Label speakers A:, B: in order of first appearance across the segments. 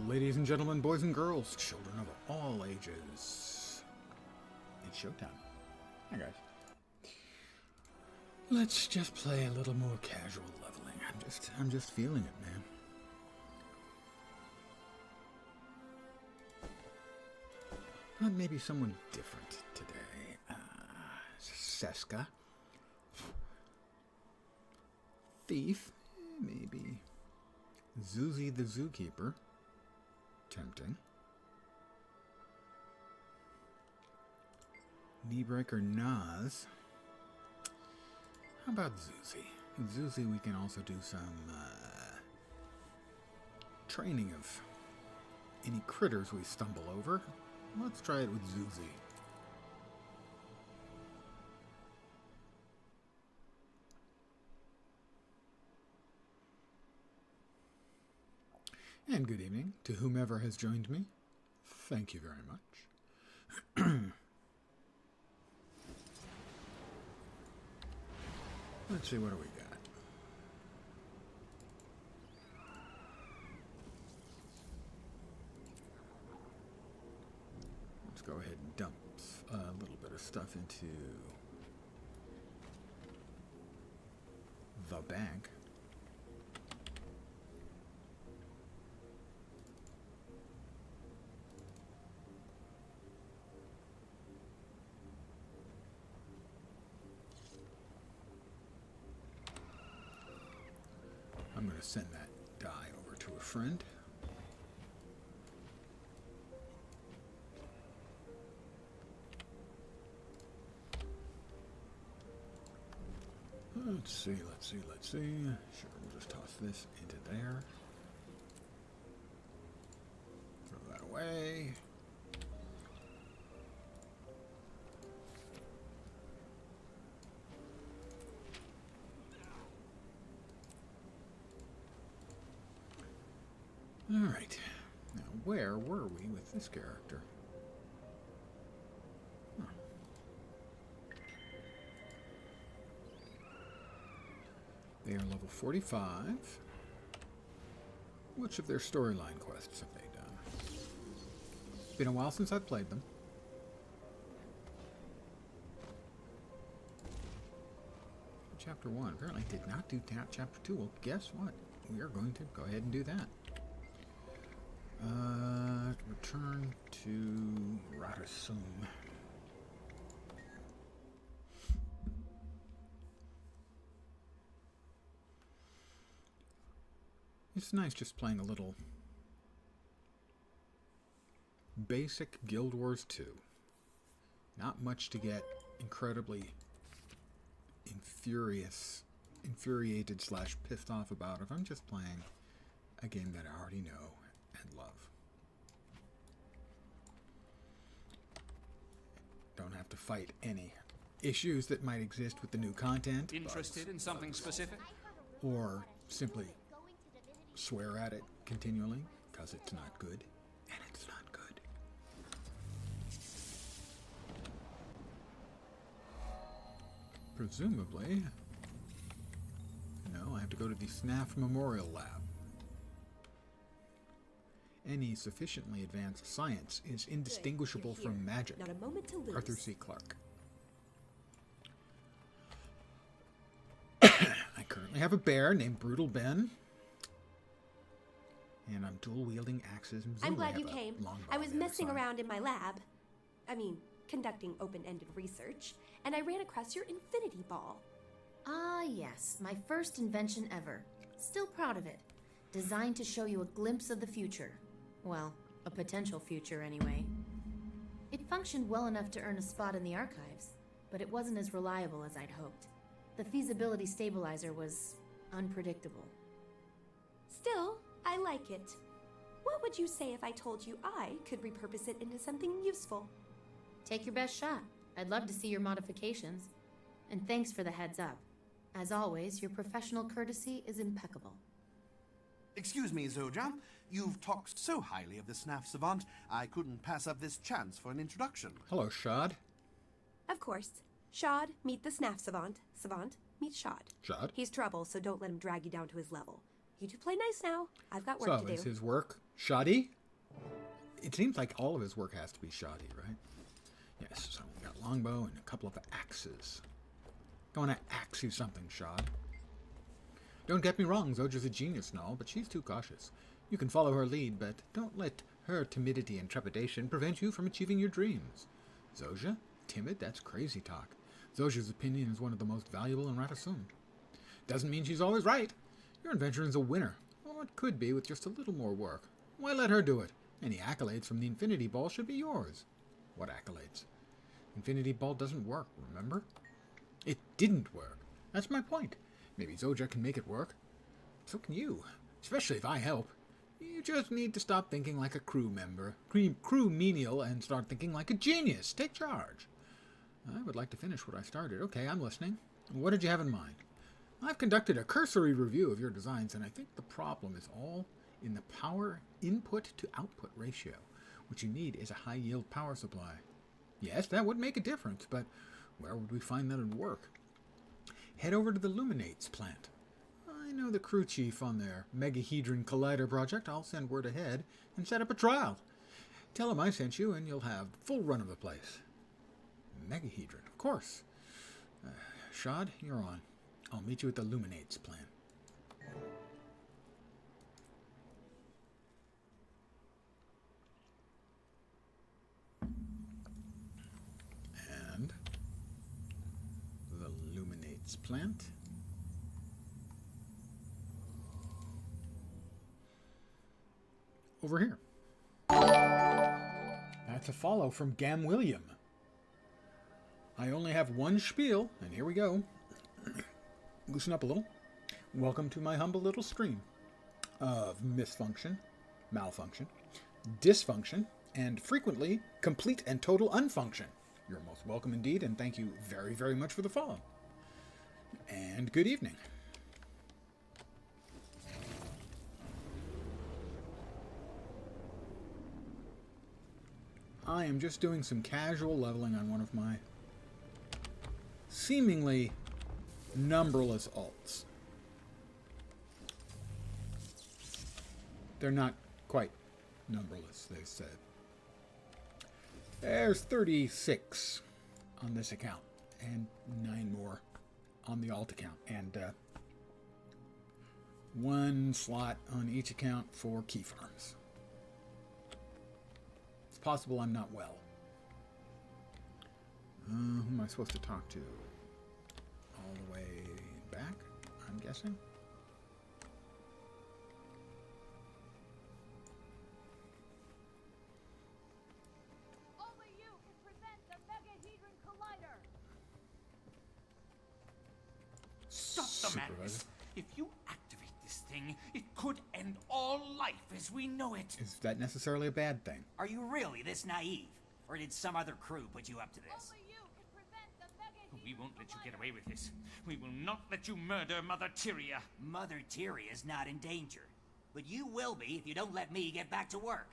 A: Ladies and gentlemen, boys and girls, children of all ages, it's showtime. Hi guys. Let's just play a little more casual leveling. I'm just feeling it, man. Maybe someone different today. Seska. Thief, maybe. Zuzi the Zookeeper. Tempting. Kneebreaker Nas. How about Zuzi? Zuzi, we can also do some training of any critters we stumble over. Let's try it with Zuzi. And good evening to whomever has joined me. Thank you very much. Let's see, what do we got? Let's go ahead and dump a little bit of stuff into the bank. I'm going to send that die over to a friend. Let's see. Sure, we'll just toss this into there. Throw that away. Alright, now where were we with this character? Huh. They are level 45. Which of their storyline quests have they done? Been a while since I've played them. Chapter 1 apparently did not do Chapter 2. Well, guess what? We are going to go ahead and do that. Return to Radisson. It's nice just playing a little basic Guild Wars 2. Not much to get incredibly infuriated / pissed off about if I'm just playing a game that I already know and love. Don't have to fight any issues that might exist with the new content.
B: Interested in something specific?
A: Or simply swear at it continually because it's not good, and it's not good. Presumably, no, I have to go to the SNAF Memorial Lab. Any sufficiently advanced science is indistinguishable from magic.
C: Not a moment to lose.
A: Arthur C. Clarke. I currently have a bear named Brutal Ben. And I'm dual-wielding axes. And
C: I'm glad you came. I was messing around in my lab. Conducting open-ended research. And I ran across your infinity ball.
D: Ah, yes. My first invention ever. Still proud of it. Designed to show you a glimpse of the future. Well, a potential future anyway. It functioned well enough to earn a spot in the archives, but it wasn't as reliable as I'd hoped. The feasibility stabilizer was unpredictable.
C: Still, I like it. What would you say if I told you I could repurpose it into something useful?
D: Take your best shot. I'd love to see your modifications. And thanks for the heads up. As always, your professional courtesy is impeccable.
E: Excuse me, Zoja. You've talked so highly of the SNAF Savant, I couldn't pass up this chance for an introduction.
A: Hello, Shad.
C: Of course. Shad, meet the SNAF Savant. Savant, meet Shad.
A: Shad?
C: He's trouble, so don't let him drag you down to his level. You two play nice now. I've got work to do.
A: So, is his work shoddy It seems like all of his work has to be shoddy, right? Yes, so we got longbow and a couple of axes. I want to axe you something, Shod. Don't get me wrong, Zoja's a genius and all, but she's too cautious. You can follow her lead, but don't let her timidity and trepidation prevent you from achieving your dreams. Zoja? Timid? That's crazy talk. Zoja's opinion is one of the most valuable in Ratasum. Doesn't mean she's always right. Your invention is a winner. Well, it could be with just a little more work. Why let her do it? Any accolades from the Infinity Ball should be yours. What accolades? Infinity Ball doesn't work, remember? It didn't work. That's my point. Maybe Zoja can make it work. So can you. Especially if I help. You just need to stop thinking like a crew member. Crew menial and start thinking like a genius. Take charge. I would like to finish what I started. Okay, I'm listening. What did you have in mind? I've conducted a cursory review of your designs, and I think the problem is all in the power input to output ratio. What you need is a high-yield power supply. Yes, that would make a difference, but where would we find that would work? Head over to the Luminates plant. I know the crew chief on their Megahedron Collider project. I'll send word ahead and set up a trial. Tell him I sent you, and you'll have full run of the place. Megahedron, of course. Shad, you're on. I'll meet you at the Luminates plant. And the Luminates plant. Over here. That's a follow from Gam William. I only have one spiel, and here we go. Loosen up a little. Welcome to my humble little stream of misfunction, malfunction, dysfunction, and frequently complete and total unfunction. You're most welcome indeed, and thank you very, very much for the follow. And good evening. I am just doing some casual leveling on one of my seemingly numberless alts. They're not quite numberless, they said. There's 36 on this account, and 9 more on the alt account, and 1 slot on each account for key farms. It's possible I'm not well. Who am I supposed to talk to? All the way back, I'm guessing?
F: Only you can prevent the Megahedron Collider!
B: Stop the
A: Supervisor.
B: madness. If you activate this thing, it could end all life as we know it.
A: Is that necessarily a bad thing?
G: Are you really this naive? Or did some other crew put you up to this?
F: Only you can prevent the Megahedron
B: We won't let you get away with this. We will not let you murder Mother Tyria.
G: Mother Tyria's not in danger. But you will be if you don't let me get back to work.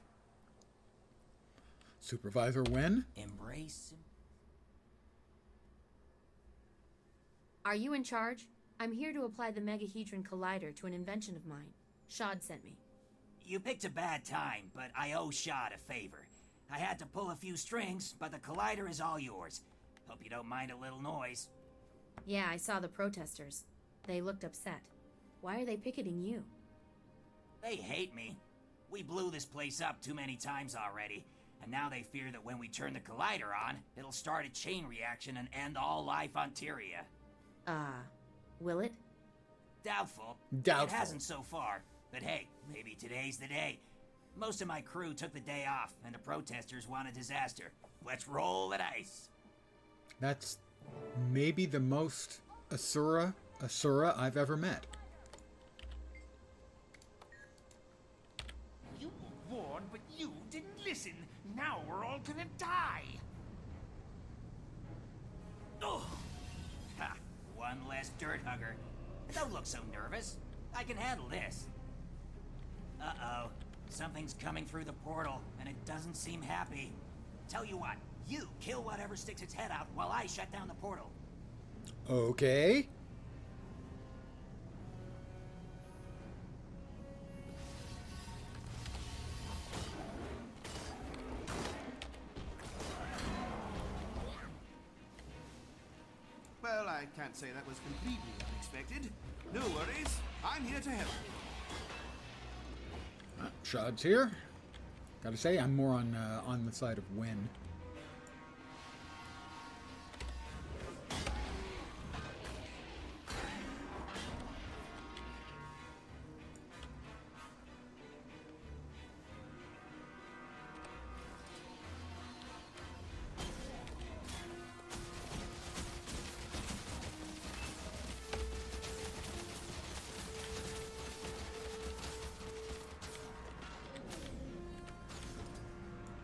A: Supervisor Wen?
G: Embrace him.
D: Are you in charge? I'm here to apply the Megahedron Collider to an invention of mine. Shad sent me.
G: You picked a bad time, but I owe Shad a favor. I had to pull a few strings, but the Collider is all yours. Hope you don't mind a little noise.
D: Yeah, I saw the protesters. They looked upset. Why are they picketing you?
G: They hate me. We blew this place up too many times already, and now they fear that when we turn the Collider on, it'll start a chain reaction and end all life on Tyria.
D: Will it?
G: Doubtful.
A: Doubtful.
G: It hasn't so far, but hey, maybe today's the day. Most of my crew took the day off, and the protesters want a disaster. Let's roll the dice.
A: That's maybe the most Asura I've ever met.
B: You were warned, but you didn't listen. Now we're all gonna die.
G: Ugh. Ha! One less dirt hugger. Don't look so nervous. I can handle this. Uh-oh. Something's coming through the portal, and it doesn't seem happy. Tell you what, you kill whatever sticks its head out while I shut down the portal.
A: Okay.
E: Well, I can't say that was completely unexpected. No worries. I'm here to help.
A: Shad's here. Gotta say, I'm more on the side of win.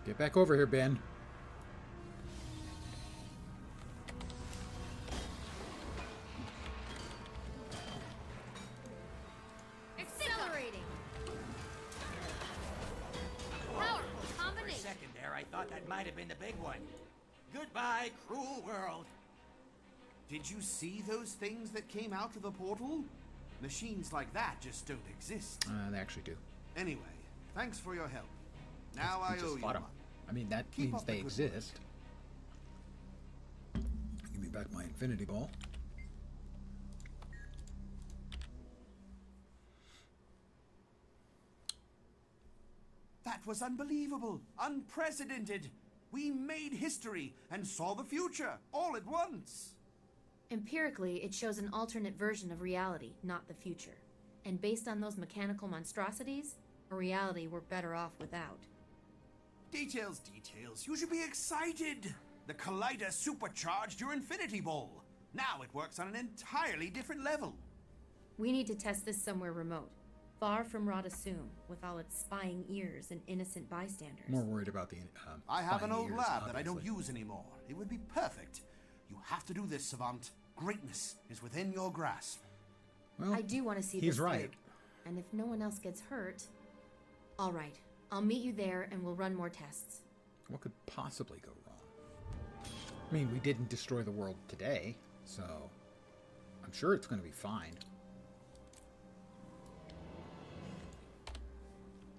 A: Get back over here, Ben.
F: Accelerating. Powerful
G: For a
F: combination.
G: second there, I thought that might have been the big one. Goodbye, cruel world.
E: Did you see those things that came out of the portal? Machines like that just don't exist.
A: They actually do.
E: Anyway, thanks for your help. Now I
A: We just
E: owe you
A: fought 'em.
E: one.
A: I mean, that
E: Keep
A: means
E: up the
A: they
E: good
A: exist. Give me back my infinity ball.
E: That was unbelievable, unprecedented. We made history and saw the future all at once.
D: Empirically, it shows an alternate version of reality, not the future. And based on those mechanical monstrosities, a reality we're better off without.
E: Details, details. You should be excited. The Collider supercharged your infinity ball. Now it works on an entirely different level.
D: We need to test this somewhere remote, far from Radasum, with all its spying ears and innocent bystanders.
A: More worried about the.
E: I have an
A: spying
E: old
A: ears,
E: lab that I don't
A: obviously.
E: use anymore. It would be perfect. You have to do this, Savant. Greatness is within your grasp.
A: Well,
D: I do want to see
A: he's
D: this
A: right.
D: through. And if no one else gets hurt... All right, I'll meet you there and we'll run more tests.
A: What could possibly go wrong? I mean, we didn't destroy the world today, so I'm sure it's going to be fine.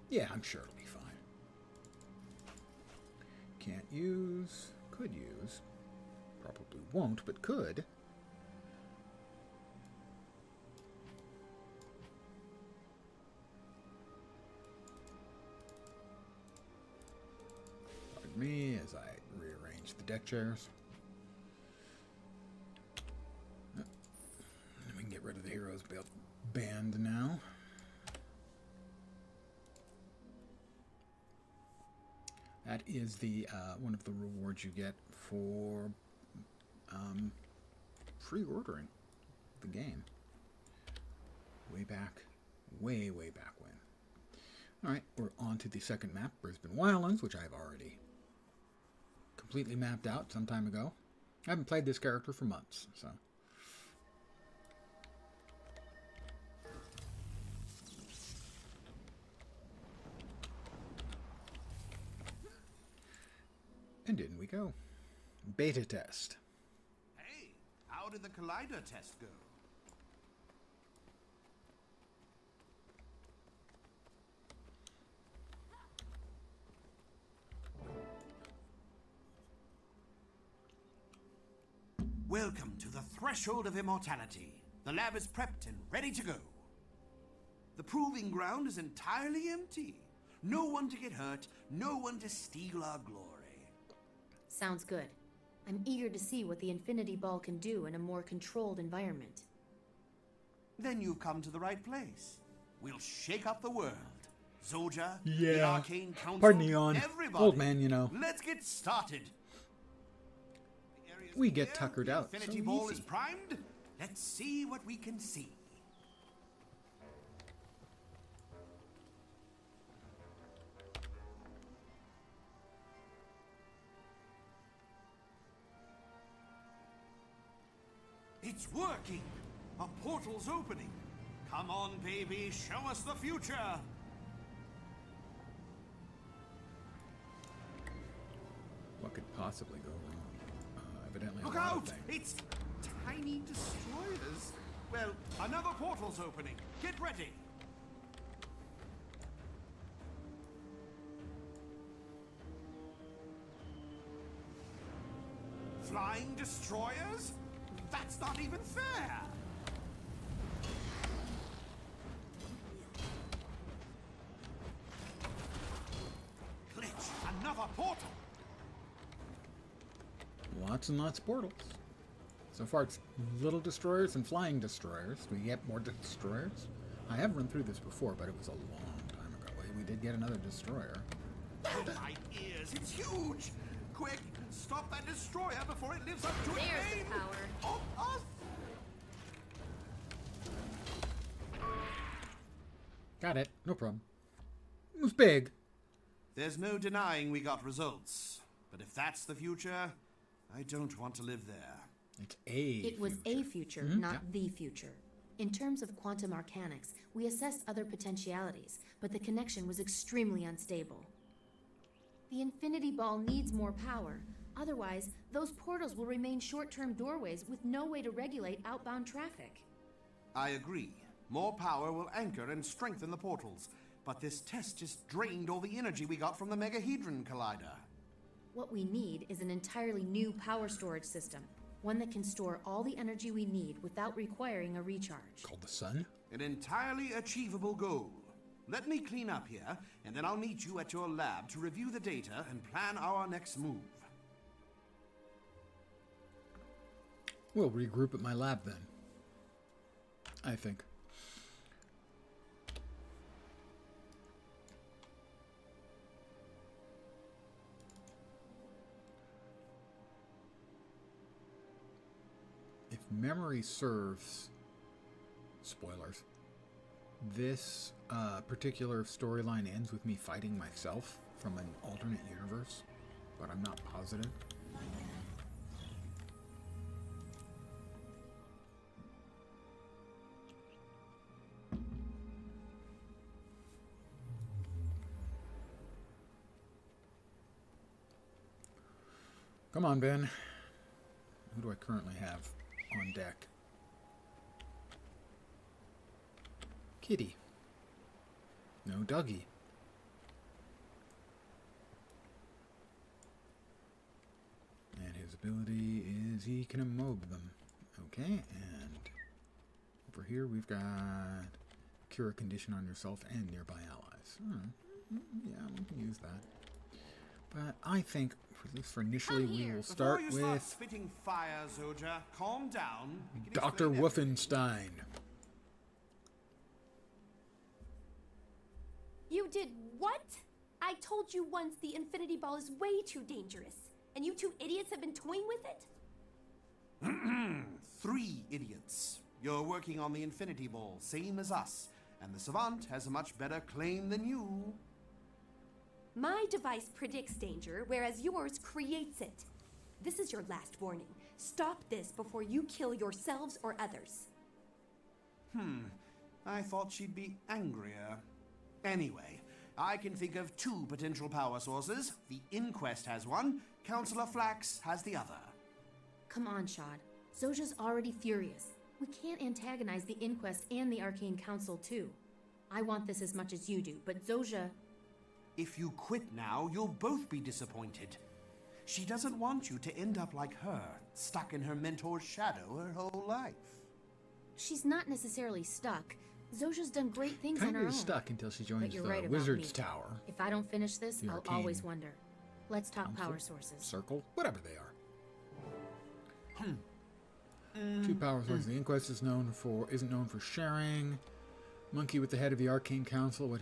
A: Yeah, I'm sure it'll be fine. Can't use, could use, probably won't, but could. Pardon me as I rearrange the deck chairs. And we can get rid of the heroes band now. That is the one of the rewards you get for pre-ordering the game. Way back, way back when. All right, we're on to the second map, Brisbane Wildlands, which I've already completely mapped out some time ago. I haven't played this character for months, so. And in we go. Beta test.
E: Hey, how did the Collider test go? Welcome to the threshold of immortality. The lab is prepped and ready to go. The proving ground is entirely empty. No one to get hurt, no one to steal our glory.
D: Sounds good. I'm eager to see what the Infinity Ball can do in a more controlled environment.
E: Then you've come to the right place. We'll shake up the world. Zoja, the
A: Yeah.
E: Arcane Council,
A: Pardon the yawn.
E: everybody.
A: Old man, you know.
E: Let's get started. The area's
A: We get
E: clear,
A: tuckered
E: the
A: out
E: Infinity
A: so
E: Ball
A: easy.
E: is primed. Let's see what we can see. It's working! A portal's opening. Come on, baby, show us the future!
A: What could possibly go wrong? Evidently
E: Look
A: a lot
E: out!
A: of things.
E: It's tiny destroyers. Well, another portal's opening. Get ready. Flying destroyers? That's not even fair! Glitch, another portal!
A: Lots and lots of portals. So far it's little destroyers and flying destroyers. Do we get more destroyers? I have run through this before, but it was a long time ago. We did get another destroyer.
E: Oh my ears, it's huge! Quick, stop that destroyer before it lives up to its
D: There's the
E: name!
D: power.
E: Of us!
A: Got it. No problem. It was big.
E: There's no denying we got results. But if that's the future, I don't want to live there.
A: It's a
D: It was a future, not the future. In terms of quantum arcanics, we assessed other potentialities, but the connection was extremely unstable. The Infinity Ball needs more power. Otherwise, those portals will remain short-term doorways with no way to regulate outbound traffic.
E: I agree. More power will anchor and strengthen the portals. But this test just drained all the energy we got from the Megahedron Collider.
D: What we need is an entirely new power storage system. One that can store all the energy we need without requiring a recharge.
A: called the sun.
E: An entirely achievable goal. Let me clean up here, and then I'll meet you at your lab to review the data and plan our next move.
A: We'll regroup at my lab then. I think. If memory serves, spoilers, this particular storyline ends with me fighting myself from an alternate universe, but I'm not positive. Come on, Ben. Who do I currently have on deck? Kitty. No Dougie. And his ability is he can immob them. Okay, and over here we've got cure a condition on yourself and nearby allies. Yeah, we can use that. But I think, at least for initially, we will start
E: Before you start
A: with
E: spitting fire, Zoja, calm down. We can
A: Dr.
E: explain everything.
A: Wolfenstein.
C: You did what? I told you once the Infinity Ball is way too dangerous, and you two idiots have been toying with it?
E: 3 idiots. You're working on the Infinity Ball, same as us. And the Savant has a much better claim than you.
C: My device predicts danger, whereas yours creates it. This is your last warning. Stop this before you kill yourselves or others.
E: I thought she'd be angrier. Anyway, I can think of 2 potential power sources. The Inquest has one, Counselor Flax has the other.
D: Come on, Shad. Zoja's already furious. We can't antagonize the Inquest and the Arcane Council, too. I want this as much as you do, but Zoja...
E: If you quit now, you'll both be disappointed. She doesn't want you to end up like her, stuck in her mentor's shadow her whole life.
D: She's not necessarily stuck. Zoja's done great things on
A: Kind
D: her
A: of
D: own.
A: stuck until she joins
D: you're
A: the
D: right about
A: Wizard's
D: me.
A: Tower.
D: If I don't finish this,
A: The
D: I'll
A: Arcane
D: always wonder. Let's talk
A: Council?
D: power sources.
A: Circle? Whatever they are. 2 power sources. The Inquest isn't known for sharing. Monkey with the head of the Arcane Council, what's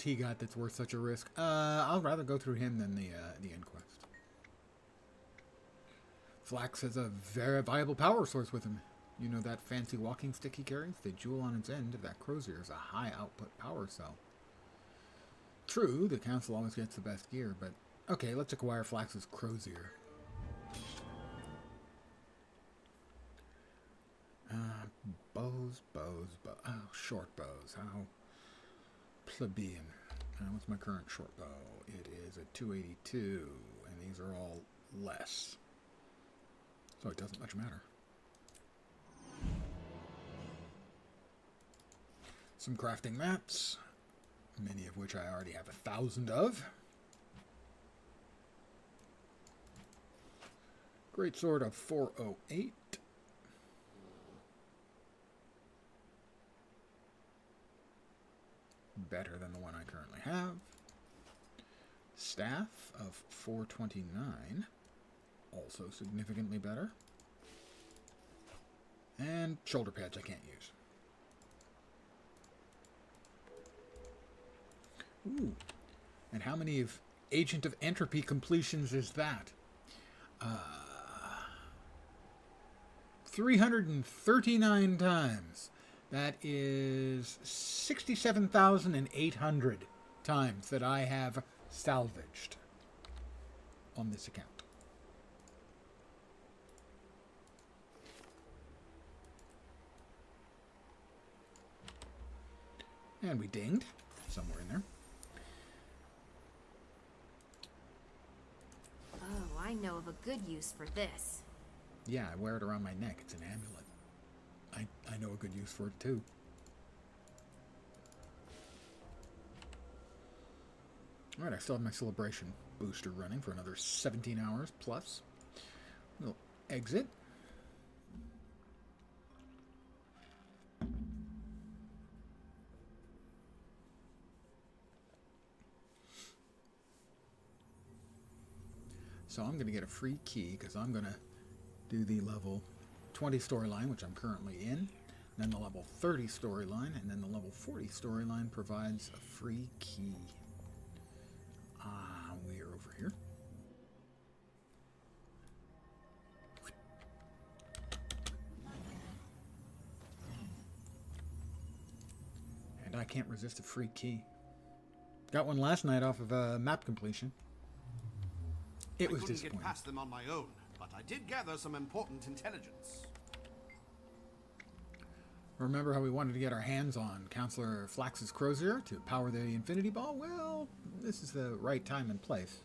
A: he got that's worth such a risk? I'll rather go through him than the Inquest. Flax has a very viable power source with him. You know that fancy walking stick he carries? The jewel on its end of that crozier is a high output power cell. True, the council always gets the best gear, but okay, let's acquire Flax's crozier. Bows. Oh, short bows. How plebeian. What's my current short bow? It is a 282, and these are all less. So it doesn't much matter. Some crafting mats, many of which I already have 1,000 of. Great sword of 408. Better than the one I currently have. Staff of 429. Also significantly better. And shoulder pads I can't use. Ooh. And how many of Agent of Entropy completions is that? 339 times. That is 67,800 times that I have salvaged on this account. And we dinged somewhere in there.
D: Oh, I know of a good use for this.
A: Yeah, I wear it around my neck. It's an amulet. I know a good use for it, too. Alright, I still have my celebration booster running for another 17 hours plus. We'll exit. So I'm going to get a free key because I'm going to do the level 20 storyline, which I'm currently in, then the level 30 storyline, and then the level 40 storyline provides a free key. We are over here. And I can't resist a free key. Got one last night off of map completion. It was
E: I couldn't
A: disappointing.
E: get past them on my own, but I did gather some important intelligence.
A: Remember how we wanted to get our hands on Counselor Flax's Crozier to power the Infinity Ball? Well, this is the right time and place.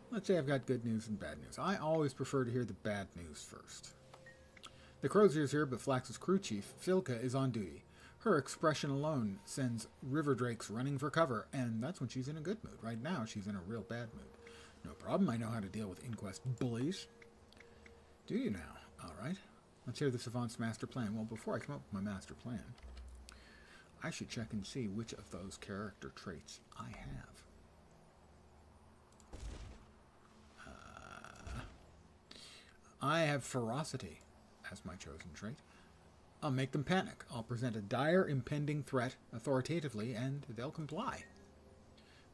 A: Let's say I've got good news and bad news. I always prefer to hear the bad news first. The Crozier's here, but Flax's crew chief, Filka, is on duty. Her expression alone sends River Drakes running for cover, and that's when she's in a good mood. Right now, she's in a real bad mood. No problem, I know how to deal with Inquest bullies. Do you now? All right. Let's hear the Savant's master plan. Well, before I come up with my master plan, I should check and see which of those character traits I have. I have ferocity as my chosen trait. I'll make them panic. I'll present a dire, impending threat authoritatively, and they'll comply.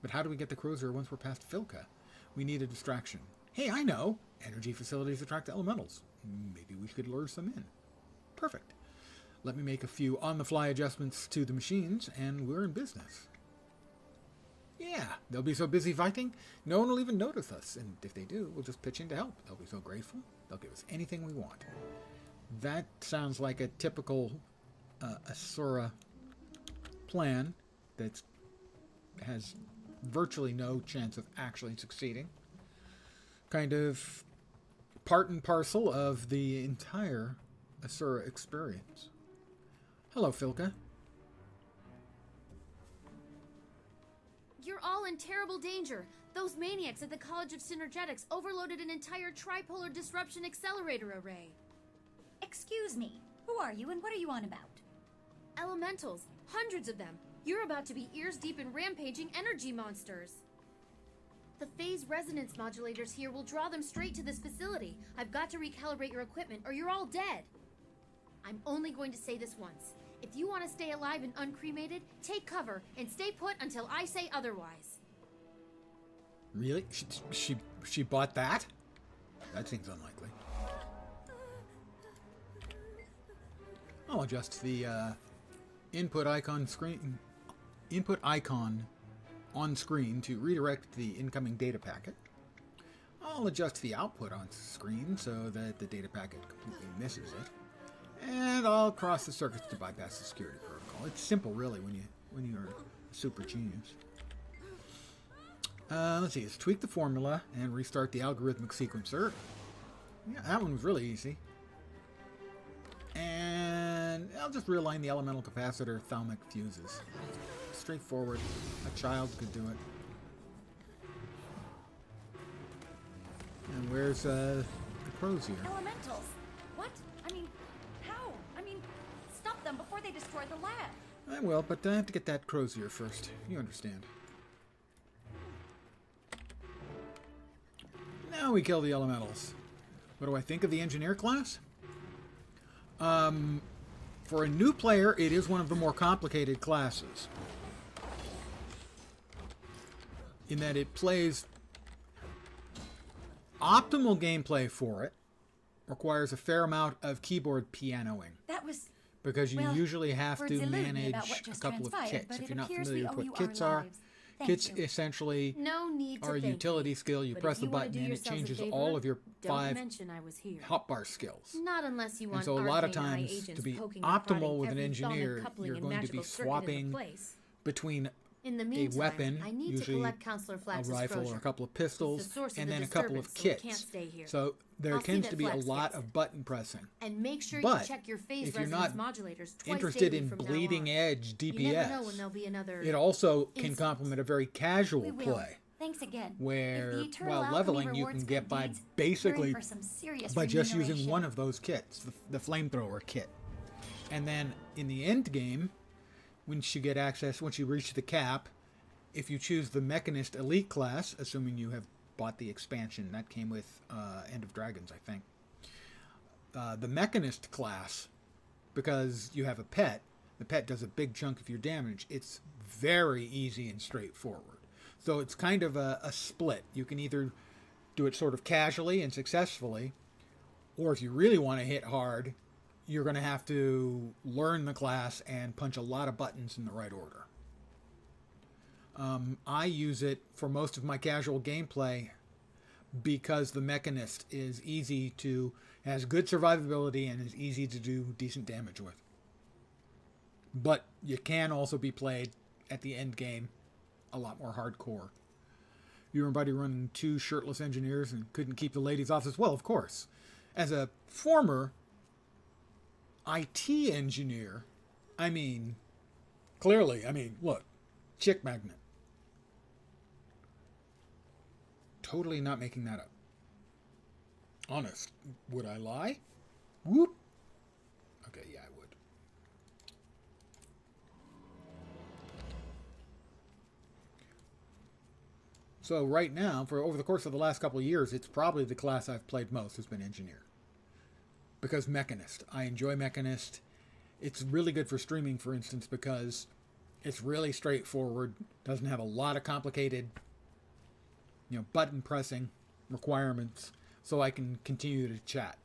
A: But how do we get the Crozier once we're past Filka? We need a distraction. Hey, I know! Energy facilities attract elementals. Maybe we could lure some in. Perfect. Let me make a few on-the-fly adjustments to the machines, and we're in business. Yeah, they'll be so busy fighting, no one will even notice us. And if they do, we'll just pitch in to help. They'll be so grateful, they'll give us anything we want. That sounds like a typical Asura plan that has virtually no chance of actually succeeding. Kind of part and parcel of the entire Asura experience. Hello, Filka.
D: You're all in terrible danger. Those maniacs at the College of Synergetics overloaded an entire tripolar disruption accelerator array.
H: Excuse me, who are you and what are you on about?
D: Elementals, hundreds of them. You're about to be ears deep in rampaging energy monsters. The phase resonance modulators here will draw them straight to this facility. I've got to recalibrate your equipment or you're all dead. I'm only going to say this once. If you want to stay alive and uncremated, take cover and stay put until I say otherwise.
A: Really? She bought that? That seems unlikely. I'll adjust the input icon on screen to redirect the incoming data packet. I'll adjust the output on screen so that the data packet completely misses it. And I'll cross the circuits to bypass the security protocol. It's simple, really, when you're a super genius. Let's see. Let's tweak the formula and restart the algorithmic sequencer. Yeah, that one was really easy. And I'll just realign the elemental capacitor thalmic fuses. Straightforward. A child could do it. And where's the crozier.
H: Elementals. What? I mean, how? I mean, stop them before they destroy the lab.
A: I will, but I have to get that crozier first. You understand. Now we kill the elementals. What do I think of the engineer class? For a new player, it is one of the more complicated classes. In that it plays optimal gameplay for it, requires a fair amount of keyboard pianoing.
H: That was...
A: Because you
H: well,
A: usually have
H: words
A: to
H: elude me
A: manage
H: about what
A: a
H: just
A: couple of
H: transpired,
A: kits.
H: but
A: If
H: it
A: you're not
H: appears
A: familiar
H: we
A: with
H: owe
A: what
H: you
A: kits
H: our
A: are,
H: lives. Thank
A: kits
H: you.
A: essentially
D: No need to
A: are a
D: thank
A: utility
D: me.
A: skill. You
D: But
A: press
D: if
A: the
D: you wanna
A: button
D: do
A: and it
D: yourselves a
A: changes
D: favor,
A: all of your
D: don't
A: 5
D: mention I was here.
A: hotbar skills.
D: Not unless you
A: And
D: want
A: so a lot of
D: arcane eye
A: times,
D: agents
A: to be
D: poking and prodding
A: optimal with an
D: every
A: engineer,
D: thong and coupling
A: you're
D: and
A: going to be
D: magical circuit into
A: swapping
D: place.
A: between
D: In the
A: a
D: meantime,
A: weapon,
D: I need to
A: usually
D: collect Counselor
A: a
D: Flax's
A: rifle or
D: brochure.
A: a couple of
D: It's the
A: pistols,
D: source of
A: and
D: the
A: then a couple of
D: disturbance, so it
A: kits.
D: can't stay here.
A: So there
D: I'll see
A: tends
D: that
A: to be a
D: Flax
A: lot
D: gets it.
A: of button pressing.
D: And make sure
A: But
D: you check your phase
A: if you're
D: resonance
A: not
D: modulators twice
A: interested
D: daily
A: in
D: from now
A: bleeding
D: on.
A: edge
D: You never know when
A: DPS,
D: there'll be another
A: it also can
D: incident.
A: complement a very casual
H: We will.
A: play.
H: Thanks again.
A: Where,
H: If the eternal
A: while
H: alchemy
A: leveling, you
H: rewards
A: can get
H: good
A: by
H: deeds,
A: basically
H: you're in for some serious
A: by just using
H: remuneration.
A: one of those kits, the flamethrower kit. And then in the end game, once you get access, once you reach the cap, if you choose the Mechanist Elite class, assuming you have bought the expansion, that came with End of Dragons, I think. The Mechanist class, because you have a pet, the pet does a big chunk of your damage. It's very easy and straightforward. So it's kind of a split. You can either do it sort of casually and successfully, or if you really want to hit hard, you're going to have to learn the class and punch a lot of buttons in the right order. I use it for most of my casual gameplay because the Mechanist is easy to, has good survivability and is easy to do decent damage with. But you can also be played at the end game a lot more hardcore. You were buddy running 2 shirtless engineers and couldn't keep the ladies off as well, of course. As a former IT engineer, I mean, clearly, look, chick magnet. Totally not making that up. Honest. Would I lie? Whoop. Okay, yeah, I would. So right now, for over the course of the last couple of years, it's probably the class I've played most has been Engineer. Because Mechanist. I enjoy Mechanist. It's really good for streaming, for instance, because it's really straightforward. Doesn't have a lot of complicated, button pressing requirements, so I can continue to chat.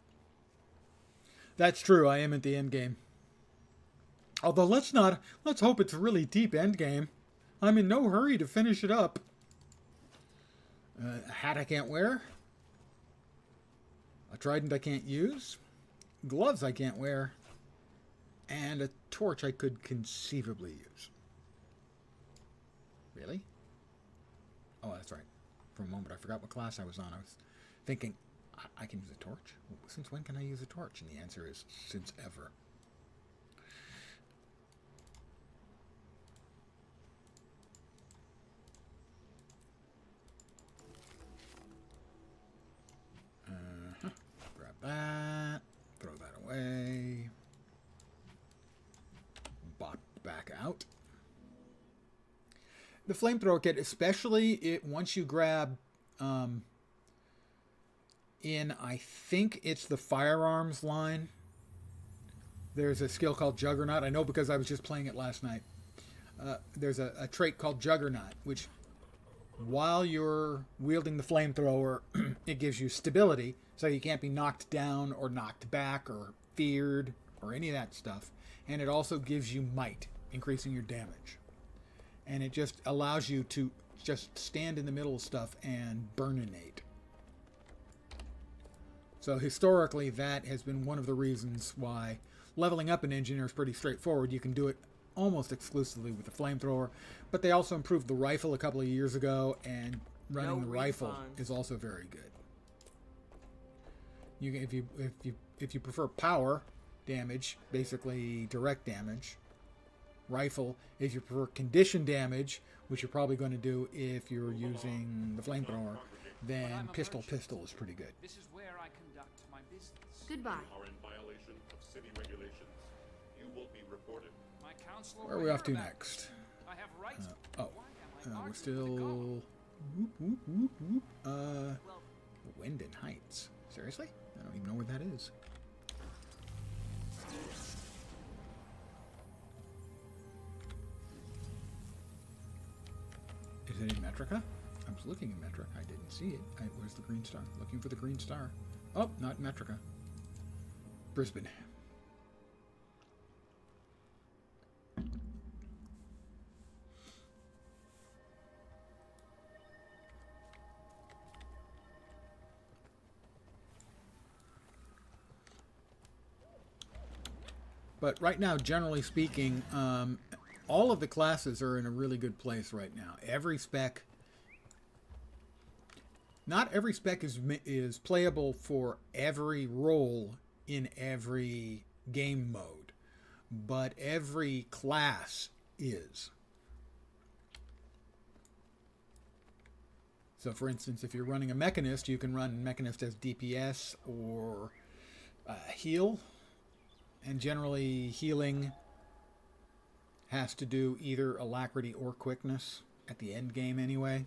A: That's true, I am at the end game. Although let's hope it's a really deep end game. I'm in no hurry to finish it up. A hat I can't wear. A trident I can't use. Gloves I can't wear. And a torch I could conceivably use. Really? Oh, that's right. For a moment I forgot what class I was on. I was thinking, I can use a torch? Since when can I use a torch? And the answer is, since ever. Grab that. Throw that away. Bop back out. The flamethrower kit, especially once you grab in, I think it's the firearms line. There's a skill called Juggernaut. I know because I was just playing it last night. There's a trait called Juggernaut, which while you're wielding the flamethrower, it gives you stability, so you can't be knocked down or knocked back or feared or any of that stuff. And it also gives you might, increasing your damage. And it just allows you to just stand in the middle of stuff and burninate. So historically, that has been one of the reasons why leveling up an engineer is pretty straightforward. You can do it almost exclusively with the flamethrower, but they also improved the rifle a couple of years ago, and running the rifle is also very good. If you prefer power damage, basically direct damage, rifle. If you prefer condition damage, which you're probably going to do if you're using the flamethrower, then pistol is pretty good.
B: This is where I conduct
I: business.
D: Goodbye.
J: You are in violation of city regulations. You will be reported.
B: My counselor
A: Where are
B: will
A: we off to
B: hear about
A: next?
B: it. I have rights.
A: Oh,
B: Why am I
A: we're
B: arguing with the
A: still.
B: golem?
A: Whoop, whoop, whoop, whoop.
B: Well,
A: Wyndon Heights. Seriously? I don't even know where that is. Is it in Metrica? I was looking in Metrica. I didn't see it. Where's the green star? Looking for the green star. Oh, not Metrica. Brisbane. But right now, generally speaking, all of the classes are in a really good place right now. Every spec, not every spec is playable for every role in every game mode, but every class is. So, for instance, if you're running a Mechanist, you can run Mechanist as DPS or heal. And generally, healing has to do either alacrity or quickness at the end game anyway.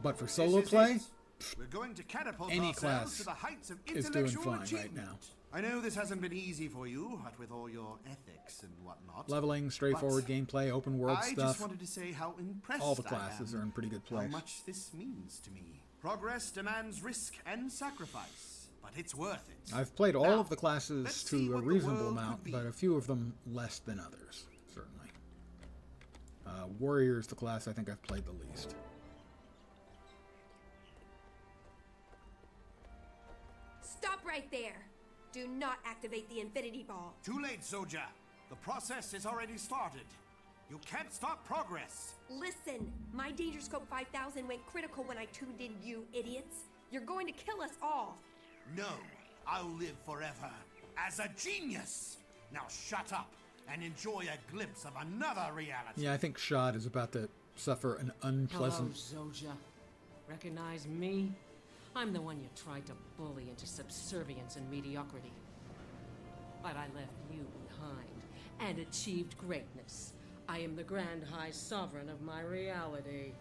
A: But for solo play,
E: we're going to catapult
A: any
E: ourselves
A: class
E: to the heights of
A: is doing
E: intellectual
A: fine right
E: achievement.
A: now.
E: I know this hasn't been easy for you, what with all your ethics and whatnot.
A: Leveling, straightforward gameplay, open world
E: I
A: stuff.
E: just wanted to say how impressed
A: All the
E: I
A: classes
E: am
A: are in pretty good place.
E: How much this means to me. Progress demands risk and sacrifice, but it's worth it.
A: I've played all
E: Now,
A: of the classes
E: let's see
A: to a
E: what the
A: reasonable
E: world
A: amount,
E: could be.
A: but a few of them less than others, certainly. Warrior is the class I think I've played the least.
C: Stop right there. Do not activate the Infinity Ball.
E: Too late, Zoja. The process has already started. You can't stop progress.
C: Listen, my Danger Scope 5000 went critical when I tuned in, you idiots. You're going to kill us all.
E: No, I'll live forever as a genius. Now shut up and enjoy a glimpse of another reality.
A: Yeah, I think Shad is about to suffer an unpleasant...
K: Hello, Zoja. Recognize me? I'm the one you tried to bully into subservience and mediocrity. But I left you behind and achieved greatness. I am the Grand High Sovereign of my reality.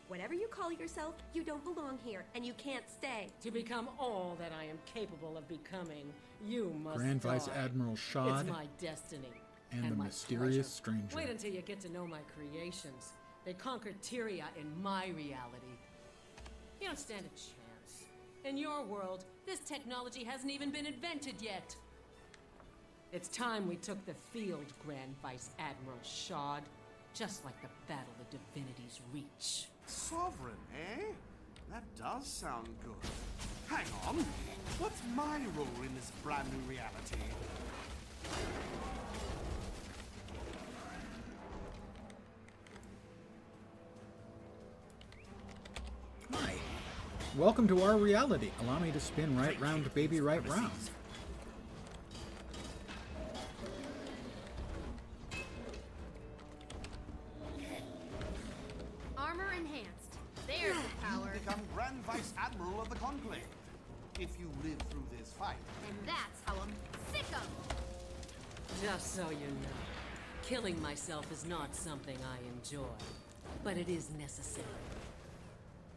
C: Whatever you call yourself, you don't belong here, and you can't stay.
K: To become all that I am capable of becoming, you must
A: Grand
K: die.
A: Vice Admiral Shad
K: It's my destiny.
A: and the
K: my
A: mysterious
K: pleasure.
A: stranger.
K: Wait until you get to know my creations. They conquered Tyria in my reality. You don't stand a chance. In your world, this technology hasn't even been invented yet. It's time we took the field, Grand Vice Admiral Shad. Just like the Battle of Divinity's Reach.
E: Sovereign, eh? That does sound good. Hang on. What's my role in this brand new reality?
A: Hi. Welcome to our reality. Allow me to spin right round, baby, right round.
D: Armor enhanced. There's the power.
E: You become Grand Vice Admiral of the Conclave. If you live through this fight.
D: And that's how I'm sick of.
K: Just so you know, killing myself is not something I enjoy, but it is necessary.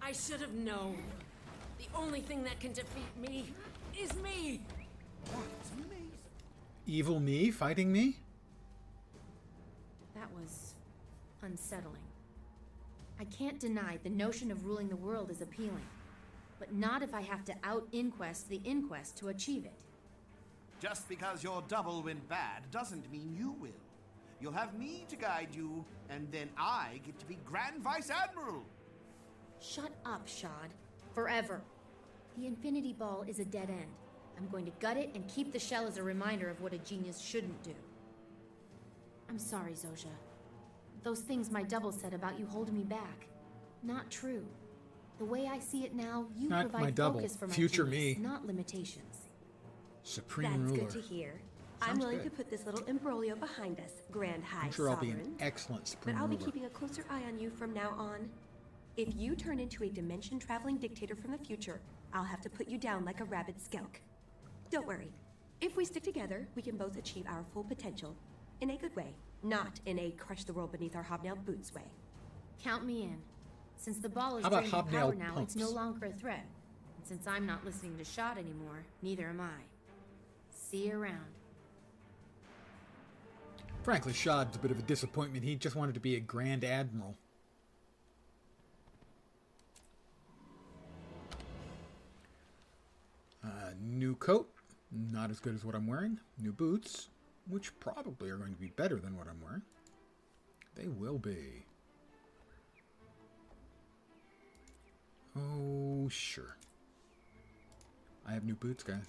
K: I should have known. The only thing that can defeat me is me!
E: That's amazing.
A: Evil me fighting me?
D: That was unsettling. I can't deny the notion of ruling the world is appealing, but not if I have to out-inquest the inquest to achieve it.
E: Just because your double went bad doesn't mean you will. You'll have me to guide you, and then I get to be Grand Vice Admiral.
D: Shut up, Shad. Forever. The Infinity Ball is a dead end. I'm going to gut it and keep the shell as a reminder of what a genius shouldn't do. I'm sorry, Zoja. Those things my double said about you holding me back. Not true. The way I see it now, you
A: Not
D: provide
A: my double.
D: focus for my
A: Future
D: genius,
A: me.
D: not limitations.
A: Supreme
C: That's
A: ruler.
C: good to hear. I'm
A: Sounds
C: willing
A: good.
C: to put this little imbroglio behind us, Grand High
A: I'm sure I'll be
C: Sovereign.
A: an excellent Supreme
C: But I'll be
A: ruler.
C: keeping a closer eye on you from now on. If you turn into a dimension-traveling dictator from the future, I'll have to put you down like a rabid skelk. Don't worry. If we stick together, we can both achieve our full potential. In a good way, not in a crush the world beneath our hobnailed boots way.
D: Count me in. Since the ball is
A: How about
D: draining power
A: hobnailed
D: now,
A: pumps?
D: it's no longer a threat. And since I'm not listening to Shot anymore, neither am I. See you around.
A: Frankly, Shad's a bit of a disappointment. He just wanted to be a Grand Admiral. New coat, not as good as what I'm wearing. New boots, which probably are going to be better than what I'm wearing. They will be. Oh, sure. I have new boots, guys.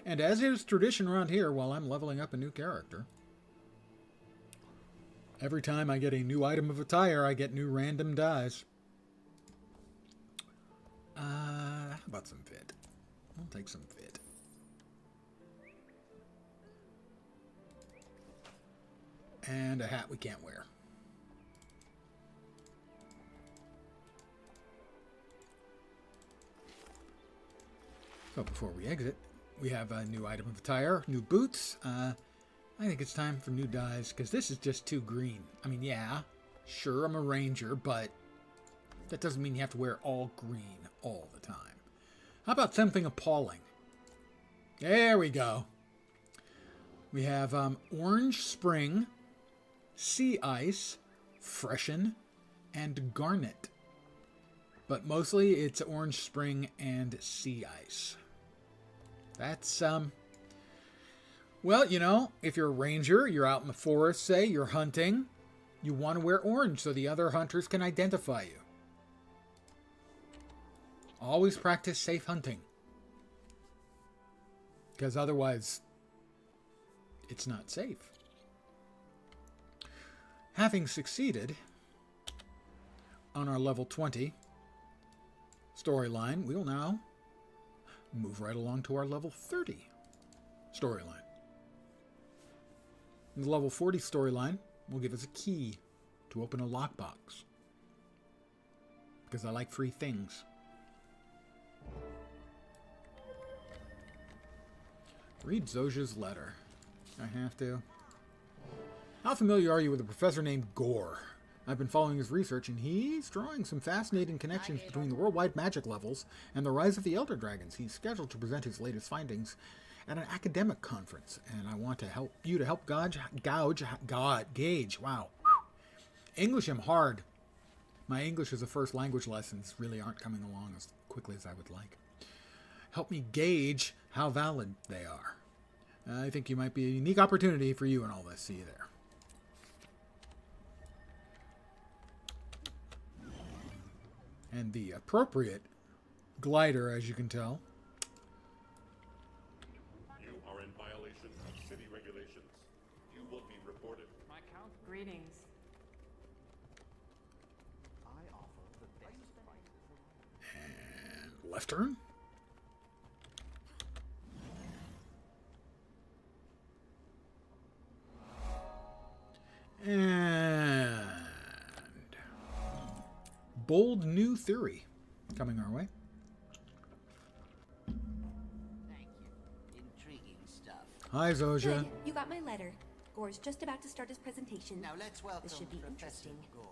A: And as is tradition around here, while I'm leveling up a new character, every time I get a new item of attire, I get new random dies. How about some fit? I'll take some fit. And a hat we can't wear. So before we exit, we have a new item of attire, new boots. I think it's time for new dyes, because this is just too green. I mean, yeah, sure, I'm a ranger, but that doesn't mean you have to wear all green all the time. How about something appalling? There we go. We have Orange Spring, Sea Ice, Freshen, and Garnet. But mostly it's Orange Spring and Sea Ice. That's, well, you know, if you're a ranger, you're out in the forest, say, you're hunting, you want to wear orange so the other hunters can identify you. Always practice safe hunting. Because otherwise, it's not safe. Having succeeded on our level 20 storyline, we will now move right along to our level 30 storyline. The level 40 storyline will give us a key to open a lockbox. Because I like free things. Read Zosia's letter. I have to. How familiar are you with a professor named Gore? I've been following his research, and he's drawing some fascinating connections between the worldwide magic levels and the rise of the Elder Dragons. He's scheduled to present his latest findings at an academic conference, and I want to help you to help gauge. Wow. English am hard. My English as a first language lessons really aren't coming along as quickly as I would like. Help me gauge how valid they are. I think you might be a unique opportunity for you in all this. See you there. And the appropriate glider, as you can tell.
J: You are in violation of city regulations. You will be reported.
K: My count. Greetings.
A: And left turn. And bold new theory coming our way.
G: Thank you. Intriguing stuff.
A: Hi, Zosia.
C: Good. You got my letter. Gore's just about to start his presentation.
G: Now let's welcome
C: This should be
G: Professor
C: interesting.
G: Gore.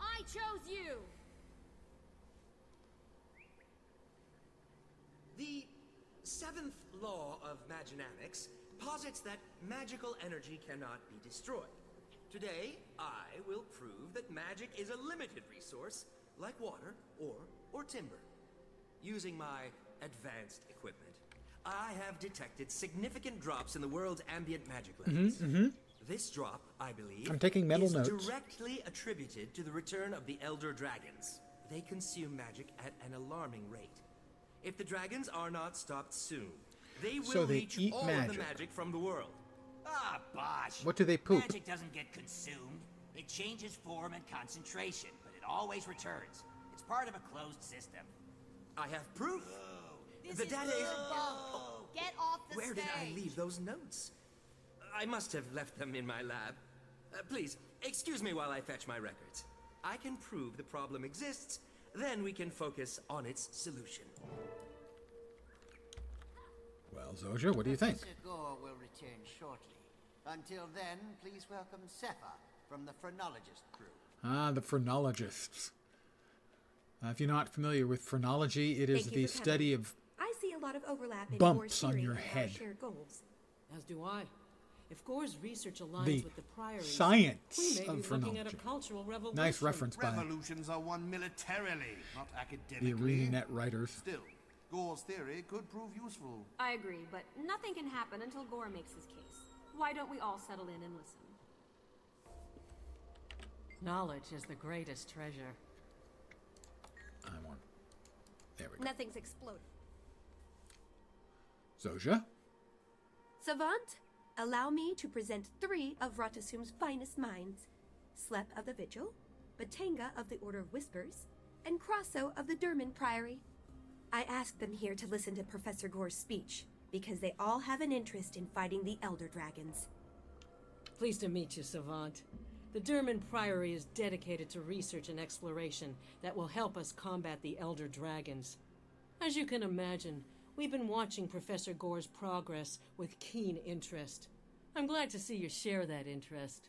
F: I chose you!
I: The seventh law of Maginamics posits that magical energy cannot be destroyed. Today, I will prove that magic is a limited resource, like water or timber. Using my advanced equipment, I have detected significant drops in the world's ambient magic levels. This drop, I believe,
A: I'm taking mental
I: is
A: notes.
I: directly attributed to the return of the Elder Dragons. They consume magic at an alarming rate. If the dragons are not stopped soon, they will
A: So they
I: leech
A: eat
I: all of
A: magic.
I: the magic from the world.
G: Ah, bosh.
A: What do they poop?
G: Magic doesn't get consumed. It changes form and concentration, but it always returns. It's part of a closed system.
I: I have proof.
F: This
I: The
F: is
I: data
F: your
I: is...
F: bunk. Get off the
I: Where
F: stage.
I: did I leave those notes? I must have left them in my lab. Please, excuse me while I fetch my records. I can prove the problem exists, then we can focus on its solution.
A: Well, Zojia, what do you think?
L: Professor Gore will return shortly. Until then, please welcome Sepha from the phrenologist crew.
A: Ah, the phrenologists. If you're not familiar with phrenology, it is
C: Thank you
A: the
C: for
A: study of
C: I see a lot of overlap in
A: bumps
C: Gore's
A: on
C: theory
A: your
C: and our
A: head.
C: shared goals.
K: As do I. If Gore's research aligns
A: The
K: with the priories,
A: science
K: we may
A: of
K: be looking at a
A: phrenology.
K: cultural revolution.
A: Nice reference by
E: Revolutions are won militarily, not academically.
A: the ArenaNet writers.
E: Still, Gore's theory could prove useful.
F: I agree, but nothing can happen until Gore makes his case. Why don't we all settle in and listen?
K: Knowledge is the greatest treasure.
A: I'm on. There we go.
C: Nothing's exploded.
A: Zojia?
C: Savant, allow me to present 3 of Ratasum's finest minds. Slep of the Vigil, Batanga of the Order of Whispers, and Crosso of the Durman Priory. I asked them here to listen to Professor Gore's speech, because they all have an interest in fighting the Elder Dragons.
K: Pleased to meet you, Savant. The Durman Priory is dedicated to research and exploration that will help us combat the Elder Dragons. As you can imagine, we've been watching Professor Gore's progress with keen interest. I'm glad to see you share that interest.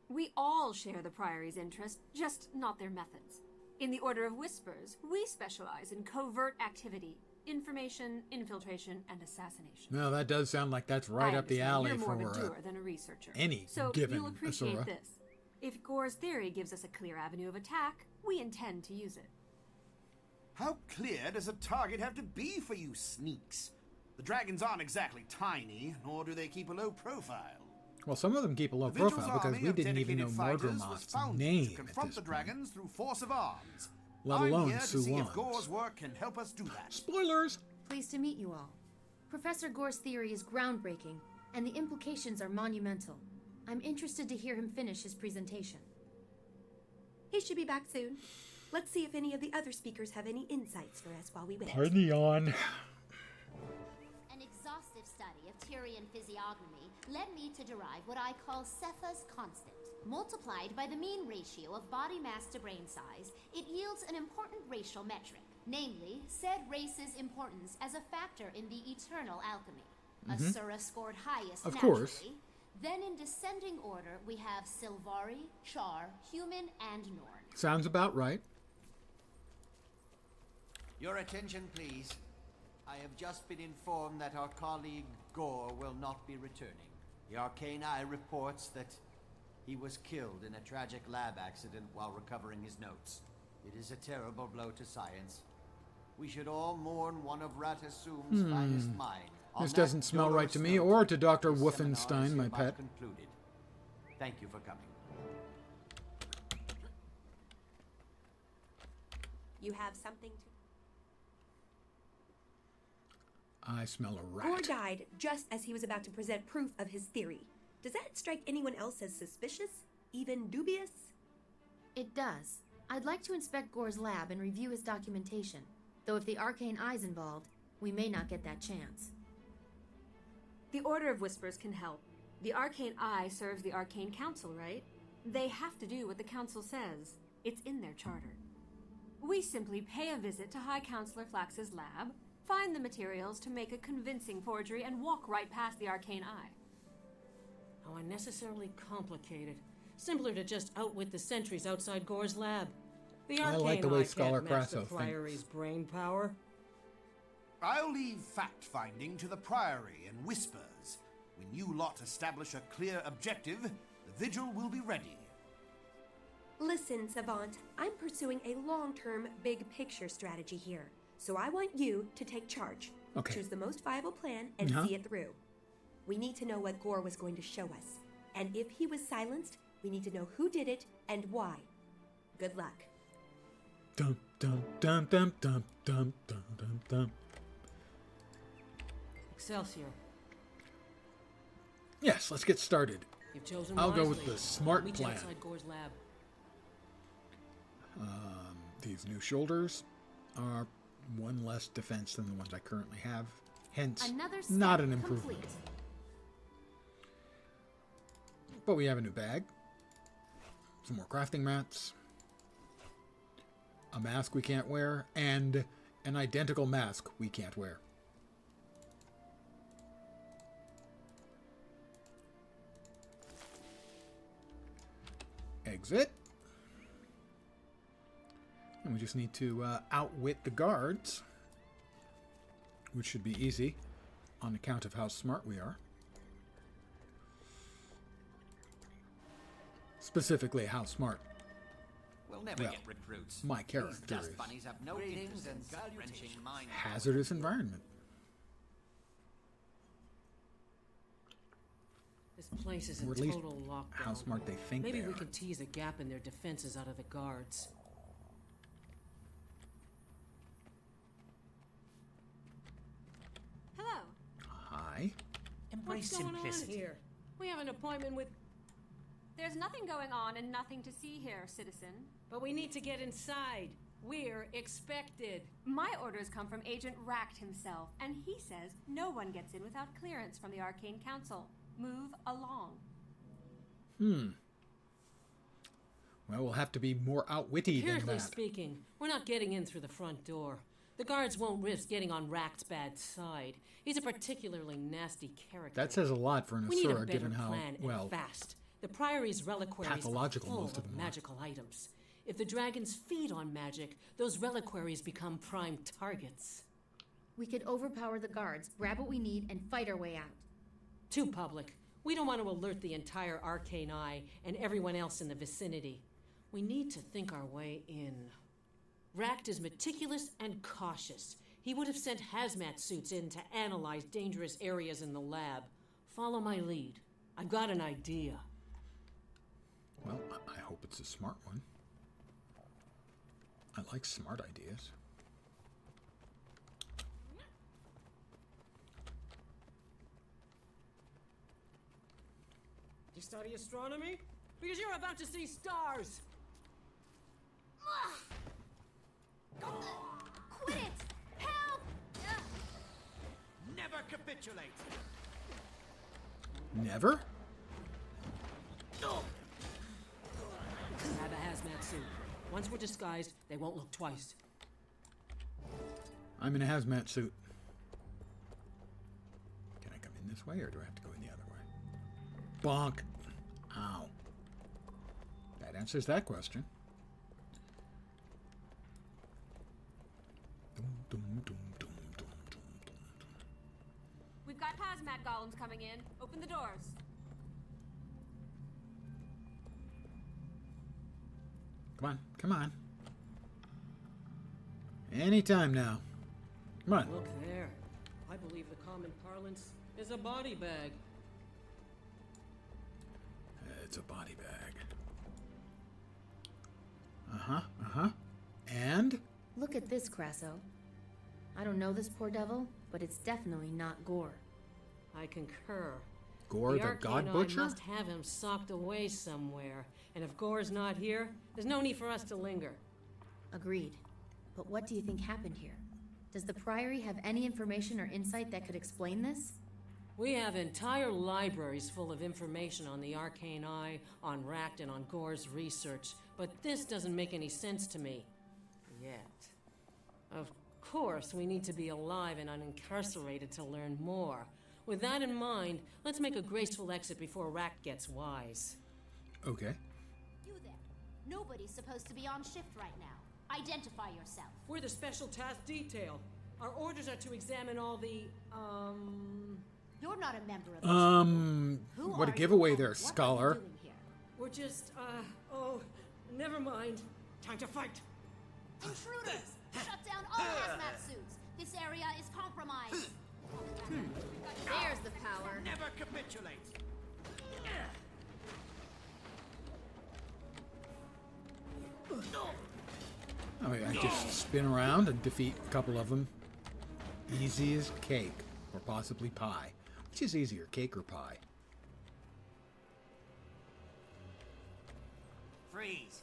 F: We all share the Priory's interest, just not their methods. In the Order of Whispers, we specialize in covert activity, information, infiltration, and assassination.
A: No, that does sound like that's right
F: I
A: up the
F: understand
A: alley
F: you're more
A: for
F: of a doer than a researcher.
A: any
F: so
A: given
F: you'll appreciate
A: Asura.
F: this. If Gore's theory gives us a clear avenue of attack, we intend to use it.
E: How clear does a target have to be for you sneaks? The dragons aren't exactly tiny, nor do they keep a low profile.
A: Well, some of them keep a low
E: The Vigil's
A: profile because
E: army
A: we
E: of
A: didn't even know
E: dedicated fighters was
A: Morgomoth's
E: founded
A: name
E: to
A: at
E: confront
A: this
E: the
A: point.
E: dragons through force of arms.
A: Let
E: I'm
A: alone
E: here to
A: Sue
E: see if
A: Long's.
E: Gore's work can help us do that.
A: Spoilers!
D: Pleased to meet you all. Professor Gore's theory is groundbreaking, and the implications are monumental. I'm interested to hear him finish his presentation.
C: He should be back soon. Let's see if any of the other speakers have any insights for us while we wait.
A: Party on.
M: An exhaustive study of Tyrian physiognomy led me to derive what I call Cepha's constant. Multiplied by the mean ratio of body mass to brain size, it yields an important racial metric, namely, said race's importance as a factor in the eternal alchemy. Asura scored highest
A: Of
M: naturally.
A: course.
M: Then in descending order, we have Sylvari, Char, Human, and Norn.
A: Sounds about right.
L: Your attention, please. I have just been informed that our colleague Gore will not be returning. The Arcane Eye reports that he was killed in a tragic lab accident while recovering his notes. It is a terrible blow to science. We should all mourn one of Ratasum's finest minds. On
A: This
L: that
A: doesn't smell right to me
L: dolorous
A: or
L: note,
A: to Dr.
L: this seminar is
A: Wolfenstein, my
L: hereby
A: pet.
L: concluded. Thank you for coming.
C: You have something to...
A: I smell a
C: Gore
A: rat.
C: died just as he was about to present proof of his theory. Does that strike anyone else as suspicious? Even dubious?
D: It does. I'd like to inspect Gore's lab and review his documentation. Though if the Arcane Eye's involved, we may not get that chance.
F: The Order of Whispers can help. The Arcane Eye serves the Arcane Council, right? They have to do what the Council says. It's in their charter. We simply pay a visit to High Counselor Flax's lab, find the materials to make a convincing forgery, and walk right past the Arcane Eye.
K: How unnecessarily complicated. Simpler to just outwit the sentries outside Gore's lab. The
A: I
K: Arcane
A: like the way
K: Eye
A: Scholar
K: can't match the
A: Crasso
K: Priory's brain power.
E: I'll leave fact-finding to the Priory and Whispers. When you lot establish a clear objective, the Vigil will be ready.
C: Listen, Savant, I'm pursuing a long-term, big-picture strategy here. So I want you to take charge.
A: Okay.
C: Choose the most viable plan and see it through. We need to know what Gore was going to show us. And if he was silenced, we need to know who did it and why. Good luck.
A: Dum dum dum dum dum dum dum dum dum.
K: Excelsior.
A: Yes, let's get started.
K: You've chosen
A: I'll go with
K: wisely.
A: the smart
K: Meet you
A: plan.
K: outside Gore's lab.
A: These new shoulders are one less defense than the ones I currently have. Hence,
M: Another step
A: not an improvement.
M: complete.
A: But we have a new bag. Some more crafting mats. A mask we can't wear, and an identical mask we can't wear. Exit. And we just need to outwit the guards, which should be easy on account of how smart we are. Specifically, how smart.
L: We'll never get recruits.
A: My character
L: These dust
A: is.
L: bunnies have no interest in wrenching mind.
A: Hazardous environment.
K: This place is
A: Or
K: in
A: at least
K: total lockdown.
A: how smart they think
K: Maybe
A: they
K: we
A: are.
K: can tease a gap in their defenses out of the guards.
F: Hello.
A: Hi.
G: Embrace
K: What's going
G: simplicity.
K: on here? We have an appointment with...
F: There's nothing going on and nothing to see here, citizen.
K: But we need to get inside. We're expected.
F: My orders come from Agent Racht himself, and he says no one gets in without clearance from the Arcane Council. Move along.
A: Well, we'll have to be more outwitty than
K: Empirically
A: that.
K: speaking, we're not getting in through the front door. The guards won't risk getting on Racht's bad side. He's a particularly nasty character.
A: That says a lot for an
K: We need a
A: Asura,
K: better
A: given how,
K: plan
A: well,
K: and fast. The Priory's reliquaries
A: pathological
K: are full
A: most of
K: of
A: them are.
K: magical items. If the dragons feed on magic, those reliquaries become prime targets.
D: We could overpower the guards, grab what we need, and fight our way out.
K: Too public. We don't want to alert the entire Arcane Eye and everyone else in the vicinity. We need to think our way in. Racht is meticulous and cautious. He would have sent hazmat suits in to analyze dangerous areas in the lab. Follow my lead. I've got an idea.
A: Well, I hope it's a smart one. I like smart ideas.
K: You study astronomy? Because you're about to see stars!
M: Quit it! Help!
L: Never capitulate.
A: Never?
K: Grab a hazmat suit. Once we're disguised, they won't look twice.
A: I'm in a hazmat suit. Can I come in this way, or do I have to go in the other way? Bonk. Ow. That answers that question. Dum, dum, dum, dum, dum, dum, dum.
F: We've got hazmat golems coming in. Open the doors.
A: Come on, come on. Anytime now. Come on.
K: Look there. I believe the common parlance is a body bag.
A: It's a body bag. Uh-huh, uh-huh. And?
D: Look at this, Crasso. I don't know this poor devil, but it's definitely not Gore.
K: I concur.
A: Gore the
K: Arcane
A: God
K: Eye
A: Butcher?
K: must have him socked away somewhere. And if Gore's not here, there's no need for us to linger.
D: Agreed. But what do you think happened here? Does the Priory have any information or insight that could explain this?
K: We have entire libraries full of information on the Arcane Eye, on Racht, and on Gore's research, but this doesn't make any sense to me. Yet. Of course, we need to be alive and unincarcerated to learn more. With that in mind, let's make a graceful exit before Racht gets wise.
A: Okay.
M: You there. Nobody's supposed to be on shift right now. Identify yourself.
K: We're the Special Task Detail. Our orders are to examine all the,
M: You're not a member of this Who
A: what a
M: are
A: giveaway
M: you?
A: there,
M: What are you
A: scholar.
M: doing here?
K: We're just, oh, never mind. Time to fight.
M: Intruders! Shut down all hazmat suits! This area is compromised!
H: There's the power.
L: Never capitulate.
A: Oh, I just spin around and defeat a couple of them. Easy as cake. Or possibly pie. Which is easier, cake or pie?
G: Freeze.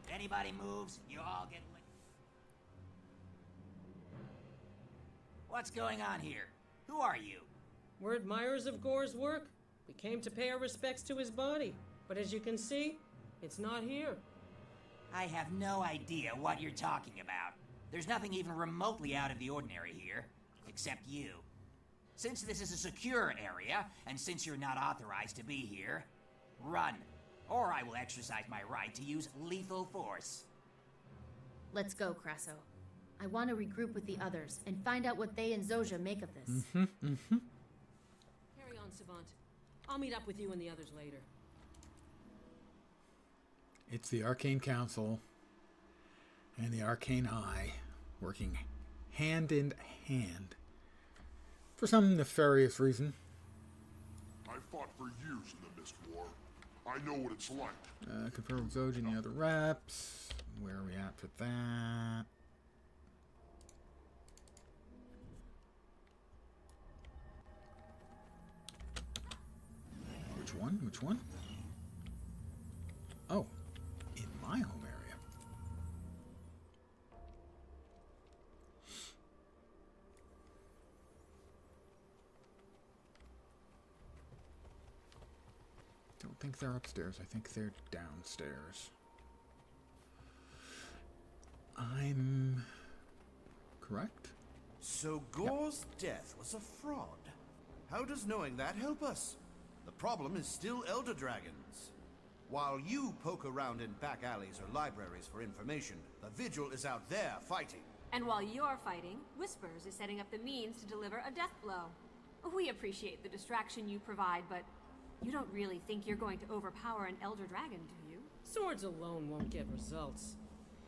G: If anybody moves, you all get licked. What's going on here? Who are you?
K: We're admirers of Gore's work. We came to pay our respects to his body. But as you can see, It's not here.
G: I have no idea what you're talking about. There's nothing even remotely out of the ordinary here, except you. Since this is a secure area, and since you're not authorized to be here, run, or I will exercise my right to use lethal force.
D: Let's go, Crasso. I want to regroup with the others and find out what they and Zojia make of this.
K: Carry on, Savant. I'll meet up with you and the others later.
A: It's the Arcane Council and the Arcane Eye working hand in hand for some nefarious reason.
J: I fought for years in the Mist War. I know what it's like.
A: Confirm with Zojia and the other reps. Where are we at for that? Which one? Which one? Oh, in my home area. Don't think they're upstairs. I think they're downstairs. I'm correct?
E: So Gore's death was a fraud. How does knowing that help us? The problem is still Elder Dragons. While you poke around in back alleys or libraries for information, the Vigil is out there fighting.
F: And while you're fighting, Whispers is setting up the means to deliver a death blow. We appreciate the distraction you provide, but you don't really think you're going to overpower an Elder Dragon, do you?
K: Swords alone won't get results.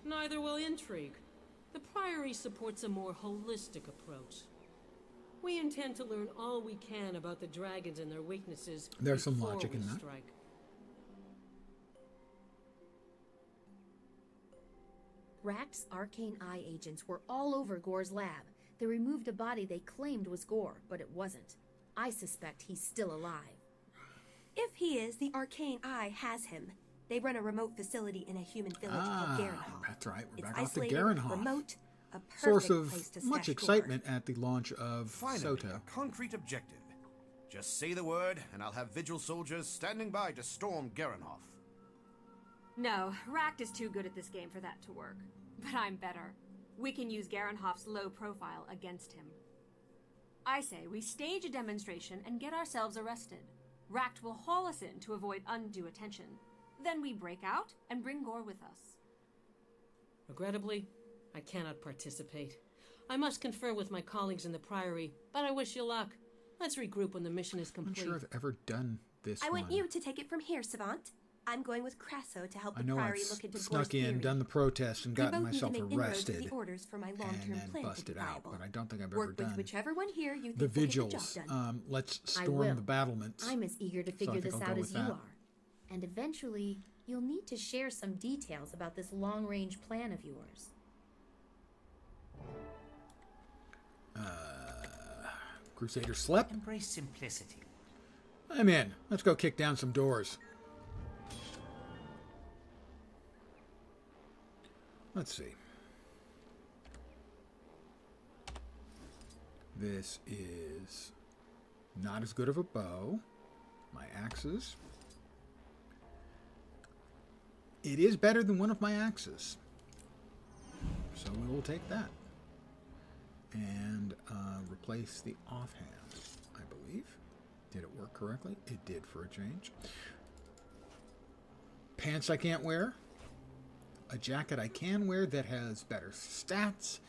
K: Neither will intrigue. The Priory supports a more holistic approach. We intend to learn all we can about the dragons and their weaknesses.
A: There's some
K: before
A: logic
K: we
A: in that.
K: strike.
D: Rakt's Arcane Eye agents were all over Gore's lab. They removed a body they claimed was Gore, but it wasn't. I suspect he's still alive.
C: If he is, the Arcane Eye has him. They run a remote facility in a human village called Garenhof.
A: That's right. We're
C: It's
A: back off to
C: isolated,
A: Garenhof.
C: remote, a perfect
A: Source
C: place to
A: of much
C: stash
A: excitement at the launch of
E: Finally,
A: Soto.
E: a concrete objective. Just say the word, and I'll have Vigil soldiers standing by to storm Garenhof.
F: No, Rakt is too good at this game for that to work. But I'm better. We can use Garenhof's low profile against him. I say we stage a demonstration and get ourselves arrested. Rakt will haul us in to avoid undue attention. Then we break out and bring Gore with us.
K: Regrettably, I cannot participate. I must confer with my colleagues in the Priory, but I wish you luck. Let's regroup when the mission is
A: I'm
K: complete.
A: not sure I've ever done this
C: I
A: one.
C: want you to take it from here, Savant. I'm going with Crasso to help
A: I
C: the
A: know
C: Priory
A: I've
C: look into
A: snuck
C: Gore's
A: in,
C: theory.
A: done the protest, and
C: We
A: gotten
C: both need to
A: myself
C: make inroads with
A: arrested,
C: the orders for my
A: and
C: long-term
A: then
C: plan to
A: busted
C: be
A: out.
C: viable.
A: But I don't think I've
C: Work
A: ever
C: with
A: done
C: whichever one here you think
A: the
C: will get the
A: vigils.
C: job done.
A: Let's
D: I
A: storm
D: will.
A: the battlements.
D: I'm as eager to
A: So I
D: figure
A: think
D: this
A: I'll
D: out
A: go
D: as
A: with
D: you
A: that.
D: are. And eventually, you'll need to share some details about this long-range plan of yours.
A: Crusader slept.
G: Embrace simplicity.
A: I'm in. Let's go kick down some doors. Let's see. This is not as good of a bow. My axes. It is better than one of my axes. So we will take that. And replace the offhand, I believe. Did it work correctly? It did for a change. Pants I can't wear. A jacket I can wear that has better stats.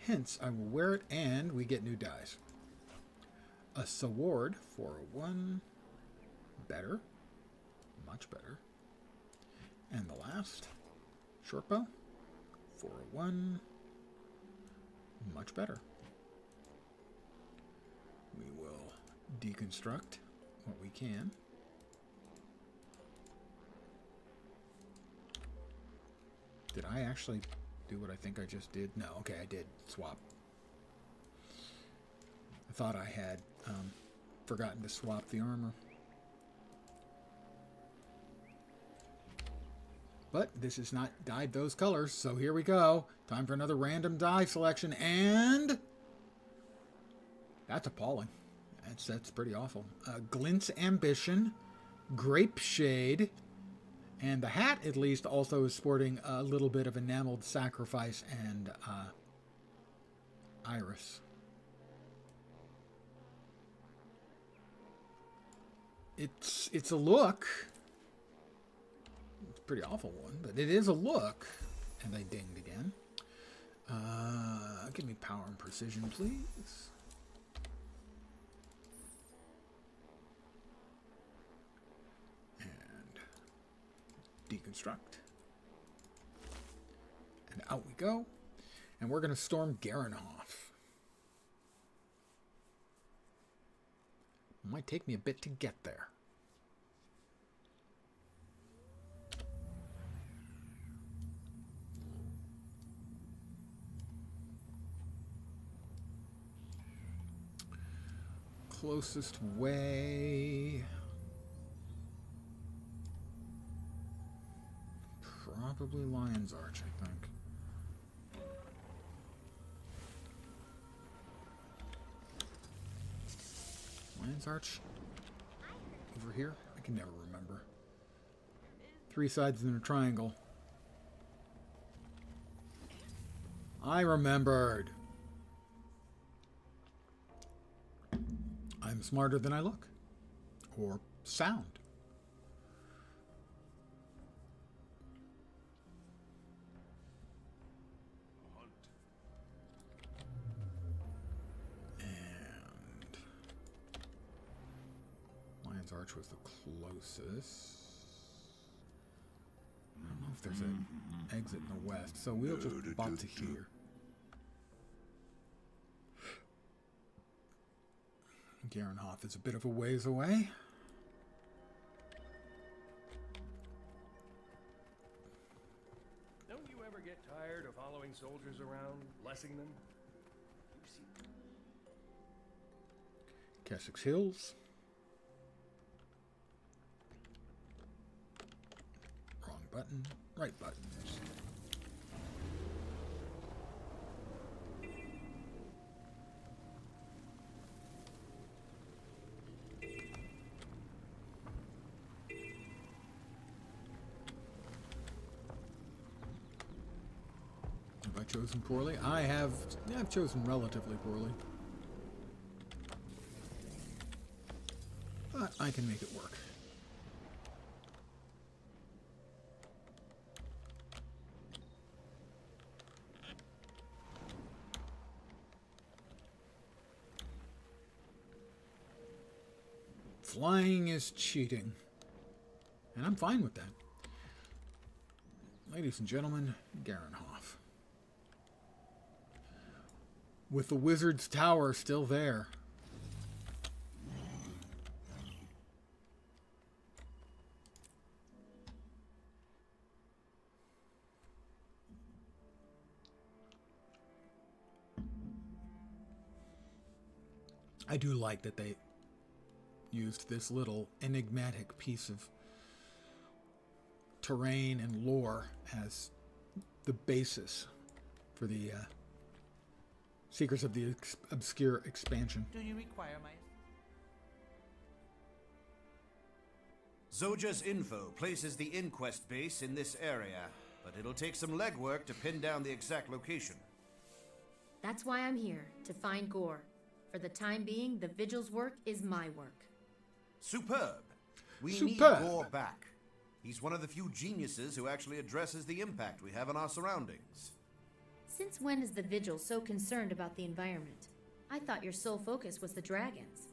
A: Hence, I will wear it and we get new dice. A sword, 401. Better. Much better. And the last, short bow, 401. Much better. We will deconstruct what we can. Did I actually do what I think I just did? No, okay, I did swap. I thought I had forgotten to swap the armor. But this has not dyed those colors, so here we go. Time for another random dye selection, and that's appalling. That's pretty awful. Glint's Ambition, Grape Shade, And the hat, at least, also is sporting a little bit of enameled sacrifice and iris. It's a look. It's a pretty awful one, but it is a look. And they dinged again. Give me power and precision, please. And deconstruct. And out we go. And we're going to storm Garenhof. Might take me a bit to get there. Closest way. Probably Lion's Arch, I think. Lion's Arch? Over here? I can never remember. 3 sides in a triangle. I remembered. I'm smarter than I look. Or sound. And Lion's Arch was the closest. I don't know if there's an exit in the west, so we'll just bop to here. Garenhof is a bit of a ways away.
N: Don't you ever get tired of following soldiers around, blessing them?
A: Kessex Hills. Wrong button, right buttons. Have I chosen poorly? I've chosen relatively poorly. But I can make it work. Flying is cheating. And I'm fine with that. Ladies and gentlemen, Garenhof. With the Wizard's Tower still there. I do like that they used this little enigmatic piece of terrain and lore as the basis for the Secrets of the Obscure expansion.
G: Do you require my...
E: Zoja's info places the inquest base in this area, but it'll take some legwork to pin down the exact location.
D: That's why I'm here, to find Gore. For the time being, the Vigil's work is my work.
E: Superb. We
A: Superb.
E: need Gore back. He's one of the few geniuses who actually addresses the impact we have on our surroundings.
D: Since when is the Vigil so concerned about the environment? I thought your sole focus was the dragons.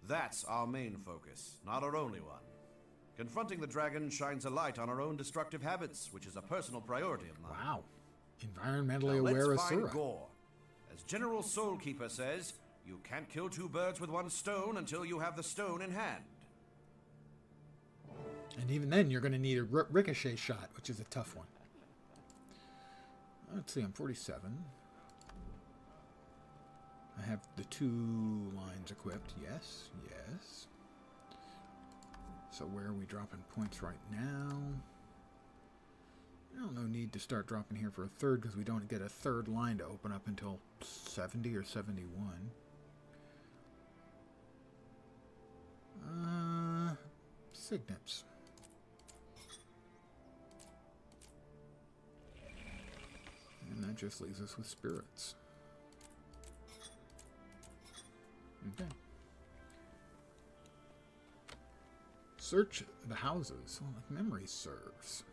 E: That's our main focus, not our only one. Confronting the dragon shines a light on our own destructive habits, which is a personal priority of mine.
A: Wow. Environmentally
E: Now
A: aware
E: let's find
A: Asura.
E: Gore. As General Soulkeeper says, you can't kill 2 birds with 1 stone until you have the stone in hand.
A: And even then, you're going to need a ricochet shot, which is a tough one. Let's see, I'm 47. I have the 2 lines equipped. Yes, yes. So where are we dropping points right now? No need to start dropping here for a 3rd because we don't get a 3rd line to open up until 70 or 71. Signets. And that just leaves us with spirits. Okay. Search the houses. Well, if memory serves.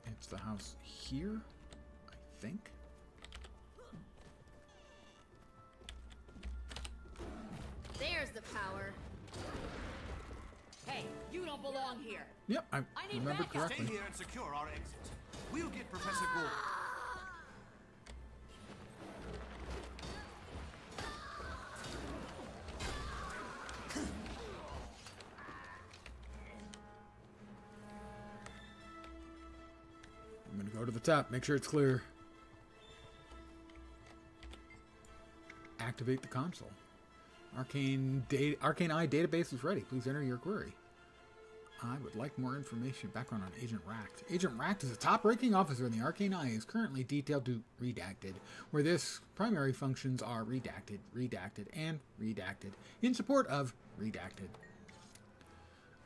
A: It's the house here, I think.
H: There's the power. Hey, you don't belong here.
A: Yep, I
H: need
A: remember
H: backup.
A: correctly.
E: Stay here and secure our exit. We'll get Professor Gore.
A: I'm going to go to the top, make sure it's clear. Activate the console. Arcane Eye database is ready. Please enter your query. I would like more information. Background on Agent Racht. Agent Racht is a top-ranking officer in the Arcane Eye. Is currently detailed to Redacted, where this primary functions are Redacted, Redacted, and Redacted in support of Redacted.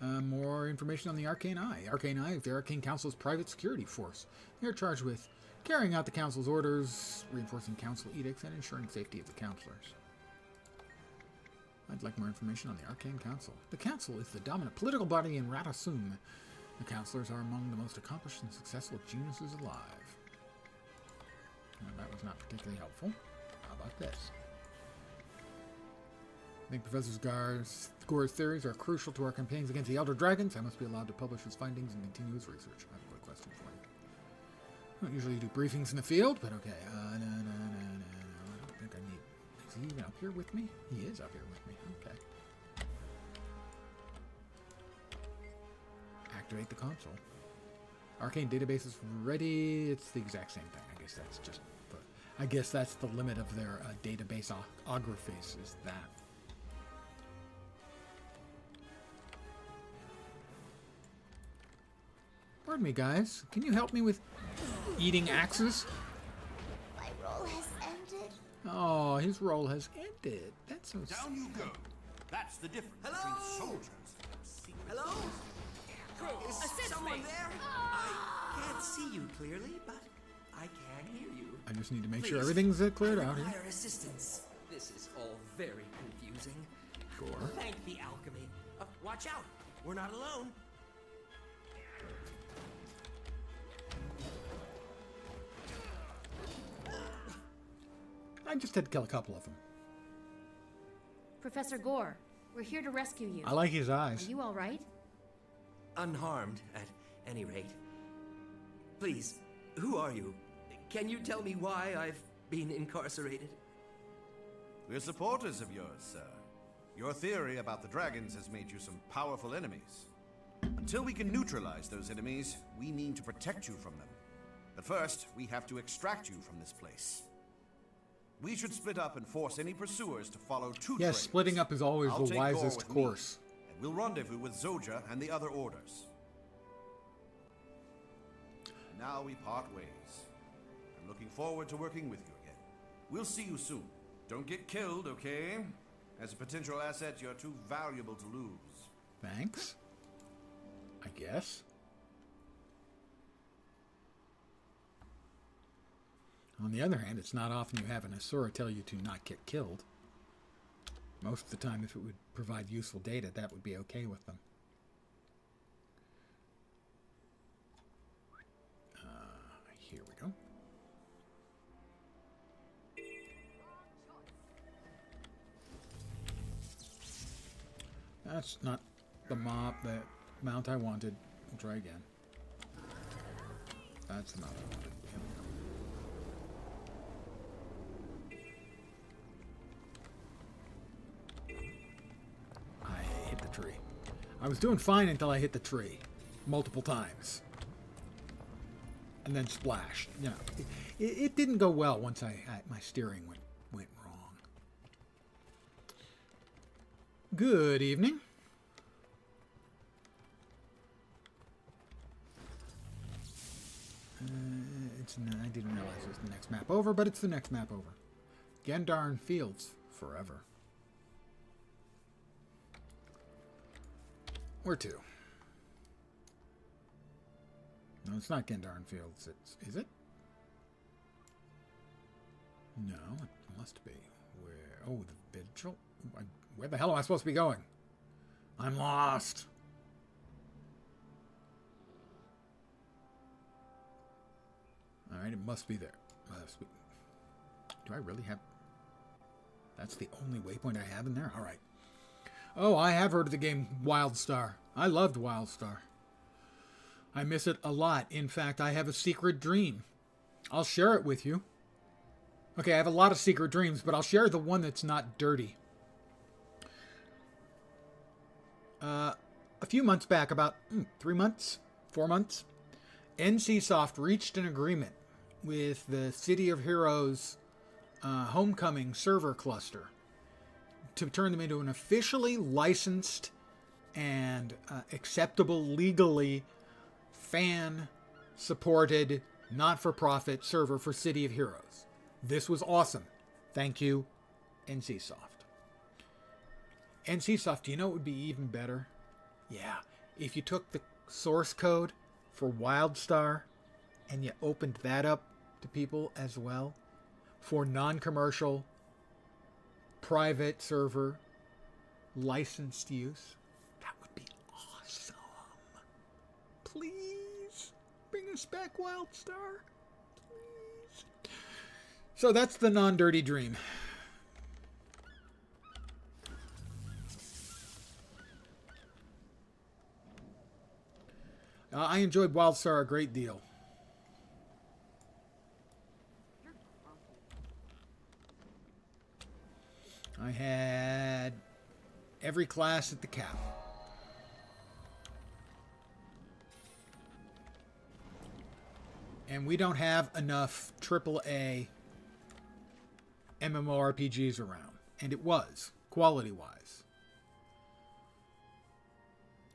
A: More information on the Arcane Eye. Arcane Eye is the Arcane Council's private security force. They are charged with carrying out the Council's orders, reinforcing Council edicts, and ensuring safety of the Councilors. I'd like more information on the Arcane Council. The Council is the dominant political body in Ratasum. The Councilors are among the most accomplished and successful geniuses alive. Now, that was not particularly helpful. How about this? I think Professor Gore's theories are crucial to our campaigns against the Elder Dragons. I must be allowed to publish his findings and continue his research. I have a question for you. I don't usually do briefings in the field, but okay. I don't think I need... Is he even up here with me? He is up here with me. Okay. Activate the console. Arcane database is ready. It's the exact same thing. I guess that's just... I guess that's the limit of their database ographies, is that. Pardon me, guys. Can you help me with eating axes?
M: My role has ended.
A: Oh, his role has ended. That's so
E: Down you go. That's the difference between soldiers and secret.
I: Hello? Is
K: Assist
I: someone
K: me.
I: there? I can't see you clearly, but I can hear you.
A: I just need to make sure
I: Please,
A: everything's cleared out here.
I: require assistance. This is all very confusing.
A: Gore.
I: Thank the alchemy. Watch out. We're not alone.
A: I just had to kill a couple of them.
D: Professor Gore, we're here to rescue you.
A: I like his eyes.
D: Are you all right?
I: Unharmed, at any rate. Please, who are you? Can you tell me why I've been incarcerated?
E: We're supporters of yours, sir. Your theory about the dragons has made you some powerful enemies. Until we can neutralize those enemies, we need to protect you from them. But first, we have to extract you from this place. We should split up and force any pursuers to follow two trails.
A: Yes, splitting up is always
E: I'll
A: the
E: take
A: wisest
E: Gore with
A: course.
E: me, and we'll rendezvous with Zoja and the other orders. Now we part ways. I'm looking forward to working with you again. We'll see you soon. Don't get killed, okay? As a potential asset, you're too valuable to lose.
A: Thanks. I guess. On the other hand, it's not often you have an Asura tell you to not get killed. Most of the time, if it would provide useful data, that would be okay with them. Here we go. That's not the mount I wanted. We'll try again. That's the mount I wanted. Here we go. I hit the tree. I was doing fine until I hit the tree. Multiple times. And then splashed. You know, it didn't go well once my steering went wrong. Good evening. I didn't realize it was the next map over, but it's the next map over. Gendarn Fields forever. Where to? No, it's not Gendarn Fields. Is it? No, it must be. Where? Oh, the Vigil? Where the hell am I supposed to be going? I'm lost. Alright, it must be there. Must be. Do I really have... That's the only waypoint I have in there? Alright. Oh, I have heard of the game WildStar. I loved WildStar. I miss it a lot. In fact, I have a secret dream. I'll share it with you. Okay, I have a lot of secret dreams, but I'll share the one that's not dirty. A few months back, about 3 months, 4 months, NCSoft reached an agreement with the City of Heroes Homecoming server cluster to turn them into an officially licensed and acceptable legally fan-supported, not-for-profit server for City of Heroes. This was awesome. Thank you, NCSoft. NCSoft, do you know what would be even better? Yeah, if you took the source code for WildStar and you opened that up to people as well for non-commercial, private server, licensed use. That would be awesome. Please bring us back, WildStar. Please. So that's the non-dirty dream. I enjoyed WildStar a great deal. I had every class at the cap. And we don't have enough AAA MMORPGs around. And it was, quality-wise.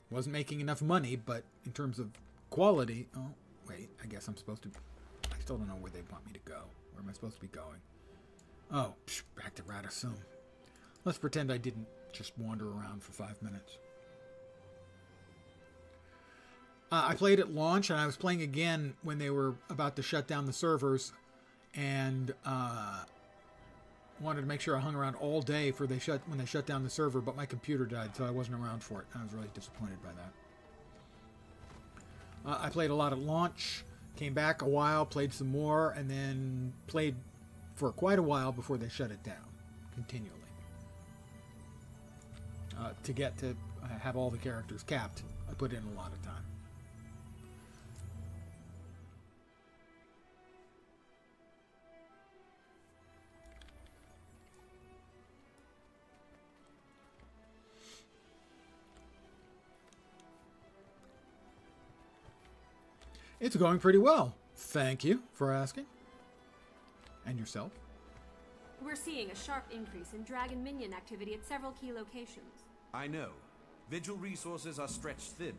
A: Wasn't making enough money, but in terms of quality... Oh, wait, I guess I'm supposed to... I still don't know where they want me to go. Where am I supposed to be going? Oh, back to Radisson. Let's pretend I didn't just wander around for 5 minutes. I played at launch, and I was playing again when they were about to shut down the servers, and wanted to make sure I hung around all day when they shut down the server, but my computer died, so I wasn't around for it. I was really disappointed by that. I played a lot at launch, came back a while, played some more, and then played for quite a while before they shut it down, continually. To get to have all the characters capped, I put in a lot of time. It's going pretty well. Thank you for asking. And yourself?
F: We're seeing a sharp increase in dragon minion activity at several key locations.
E: I know. Vigil resources are stretched thin.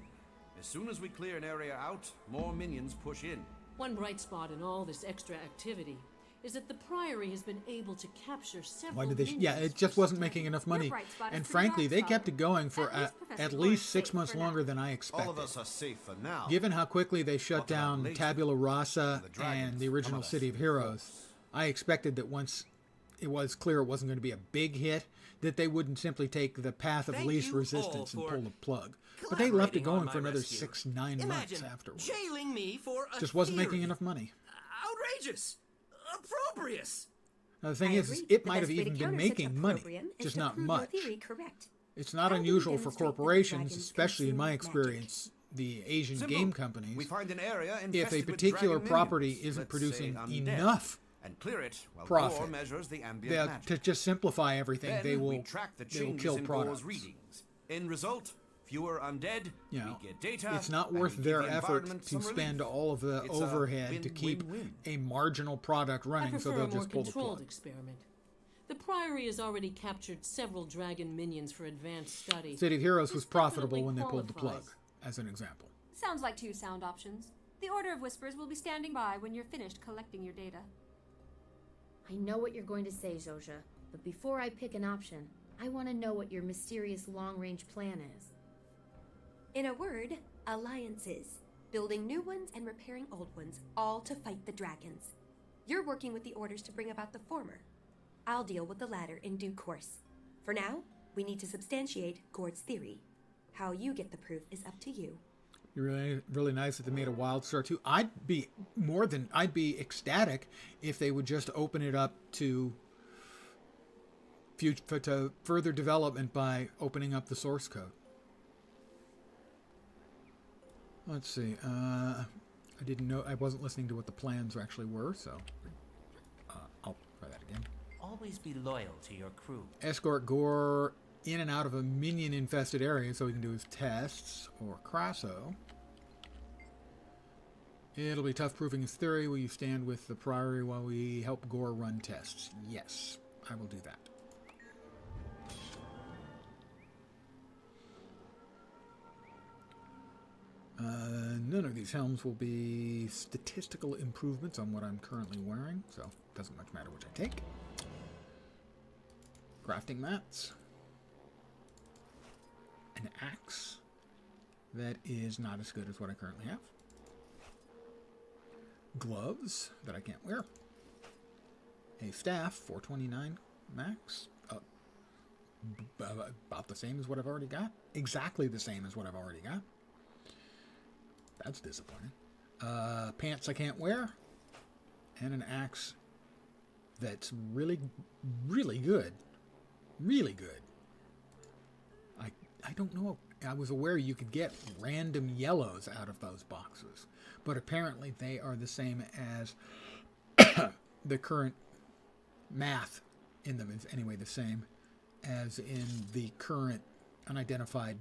E: As soon as we clear an area out, more minions push in.
K: One bright spot in all this extra activity is that the Priory has been able to capture several
A: Why did they...
K: minions.
A: Yeah, it just wasn't making enough money. And frankly, they kept it going for at least 6 months longer than I expected.
E: All of us are safe for now.
A: Given how quickly they shut down Tabula Rasa and the original City of Heroes, I expected that once it was clear it wasn't going to be a big hit, that they wouldn't simply take the path of least resistance and pull the plug. But they left it going for another 6-9 months afterwards.
I: Jailing me for a
A: Just wasn't
I: theory.
A: making enough money.
I: Outrageous! Opprobrious!
A: Now, the thing is it might have even been making money, just not much. It's not unusual for corporations, especially in my experience, the Asian game companies,
E: we find an area
A: if a
E: infested with
A: particular
E: dragon
A: property
E: minions,
A: isn't
E: let's
A: producing
E: say undead,
A: enough
E: and clear it while
A: profit,
E: Gore measures the ambient magic.
A: to just simplify everything,
E: Then
A: they
E: we
A: will
E: track the
A: kill
E: changes in
A: products.
E: Gore's readings. End result, fewer undead,
A: You know,
E: we get data,
A: it's not
E: and
A: worth
E: we
A: their
E: give the
A: effort
E: environment
A: to
E: some
A: spend
E: relief.
A: all of the
E: It's a
A: overhead to keep
E: win-win-win.
A: a marginal product
K: I
A: running, so
K: prefer
A: they'll
K: a more
A: just pull the
K: controlled
A: plug.
K: experiment. The Priory has already captured several dragon minions for advanced study.
A: City of Heroes
K: This
A: was profitable
K: definitely
A: when they pulled the plug,
K: qualifies.
A: as an example.
F: Sounds like two sound options. The Order of Whispers will be standing by when you're finished collecting your data.
D: I know what you're going to say, Zosha, but before I pick an option, I want to know what your mysterious long-range plan is.
C: In a word, alliances. building new ones and repairing old ones, all to fight the dragons. You're working with the orders to bring about the former. I'll deal with the latter in due course. For now, we need to substantiate Gord's theory. How you get the proof is up to you.
A: You're really nice that they made a WildStar 2. I'd be ecstatic if they would just open it up to further development by opening up the source code. Let's see. I didn't know. I wasn't listening to what the plans actually were, so I'll try that again.
G: Always be loyal to your crew.
A: Escort Gore in and out of a minion-infested area so he can do his tests, or Crasso. It'll be tough proving his theory. Will you stand with the Priory while we help Gore run tests? Yes, I will do that. None of these helms will be statistical improvements on what I'm currently wearing, so it doesn't much matter which I take. Crafting mats. An axe that is not as good as what I currently have. Gloves that I can't wear. A staff, 429 max. About the same as what I've already got. Exactly the same as what I've already got. That's disappointing. Pants I can't wear. And an axe that's really, really good. Really good. I don't know. I was aware you could get random yellows out of those boxes. But apparently they are the same as the current math in them is anyway the same as in the current unidentified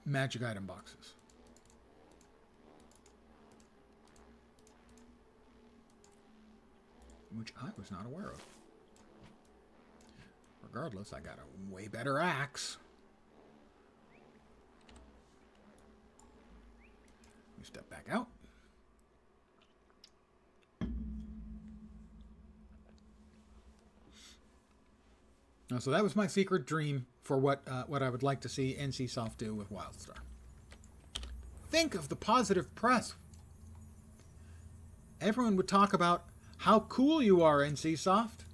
A: magic item boxes. Which I was not aware of. Regardless, I got a way better axe. We step back out. So that was my secret dream for what I would like to see NCSoft do with WildStar. Think of the positive press. Everyone would talk about how cool you are, NCSoft.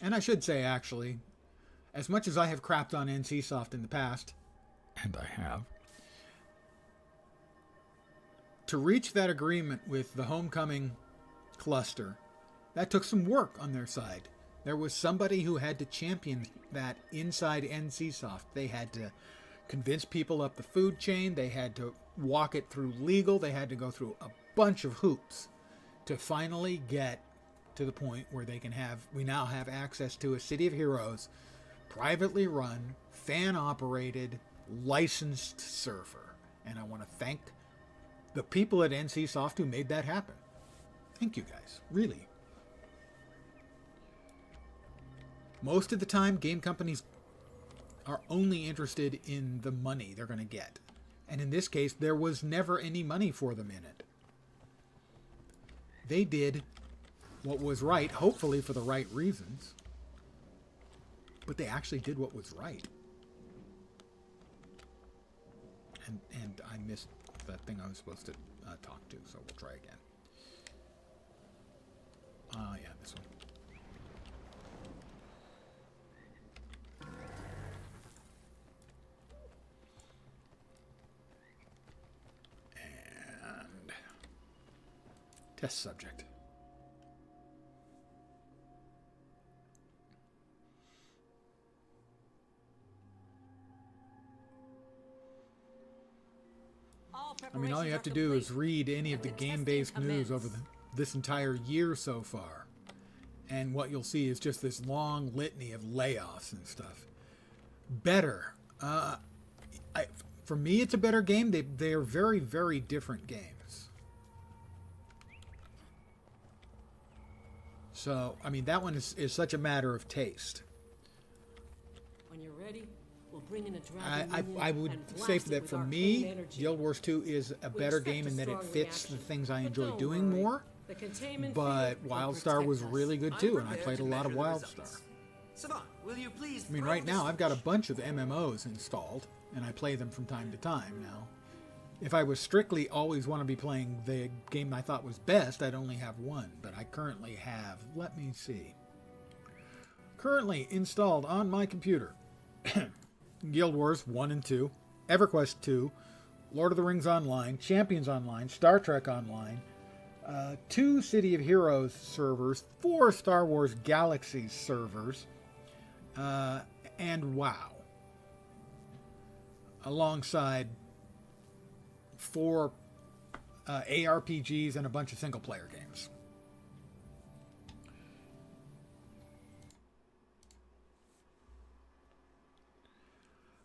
A: And I should say, actually, as much as I have crapped on NCSoft in the past, and I have, to reach that agreement with the Homecoming cluster, that took some work on their side. There was somebody who had to champion that inside NCSoft. They had to convince people up the food chain. They had to walk it through legal. They had to go through a bunch of hoops to finally get to the point where we now have access to a City of Heroes, privately run, fan-operated, licensed server. And I want to thank the people at NCSoft who made that happen. Thank you guys, really. Most of the time, game companies are only interested in the money they're going to get. And in this case, there was never any money for them in it. They did what was right, hopefully for the right reasons. But they actually did what was right. And I missed that thing I was supposed to talk to, so we'll try again. Yeah, this one. And test subject. I mean, all you have to do is read any of the game-based news over this entire year so far. And what you'll see is just this long litany of layoffs and stuff. Better. For me, it's a better game. They are very, very different games. So, I mean, that one is such a matter of taste.
K: When you're ready, we'll bring in a dragon.
A: I would say that for me, Guild Wars 2 is a better game in that it fits the things I enjoy doing more. But WildStar was really good too, and I played a lot of WildStar.
I: Savant, will you please
A: I mean, right now I've got a bunch of MMOs installed, and I play them from time to time. Now, if I was strictly always want to be playing the game I thought was best, I'd only have one, but I currently have, let me see, currently installed on my computer, Guild Wars 1 and 2, EverQuest 2, Lord of the Rings Online, Champions Online, Star Trek Online, 2 City of Heroes servers, 4 Star Wars Galaxies servers, and WoW, alongside 4 ARPGs and a bunch of single-player games.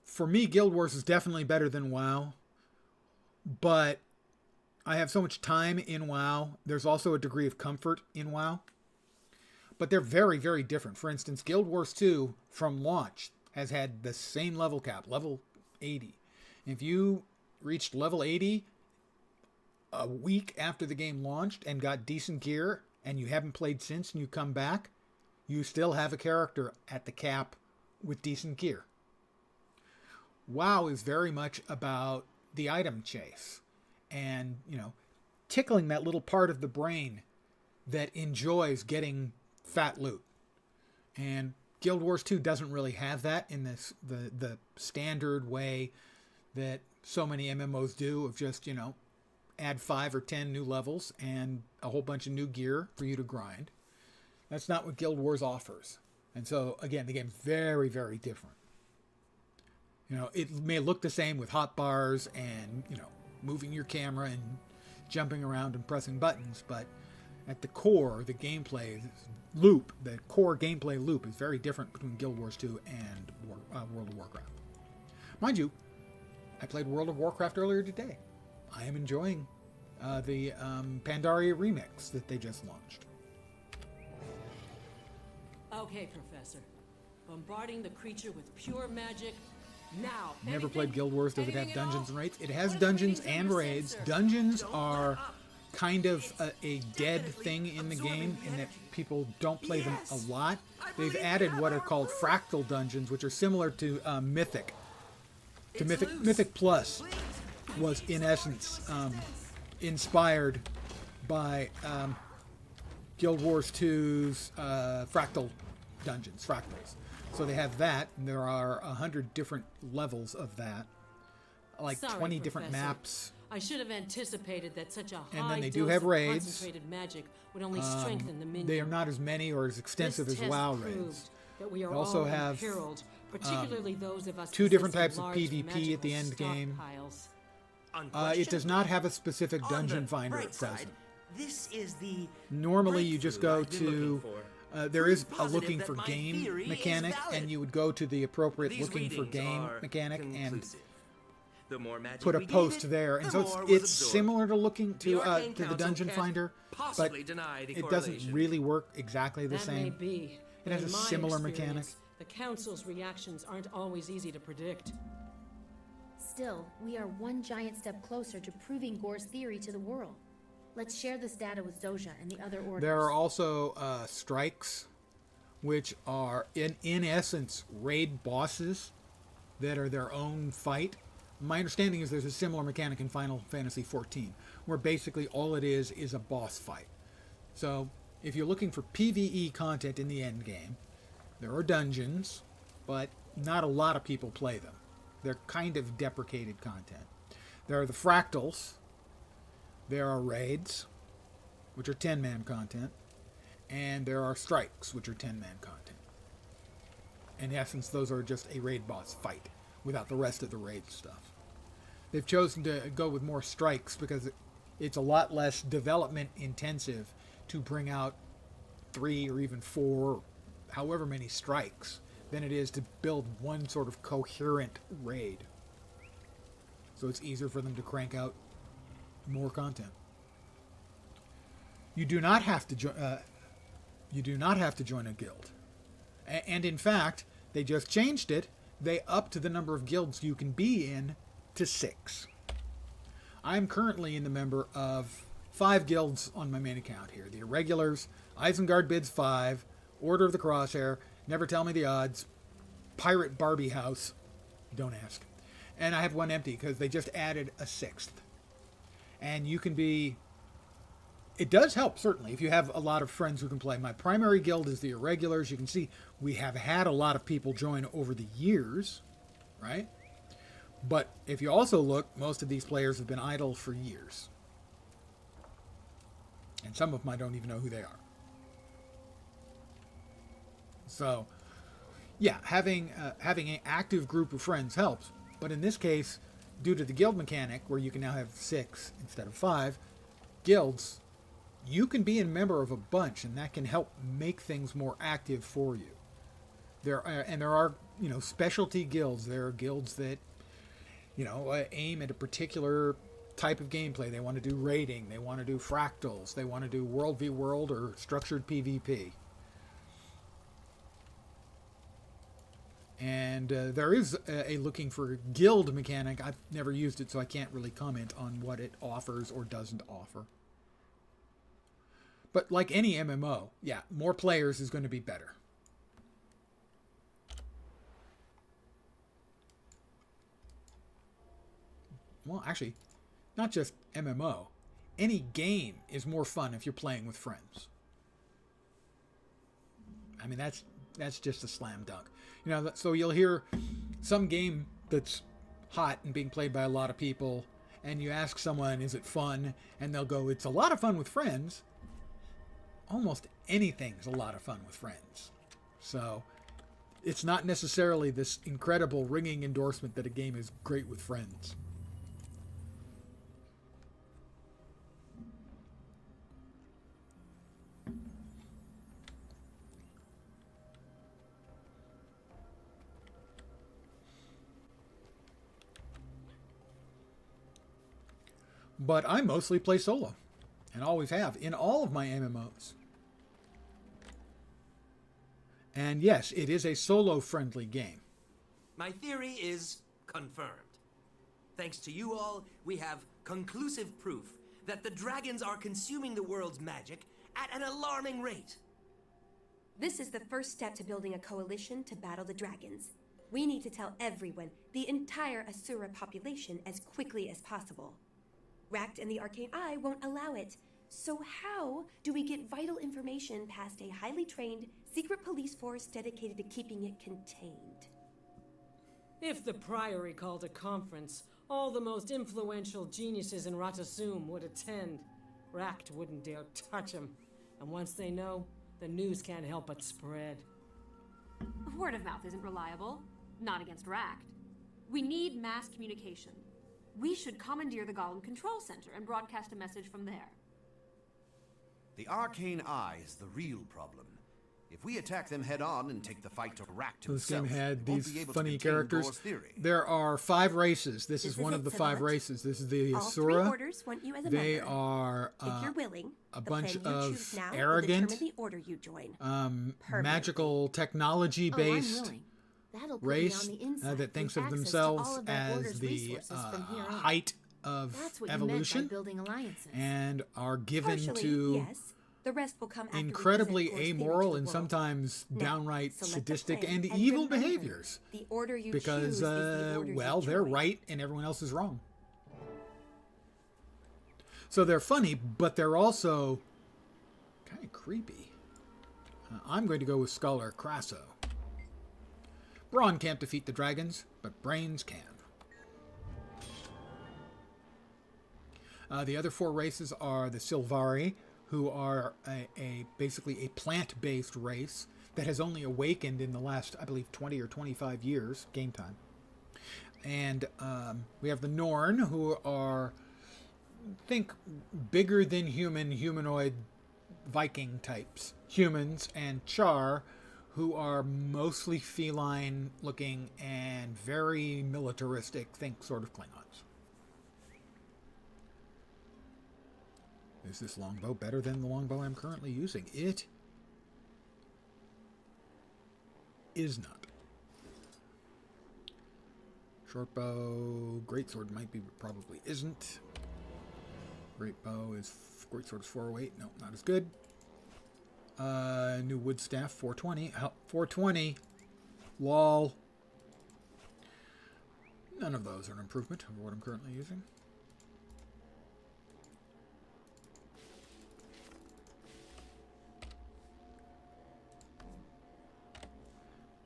A: For me, Guild Wars is definitely better than WoW, but I have so much time in WoW. There's also a degree of comfort in WoW, but they're very, very different. For instance, Guild Wars 2 from launch has had the same level cap, level 80. If you reached level 80 a week after the game launched and got decent gear and you haven't played since and you come back, you still have a character at the cap with decent gear. WoW is very much about the item chase and, you know, tickling that little part of the brain that enjoys getting fat loot. And Guild Wars 2 doesn't really have that in this the standard way that so many MMOs do, of just, you know, add 5 or 10 new levels and a whole bunch of new gear for you to grind. That's not what Guild Wars offers. And so, again, the game's very, very different. You know, it may look the same with hotbars and, you know, moving your camera and jumping around and pressing buttons, but at the core, the gameplay loop, the core gameplay loop is very different between Guild Wars 2 and World of Warcraft. Mind you, I played World of Warcraft earlier today. I am enjoying the Pandaria remix that they just launched.
K: Okay, Professor. Bombarding the creature with pure magic. Now.
A: Never played Guild Wars. Does it have dungeons and raids? It has dungeons and raids. Dungeons are kind of a dead thing in the game in that people don't play them a lot. They've added what are called fractal dungeons, which are similar to Mythic. To Mythic Plus was, in essence, inspired by Guild Wars 2's fractal dungeons, fractals. So they have that, and there are 100 different levels of that, like
K: Sorry,
A: 20 different
K: Professor.
A: maps.
K: I should have anticipated that such a high
A: And then they
K: dose
A: do have
K: of
A: raids.
K: concentrated magic would only strengthen the minion.
A: They are not as many or as extensive
K: This
A: as
K: test
A: WoW
K: proved
A: raids.
K: that we are
A: They also
K: all
A: have
K: imperiled, particularly those of us
A: 2 different
K: possessing
A: types of
K: large
A: PvP at the end
K: magical
A: game.
K: stockpiles.
A: It does not have a specific
I: On
A: dungeon
I: the
A: finder
I: bright
A: at
I: side,
A: present.
I: this is the
A: Normally you just go
I: breakthrough I've been
A: to...
I: looking for.
A: there is a
I: Positive
A: looking
I: that
A: for
I: my
A: game
I: theory is
A: mechanic,
I: valid.
A: and you would go to the appropriate
I: These
A: looking for
I: readings
A: game
I: are
A: mechanic and
I: conclusive. The more magic
A: put a
I: we gave
A: post
I: it,
A: there. And
I: the
A: so
I: more was
A: it's
I: absorbed.
A: similar to looking
I: The Arcane
A: to the
I: Council
A: dungeon
I: can't
A: finder, but
I: possibly deny the
A: it doesn't
I: correlation.
A: really work exactly the
K: That
A: same.
K: may be.
A: It has
K: but
A: a
K: in my
A: similar mechanic.
K: experience, The Council's reactions aren't always easy to predict.
D: Still, we are one giant step closer to proving Gore's theory to the world. Let's share this data with Zoja and the other orders.
A: There are also strikes, which are in essence raid bosses that are their own fight. My understanding is there's a similar mechanic in Final Fantasy XIV, where basically all it is a boss fight. So if you're looking for PvE content in the end game, there are dungeons, but not a lot of people play them. They're kind of deprecated content. There are the fractals. There are raids, which are 10-man content. And there are strikes, which are 10-man content. In essence, those are just a raid boss fight, without the rest of the raid stuff. They've chosen to go with more strikes because it's a lot less development intensive to bring out 3 or even 4, however many strikes, than it is to build one sort of coherent raid. So it's easier for them to crank out more content. You do not have to join a guild. And in fact, they just changed it. They upped the number of guilds you can be in to 6. I'm currently in the member of 5 guilds on my main account here. The Irregulars, Isengard Bids 5, Order of the Crosshair, Never Tell Me the Odds, Pirate Barbie House, don't ask, And I have one empty because they just added a 6th. And you can be... It does help, certainly, if you have a lot of friends who can play. My primary guild is the Irregulars. You can see we have had a lot of people join over the years, right? But if you also look, most of these players have been idle for years. And some of them I don't even know who they are. So, yeah, having an active group of friends helps. But in this case, due to the guild mechanic, where you can now have 6 instead of 5 guilds, you can be a member of a bunch, and that can help make things more active for you. There are specialty guilds. There are guilds that aim at a particular type of gameplay. They want to do raiding. They want to do fractals. They want to do world v world or structured PvP. And there is a looking for guild mechanic. I've never used it, so I can't really comment on what it offers or doesn't offer. But like any MMO, yeah, more players is going to be better. Well, actually, not just MMO. Any game is more fun if you're playing with friends. I mean, that's just a slam dunk. So you'll hear some game that's hot and being played by a lot of people, and you ask someone, is it fun? And they'll go, it's a lot of fun with friends. Almost anything's a lot of fun with friends. So it's not necessarily this incredible ringing endorsement that a game is great with friends. But I mostly play solo, and always have, in all of my MMOs. And yes, it is a solo-friendly game.
I: My theory is confirmed. Thanks to you all, we have conclusive proof that the dragons are consuming the world's magic at an alarming rate.
C: This is the first step to building a coalition to battle the dragons. We need to tell everyone, the entire Asura population, as quickly as possible. Racked and the Arcane Eye won't allow it. So how do we get vital information past a highly trained, secret police force dedicated to keeping it contained?
K: If the Priory called a conference, all the most influential geniuses in Ratasum would attend. Racked wouldn't dare touch him. And once they know, the news can't help but spread.
F: Word of mouth isn't reliable. Not against Racked. We need mass communication. We should commandeer the Golem Control Center and broadcast a message from there.
E: The Arcane Eye is the real problem. If we attack them head-on and take the fight to Rack to
A: This
E: itself,
A: game had
E: we won't
A: these
E: be able
A: funny
E: to contain
A: characters.
E: Gore's theory.
A: There are 5 races. This is one of the 5 races. This is the Asura.
C: All 3 orders want you as a
A: they
C: member.
A: are
C: If you're willing,
A: a
C: the
A: bunch
C: plan you
A: of
C: choose now
A: arrogant,
C: will determine the order you join.
A: magical technology-based
D: I'm willing. That'll put
A: race
D: me on the inside
A: that thinks
D: with
A: of
D: access to all
A: themselves
D: of that
A: as
D: order's
A: the
D: resources from here on.
A: height of
D: That's what
A: evolution
D: you meant by building alliances.
A: and are given
C: Partially,
A: to
C: yes. The rest will come after we
A: incredibly
C: present Gore's theory to
A: amoral
C: the
A: and
C: world.
A: sometimes
C: Now,
A: downright
C: select a
A: sadistic
C: plan
A: and
C: and
A: evil
C: remember,
A: behaviors
C: the order you
A: because
C: choose is the order
A: well
C: you
A: they're
C: join.
A: right and everyone else is wrong. So they're funny, but they're also kind of creepy. I'm going to go with Scholar Crasso. Brawn can't defeat the dragons, but brains can. The other 4 races are the Silvari, who are basically a plant-based race that has only awakened in the last, I believe, 20 or 25 years, game time. And we have the Norn, who are, think, bigger than human, humanoid Viking types. Humans, and Char, who are mostly feline-looking and very militaristic, think sort of Klingons. Is this longbow better than the longbow I'm currently using? It is not. Short bow, greatsword might be, but probably isn't. Great bow is, greatsword is 408. No, not as good. New wood staff, 420. 420. Lol. None of those are an improvement over what I'm currently using.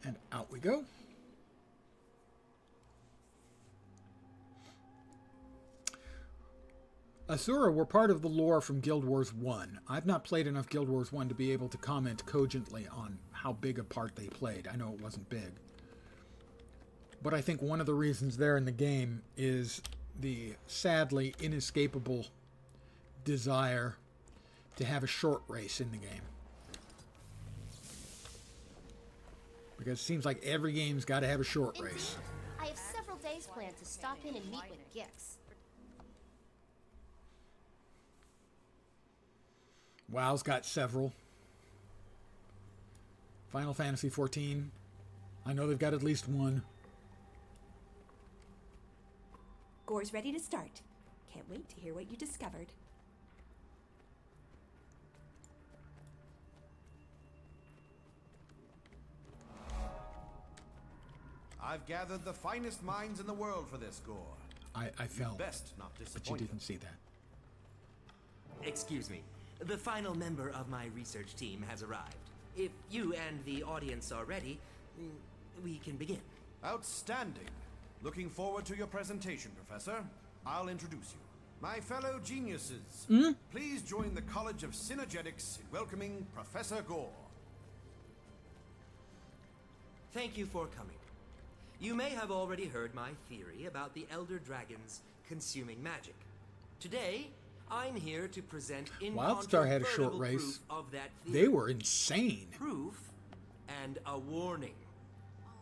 A: And out we go. Asura were part of the lore from Guild Wars 1. I've not played enough Guild Wars 1 to be able to comment cogently on how big a part they played. I know it wasn't big. But I think one of the reasons they're in the game is the sadly inescapable desire to have a short race in the game. Because it seems like every game's got to have a short race.
M: I have several days planned to stop in and meet with Gix.
A: WoW's got several. Final Fantasy XIV. I know they've got at least one.
C: Gore's ready to start. Can't wait to hear what you discovered.
E: I've gathered the finest minds in the world for this, Gore.
A: I fell,
E: Best not
A: but you
E: disappoint
A: didn't
E: them.
A: see that.
I: Excuse me. The final member of my research team has arrived. If you and the audience are ready, we can begin.
E: Outstanding. Looking forward to your presentation, Professor. I'll introduce you. My fellow geniuses, please join the College of Synergetics in welcoming Professor Gore.
I: Thank you for coming. You may have already heard my theory about the Elder Dragons consuming magic. Today, I'm here to present
A: WildStar had a short
I: incontrovertible
A: race.
I: proof of that theory.
A: They were insane.
I: Proof and a warning.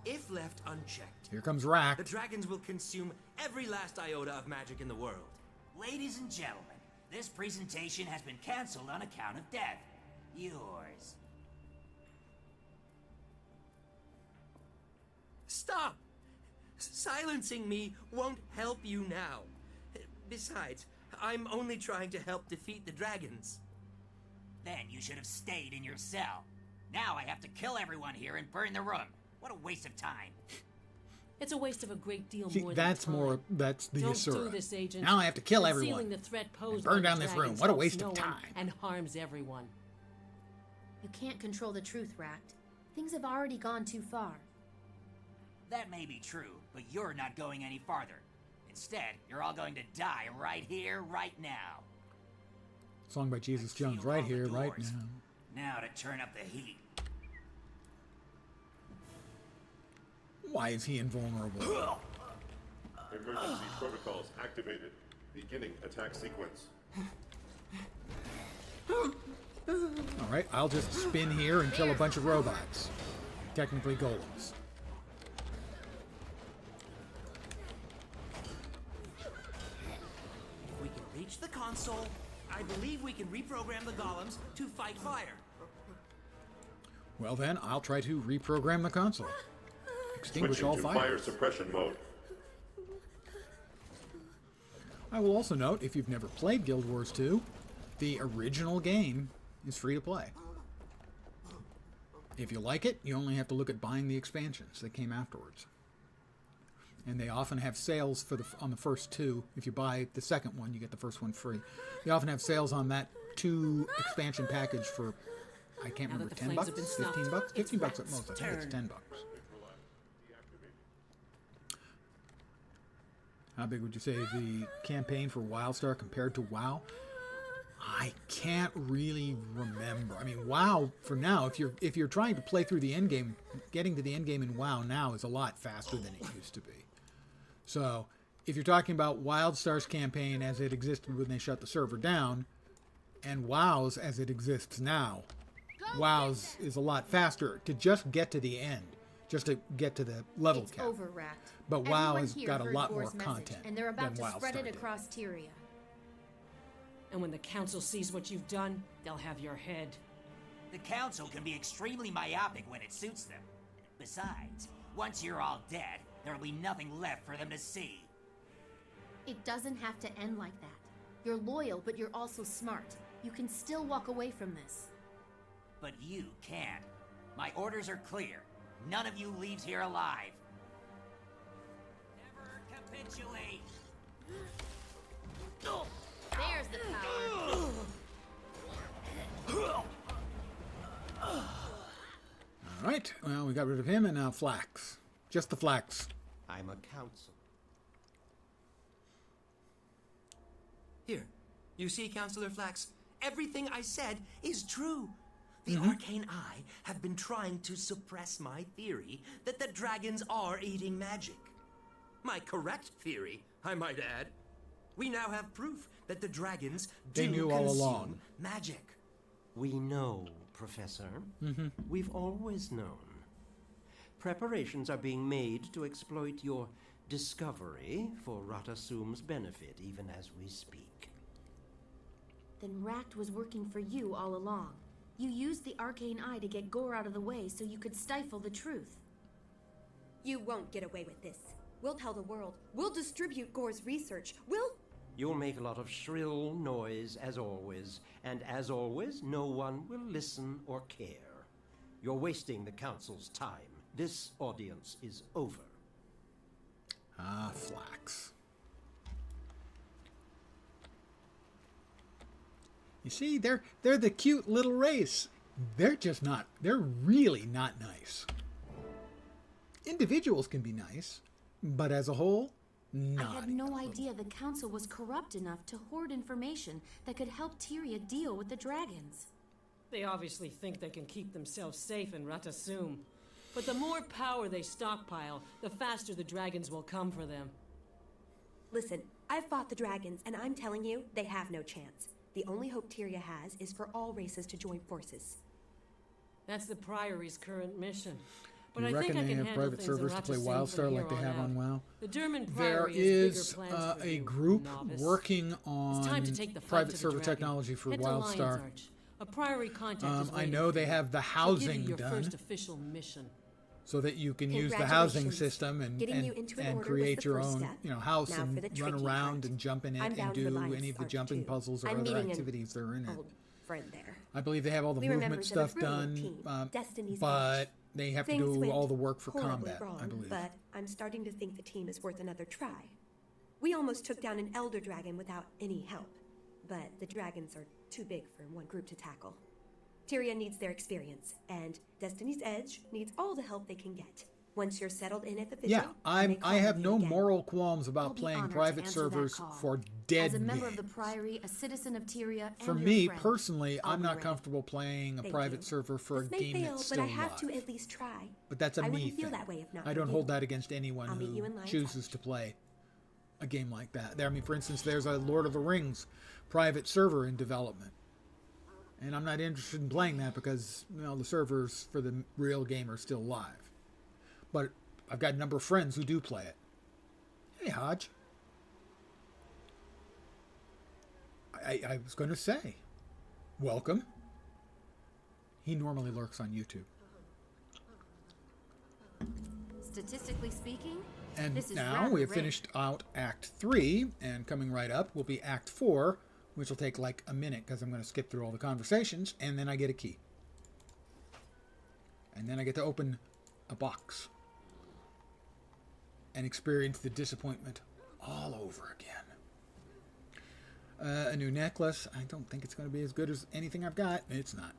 I: If left unchecked,
A: Here comes Rack.
I: the dragons will consume every last iota of magic in the world.
G: Ladies and gentlemen, this presentation has been cancelled on account of death. Yours.
I: Stop! Silencing me won't help you now. Besides, I'm only trying to help defeat the dragons.
G: Then you should have stayed in your cell. Now I have to kill everyone here and burn the room. What a waste of time.
K: It's a waste of a great deal
A: See,
K: more
A: that's
K: than time.
A: more. That's the
K: Don't
A: Asura.
K: do this, Agent.
A: Now I have to kill
K: Concealing
A: everyone.
K: the threat posed
A: And burn
K: by
A: down
K: the
A: this room.
K: dragons
A: What a
K: helps
A: waste
K: no
A: of
K: one
A: time.
K: and harms everyone.
D: You can't control the truth, Ract. Things have already gone too far.
G: That may be true, but you're not going any farther. Instead, you're all going to die right here, right now.
A: Song by Jesus Jones. Right here, right now.
G: Now to turn up the heat.
A: Why is he invulnerable?
O: Emergency protocols activated. Beginning attack sequence.
A: Alright, I'll just spin here and kill a bunch of robots. Technically golems.
I: If we can reach the console, I believe we can reprogram the golems to fight fire.
A: Well then, I'll try to reprogram the console. Extinguish
O: Switching
A: all
O: to
A: fire.
O: fire suppression mode.
A: I will also note, if you've never played Guild Wars 2, the original game is free to play. If you like it, you only have to look at buying the expansions that came afterwards. And they often have sales for on the first two. If you buy the second one, you get the first one free. They often have sales on that 2 expansion package for, I can't
K: Now
A: remember,
K: that the
A: 10
K: flames
A: bucks?
K: have been
A: 15
K: snuffed,
A: bucks? 15 bucks at
K: it's
A: most. I think it's
K: turn.
A: 10 bucks. How big would you say the campaign for WildStar compared to WoW? I can't really remember. I mean, WoW for now, if you're trying to play through the end game, getting to the end game in WoW now is a lot faster than it used to be. So, if you're talking about WildStar's campaign as it existed when they shut the server down, and WoW's as it exists now, WoW's is a lot faster to just get to the end, just to get to the level
D: It's
A: cap.
D: over, Ract.
A: But WoW
D: Everyone
A: has
D: here
A: got a
D: heard
A: lot more
D: Gore's message,
A: content
D: and they're about
A: than
D: to spread
A: WildStar
D: it
A: did.
D: across Tyria.
K: And when the council sees what you've done, they'll have your head.
G: The council can be extremely myopic when it suits them. Besides, once you're all dead, there'll be nothing left for them to see.
D: It doesn't have to end like that. You're loyal, but you're also smart. You can still walk away from this.
G: But you can't. My orders are clear. None of you leaves here alive. Never kept eventually.
D: There's the power.
A: All right. Well, we got rid of him, and now Flax. Just the Flax.
P: I'm a council.
I: Here, you see, Counselor Flax, everything I said is true. The Arcane Eye have been trying to suppress my theory that the dragons are eating magic. My correct theory, I might add. We now have proof that the dragons
A: They
I: do
A: knew all
I: consume
A: along.
I: magic.
P: We know, Professor. We've always known. Preparations are being made to exploit your discovery for Ratasum's benefit, even as we speak.
D: Then Ract was working for you all along. You used the Arcane Eye to get Gore out of the way so you could stifle the truth.
C: You won't get away with this. We'll tell the world. We'll distribute Gore's research.
P: You'll make a lot of shrill noise, as always, and as always, no one will listen or care. You're wasting the Council's time. This audience is over.
A: Ah, Flax. You see, they're the cute little race. They're just not. They're really not nice. Individuals can be nice, but as a whole, not.
D: I had no idea the Council was corrupt enough to hoard information that could help Tyria deal with the dragons.
K: They obviously think they can keep themselves safe in Ratasum. But the more power they stockpile, the faster the dragons will come for them.
C: Listen, I've fought the dragons, and I'm telling you, they have no chance. The only hope Tyria has is for all races to join forces.
K: That's the Priory's current mission. But
A: You
K: I
A: reckon
K: think I
A: they
K: can
A: have
K: handle
A: private
K: things
A: servers
K: in
A: to play
K: Ratasum
A: WildStar
K: from
A: like they
K: here
A: have on WoW?
K: The German
A: There
K: Priory
A: is
K: has bigger plans for
A: a
K: you,
A: group
K: novice.
A: working
K: It's time to take
A: on
K: the fight
A: private
K: to the
A: server
K: dragon.
A: technology for
K: Head to Lion's
A: WildStar.
K: Arch. A Priory contact is
A: I
K: waiting
A: know
K: for
A: they
K: you.
A: have the
K: They'll give you
A: housing
K: your
A: done,
K: first official mission.
A: so that you can use the housing
C: Congratulations.
A: system and
C: Getting you into an order was
A: create
C: the
A: your
C: first
A: own
C: step.
A: house
C: Now
A: and
C: for the
A: run
C: tricky
A: around
C: part.
A: and jump in it
C: I'm
A: and
C: bound to
A: do
C: Lion's
A: any of the
C: Arch
A: jumping
C: too.
A: puzzles or
C: I'm
A: other
C: meeting an
A: activities that are in it.
C: old friend there.
A: I believe they have all the
C: We were
A: movement
C: members of a
A: stuff
C: brilliant
A: done,
C: team, Destiny's
A: but
C: Edge.
A: they have to
C: Things
A: do
C: went
A: all the work for
C: horribly
A: combat,
C: wrong,
A: I believe.
C: But I'm starting to think the team is worth another try. We almost took down an Elder Dragon without any help, but the dragons are too big for one group to tackle. Tyria needs their experience, and Destiny's Edge needs all the help they can get. Once you're settled in at the Vigil,
A: Yeah, I have
C: you
A: no
C: again.
A: moral qualms about
D: I'll be
A: playing
D: honored to
A: private
D: answer that
A: servers
D: call.
A: for dead
D: As a member
A: games.
D: of the Priory, a citizen of Tyria, and
A: For
D: your
A: me,
D: friend,
A: personally,
D: I'll
A: I'm
D: be
A: not
D: ready.
A: comfortable playing a
C: Thank
A: private
C: you.
A: server for
C: This
A: a
C: may
A: game
C: fail,
A: that's
C: but
A: still
C: I have
A: live.
C: to at least try.
A: But that's a
C: I
A: me
C: wouldn't feel
A: thing.
C: that way if not
A: I
C: for
A: don't
C: you.
A: hold that against anyone
C: I'll meet you in
A: who
C: Lion's
A: chooses to play a game like that. I mean, for instance, there's a Lord of the Rings private server in development. And I'm not interested in playing that because, the servers for the real game are still live. But I've got a number of friends who do play it. Hey, Hodge. I was going to say, welcome. He normally lurks on YouTube.
D: Statistically speaking,
A: And
D: this is
A: now
D: rather
A: we have
D: rare.
A: finished out Act 3, and coming right up will be Act 4, which will take like a minute because I'm going to skip through all the conversations, and then I get a key. And then I get to open a box and experience the disappointment all over again. A new necklace. I don't think it's going to be as good as anything I've got. It's not.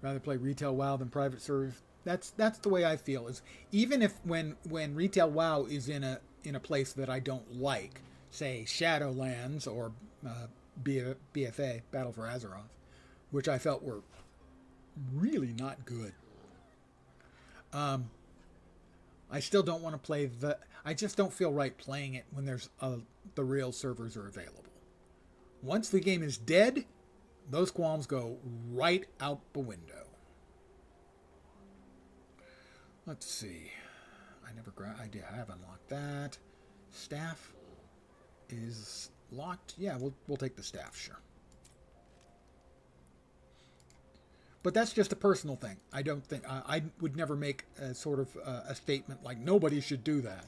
A: Rather play retail WoW than private servers. That's the way I feel. Is even if when retail WoW is in a place that I don't like, say Shadowlands or BFA, Battle for Azeroth, which I felt were really not good. I still don't want to play I just don't feel right playing it when there's the real servers are available. Once the game is dead, those qualms go right out the window. Let's see. I have unlocked that. Staff is locked. Yeah, we'll take the staff, sure. But that's just a personal thing. I don't think I would never make a sort of a statement like nobody should do that.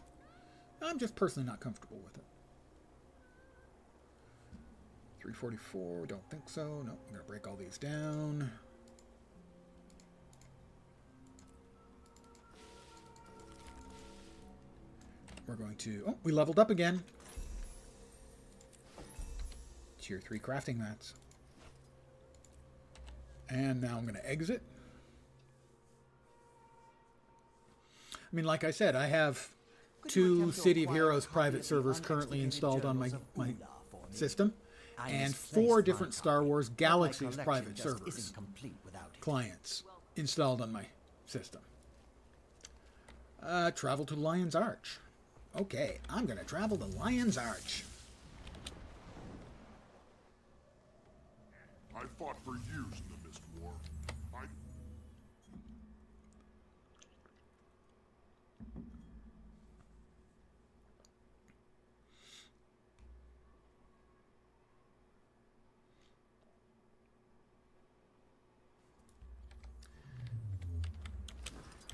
A: I'm just personally not comfortable with it. 344, don't think so. No, I'm going to break all these down. we're going to... Oh, we leveled up again. Tier 3 crafting mats. And now I'm going to exit. I mean, like I said, I have 2 City of Heroes private servers currently installed on my system, and 4 different Star Wars Galaxies private servers clients installed on my system. Travel to Lion's Arch. Okay, I'm going to travel to Lion's Arch.
J: I fought for years in the Mist War.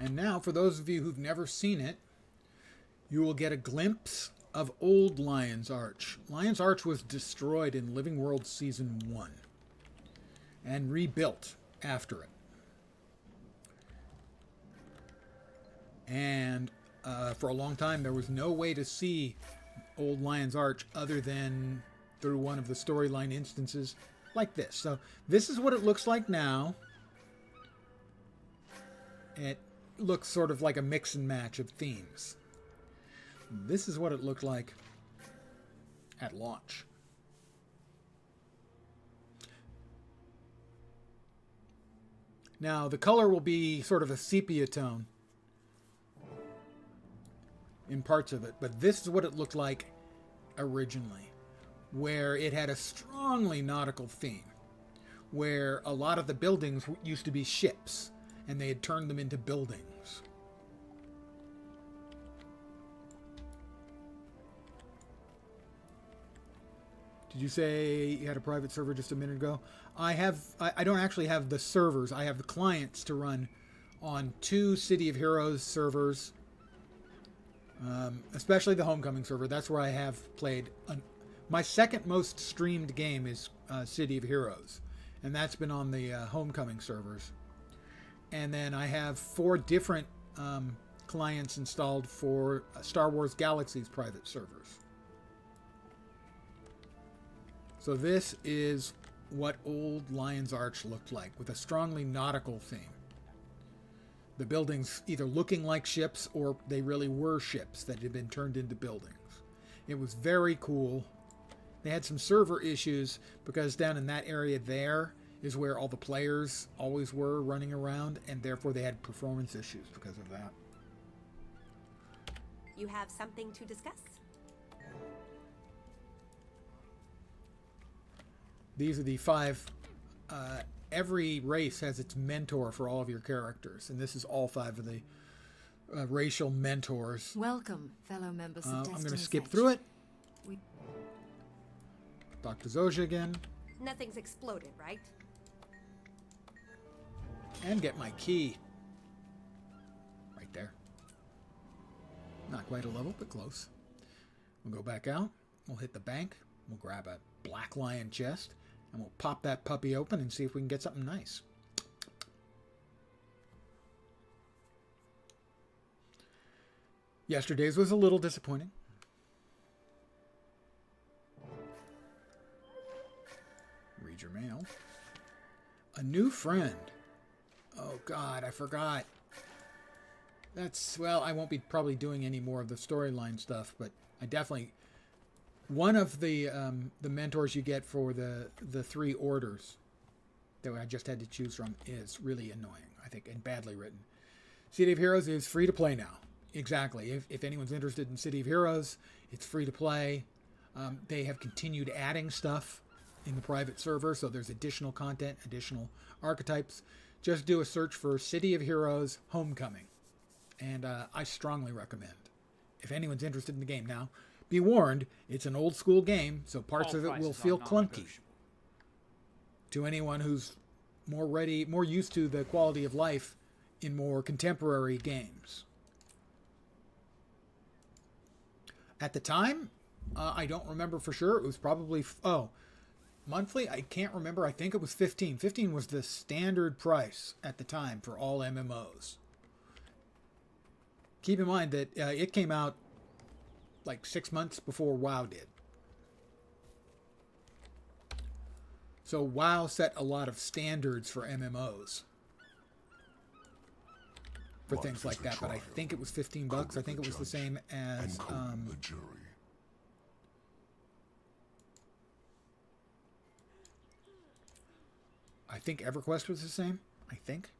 A: And now, for those of you who've never seen it, you will get a glimpse of old Lion's Arch. Lion's Arch was destroyed in Living World Season 1 and rebuilt after it. And for a long time, there was no way to see old Lion's Arch other than through one of the storyline instances like this. So this is what it looks like now. It looks sort of like a mix and match of themes. This is what it looked like at launch. Now, the color will be sort of a sepia tone in parts of it, but this is what it looked like originally, where it had a strongly nautical theme, where a lot of the buildings used to be ships, and they had turned them into buildings. Did you say you had a private server just a minute ago? I don't actually have the servers. I have the clients to run on 2 City of Heroes servers, especially the Homecoming server. That's where I have played. My second most streamed game is City of Heroes, and that's been on the Homecoming servers. And then I have 4 different clients installed for Star Wars Galaxies private servers. So this is what old Lion's Arch looked like, with a strongly nautical theme. The buildings either looking like ships or they really were ships that had been turned into buildings. It was very cool. They had some server issues because down in that area there is where all the players always were running around, and therefore they had performance issues because of that.
C: You have something to discuss?
A: These are the 5. Every race has its mentor for all of your characters, and this is all 5 of the racial mentors.
Q: Welcome, fellow members of
A: I'm going to skip through it. Dr. Zojia again.
C: Nothing's exploded, right?
A: And get my key. Right there. Not quite a level, but close. We'll go back out. We'll hit the bank. We'll grab a Black Lion chest. And we'll pop that puppy open and see if we can get something nice. Yesterday's was a little disappointing. Read your mail. A new friend. Oh God, I forgot. That's, well, I won't be probably doing any more of the storyline stuff, but I definitely... One of the mentors you get for the 3 orders that I just had to choose from is really annoying, I think, and badly written. City of Heroes is free to play now. Exactly. If anyone's interested in City of Heroes, it's free to play. They have continued adding stuff in the private server, so there's additional content, additional archetypes. Just do a search for City of Heroes Homecoming, and I strongly recommend. If anyone's interested in the game now, be warned, it's an old school game, so parts of it will feel clunky to anyone who's more used to the quality of life in more contemporary games. At the time, I don't remember for sure. It was probably, monthly? I can't remember. I think it was 15. 15 was the standard price at the time for all MMOs. Keep in mind that it came out like 6 months before WoW did. So WoW set a lot of standards for MMOs. For things like that, but I think it was $15. I think it was the same as
J: the jury.
A: I think EverQuest was the same. I think.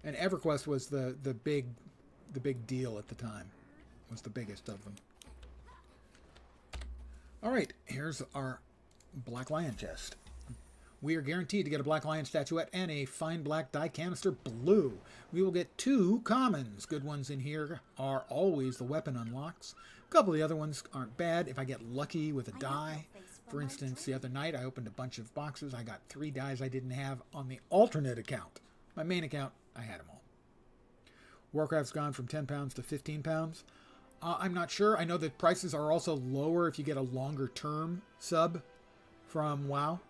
A: And EverQuest was the big deal at the time. Was the biggest of them. All right, here's our Black Lion chest. We are guaranteed to get a Black Lion statuette and a fine black die canister blue. We will get 2 commons. Good ones in here are always the weapon unlocks. A couple of the other ones aren't bad if I get lucky with a die. For instance, the other night I opened a bunch of boxes. I got 3 dies I didn't have on the alternate account. My main account, I had them all. Warcraft's gone from £10 to £15. I'm not sure. I know that prices are also lower if you get a longer term sub from WoW.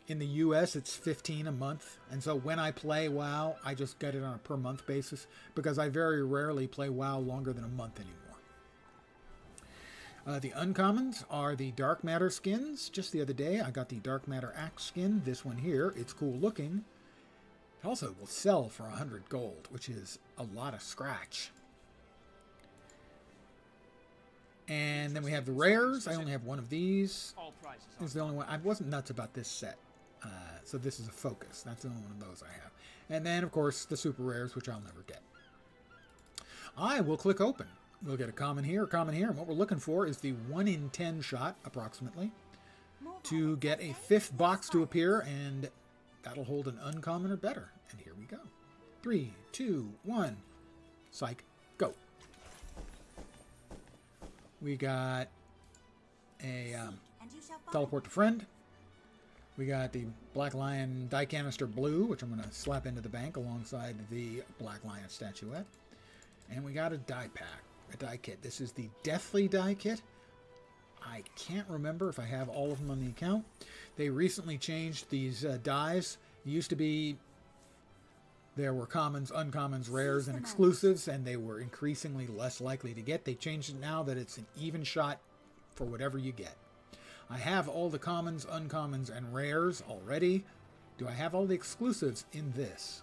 A: In the US, it's $15 a month. And so when I play WoW, I just get it on a per month basis because I very rarely play WoW longer than a month anymore. The uncommons are the Dark Matter skins. Just the other day, I got the Dark Matter axe skin. This one here, it's cool looking. It also will sell for 100 gold, which is a lot of scratch. And then we have the rares. I only have one of these. This is the only one. I wasn't nuts about this set. So this is a focus. That's the only one of those I have. And then, of course, the super rares, which I'll never get. I will click open. We'll get a common here, a common here. And what we're looking for is the 1 in 10 shot, approximately, to get a 5th box to appear. And that'll hold an uncommon or better. And here we go. 3, 2, 1. Psych. Go. We got a teleport to friend. We got the Black Lion die canister blue, which I'm going to slap into the bank alongside the Black Lion statuette. And we got a die pack, a die kit. This is the Deathly die kit. I can't remember if I have all of them on the account. They recently changed these dies. It used to be there were commons, uncommons, rares, and exclusives, and they were increasingly less likely to get. They changed it now that it's an even shot for whatever you get. I have all the commons, uncommons, and rares already. Do I have all the exclusives in this?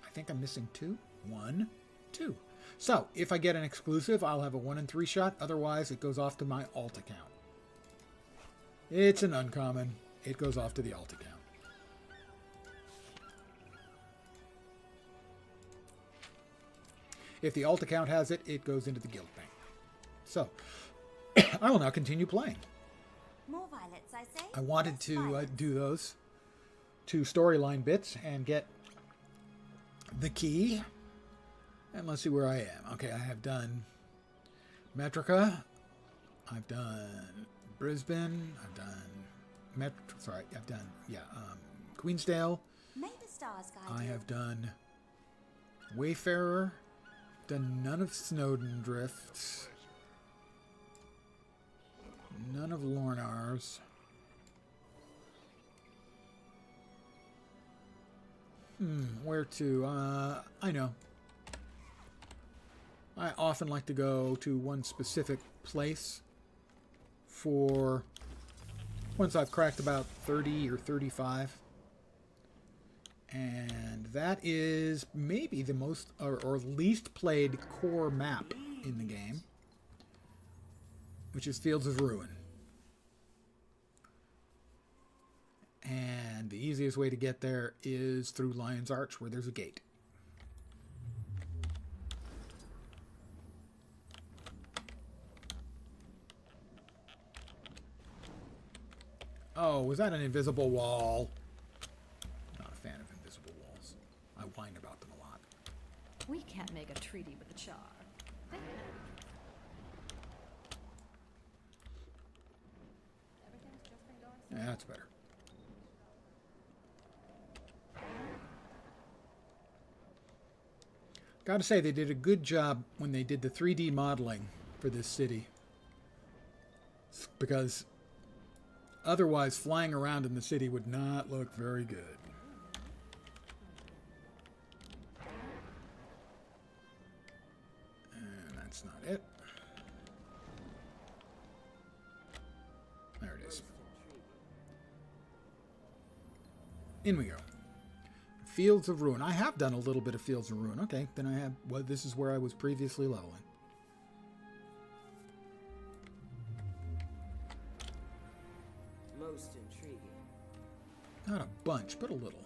A: I think I'm missing 2. 1, 2. So, if I get an exclusive, I'll have a 1 in 3 shot. Otherwise, it goes off to my alt account. It's an uncommon. It goes off to the alt account. If the alt account has it, it goes into the guild bank. So, I will now continue playing.
H: More violets, I say.
A: I wanted to do those 2 storyline bits and get the key. And let's see where I am. Okay, I have done Metrica. I've done Brisbane. I've done Queensdale.
H: May the stars guide
A: I
H: you.
A: have done Wayfarer. Done none of Snowden Drifts. None of Lornar's. Where to? I know. I often like to go to one specific place for once I've cracked about 30 or 35. And that is maybe the most or least played core map in the game, which is Fields of Ruin. And the easiest way to get there is through Lion's Arch, where there's a gate. Oh, was that an invisible wall? Not a fan of invisible walls. I whine about them a lot.
H: We can't make a treaty with the Char. They can.
A: Yeah, that's better. Gotta say, they did a good job when they did the 3D modeling for this city. Because otherwise, flying around in the city would not look very good. And that's not In we go. Fields of Ruin. I have done a little bit of Fields of Ruin. Okay, then I have... Well, this is where I was previously leveling.
R: Most intriguing.
A: Not a bunch, but a little.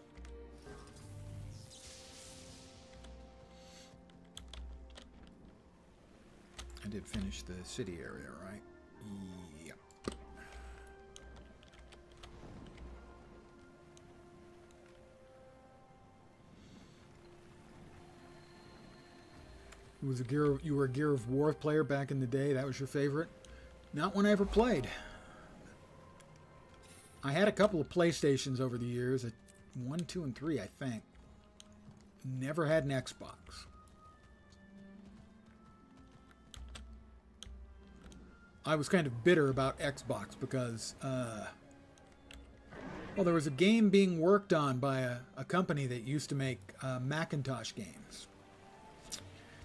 A: I did finish the city area, right? Yep. You were a Gear of War player back in the day. That was your favorite? Not one I ever played. I had a couple of PlayStations over the years. 1, 2, and 3, I think. Never had an Xbox. I was kind of bitter about Xbox because, well, there was a game being worked on by a company that used to make Macintosh games.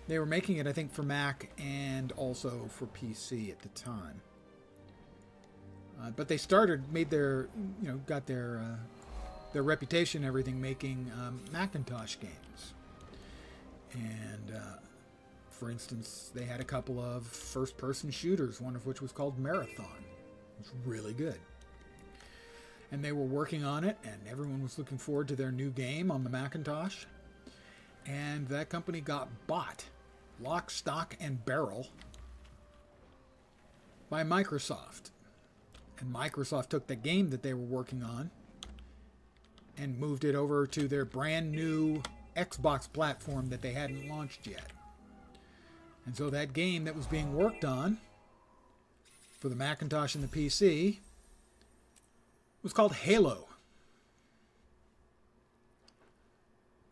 A: They were making it, I think, for Mac and also for PC at the time. But they got their reputation and everything making Macintosh games. And, for instance, they had a couple of first-person shooters, one of which was called Marathon. It was really good. And they were working on it, and everyone was looking forward to their new game on the Macintosh. And that company got bought, lock, stock, and barrel, by Microsoft. And Microsoft took the game that they were working on and moved it over to their brand new Xbox platform that they hadn't launched yet. And so that game that was being worked on for the Macintosh and the PC was called Halo.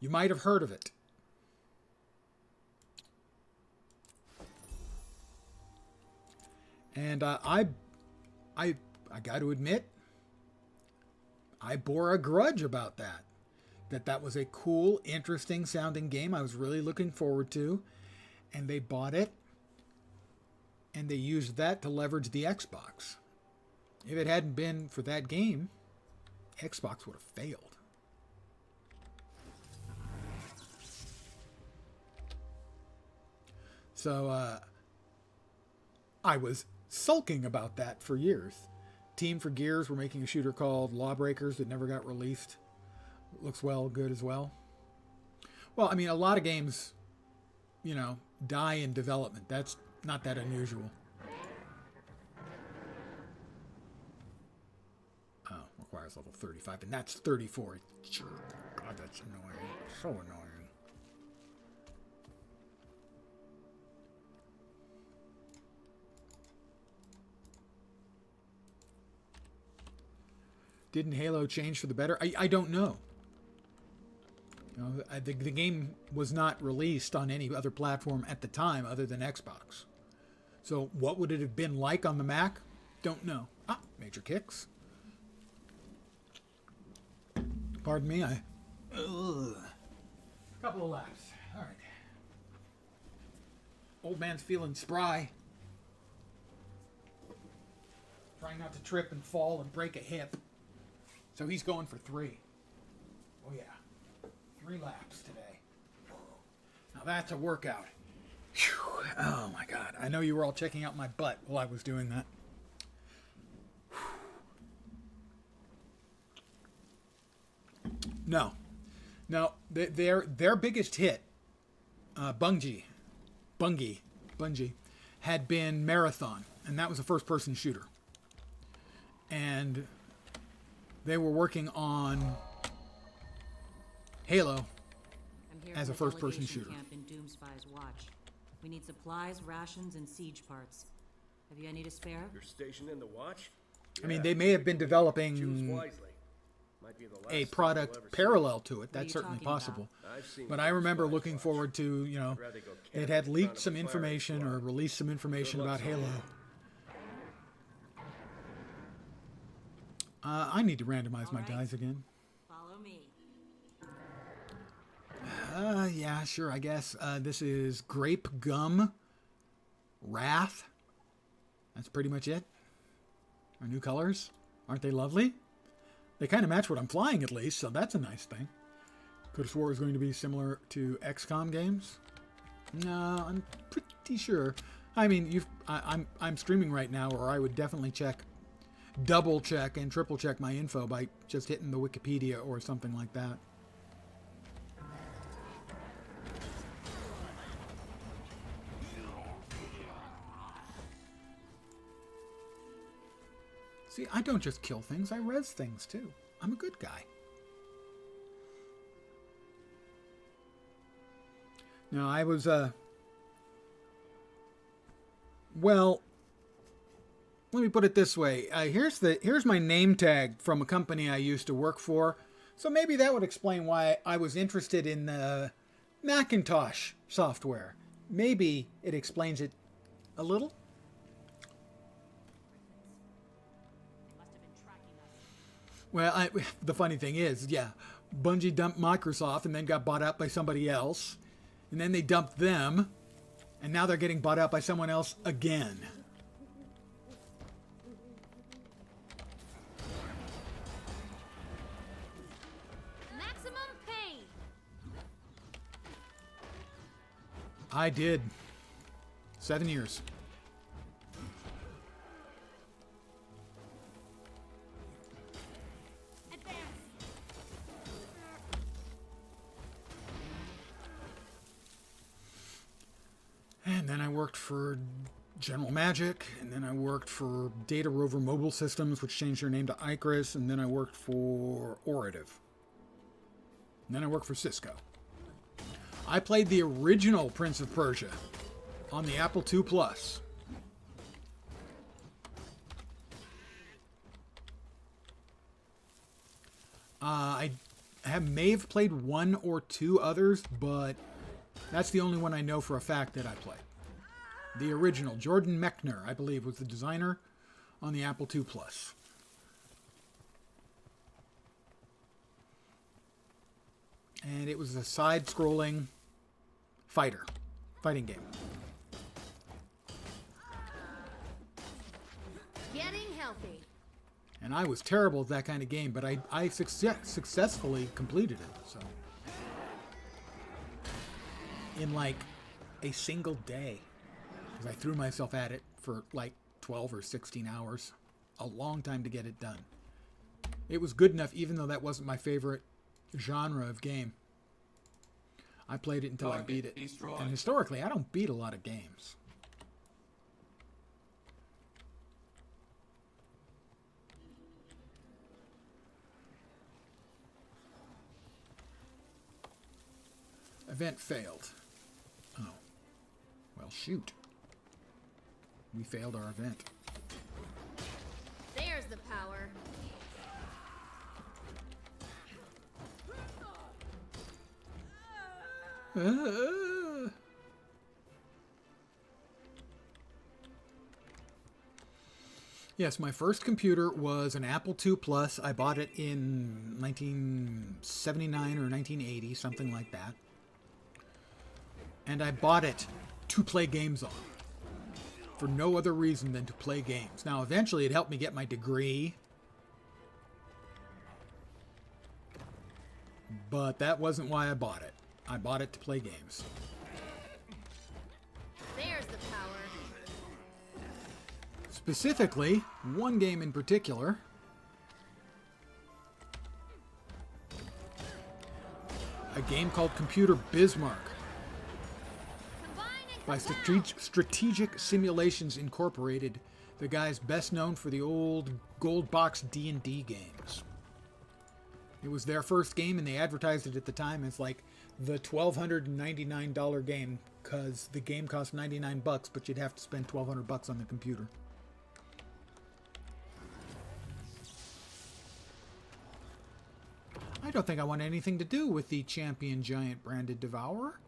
A: You might have heard of it. And I got to admit, I bore a grudge about that. That was a cool, interesting sounding game I was really looking forward to. And they bought it. And they used that to leverage the Xbox. If it hadn't been for that game, Xbox would have failed. So, I was sulking about that for years. Team for Gears were making a shooter called Lawbreakers that never got released. Looks good as well. Well, I mean, a lot of games, die in development. That's not that unusual. Oh, requires level 35, and that's 34. God, that's annoying. So annoying. Didn't Halo change for the better? I don't know. The game was not released on any other platform at the time other than Xbox. So what would it have been like on the Mac? Don't know. Ah, major kicks. Pardon me, couple of laps. All right. Old man's feeling spry. Trying not to trip and fall and break a hip. So he's going for 3. Oh yeah. 3 laps today. Now that's a workout. Whew. Oh my God. I know you were all checking out my butt while I was doing that. No. Their biggest hit, Bungie, had been Marathon. And that was a first-person shooter. And they were working on Halo as a first-person shooter.
S: Camp in Doomspy's watch. We need supplies, rations, and siege parts. Have you any to spare?
N: You're stationed in the watch?
A: I mean, they may have been developing
N: Might be the last
A: a product parallel to it. That's certainly possible. But I remember looking forward to, it had leaked some information or released some information about Halo. I need to randomize my dice again.
S: Follow me.
A: Yeah, sure, I guess. This is Grape Gum Wrath. That's pretty much it. Our new colors. Aren't they lovely? They kind of match what I'm flying at least, so that's a nice thing. Could have swore it was going to be similar to XCOM games. No, I'm pretty sure. I mean, I'm streaming right now, or I would definitely double check and triple check my info by just hitting the Wikipedia or something like that. See, I don't just kill things, I res things too. I'm a good guy. Now, I was, well, let me put it this way. Here's my name tag from a company I used to work for. So maybe that would explain why I was interested in the Macintosh software. Maybe it explains it a little. Well, the funny thing is, yeah, Bungie dumped Microsoft and then got bought out by somebody else. And then they dumped them. And now they're getting bought out by someone else again.
F: Maximum pain.
A: I did. 7 years. And then I worked for General Magic, and then I worked for Data Rover Mobile Systems, which changed their name to Icarus, and then I worked for Orative. And then I worked for Cisco. I played the original Prince of Persia on the Apple II Plus. I may have played one or two others, but that's the only one I know for a fact that I played. The original, Jordan Mechner, I believe, was the designer on the Apple II Plus. And it was a side-scrolling fighting game.
D: Getting healthy.
A: And I was terrible at that kind of game, but I successfully completed it. So, in like a single day, because I threw myself at it for like 12 or 16 hours, a long time to get it done. It was good enough, even though that wasn't my favorite genre of game. I played it until I beat it. And historically, I don't beat a lot of games. Event failed. Oh. Well, shoot. We failed our event.
D: There's the power.
A: Yes, my first computer was an Apple II Plus. I bought it in 1979 or 1980, something like that. And I bought it to play games on, for no other reason than to play games. Now, eventually it helped me get my degree, but that wasn't why I bought it. I bought it to play games.
D: There's the power.
A: Specifically, one game in particular. A game called Computer Bismarck by Strategic Simulations Incorporated, the guys best known for the old gold box D&D games. It was their first game, and they advertised it at the time as like the $1,299 game, because the game cost $99, but you'd have to spend $1,200 on the computer. I don't think I want anything to do with the Champion Giant branded Devourer,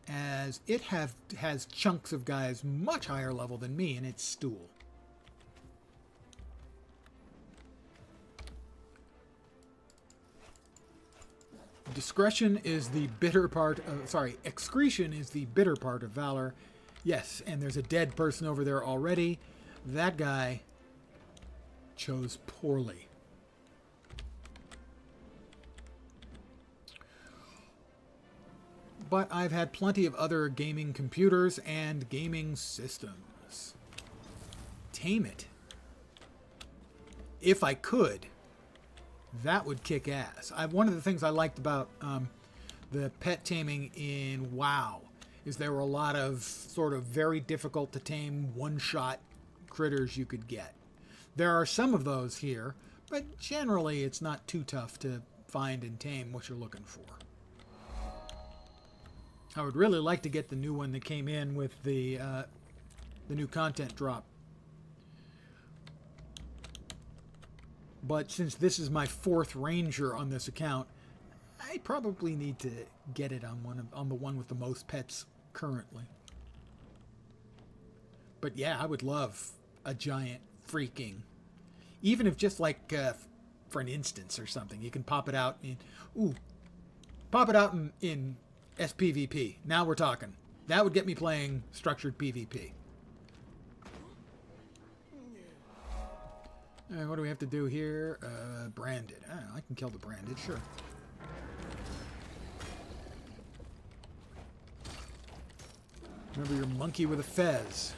A: as it has chunks of guys much higher level than me in its stool. Discretion is the bitter part of, excretion is the bitter part of valor. Yes, and there's a dead person over there already. That guy chose poorly. but I've had plenty of other gaming computers and gaming systems. Tame it. If I could, that would kick ass. One of the things I liked about the pet taming in WoW is there were a lot of sort of very difficult to tame one-shot critters you could get. There are some of those here, but generally it's not too tough to find and tame what you're looking for. I would really like to get the new one that came in with the new content drop. But since this is my 4th Ranger on this account, I probably need to get it on the one with the most pets currently. But yeah, I would love a giant freaking, even if just like for an instance or something, you can pop it out in SPVP. Now we're talking. That would get me playing structured PvP. What do we have to do here? Branded. I can kill the branded, sure. Remember your monkey with a fez.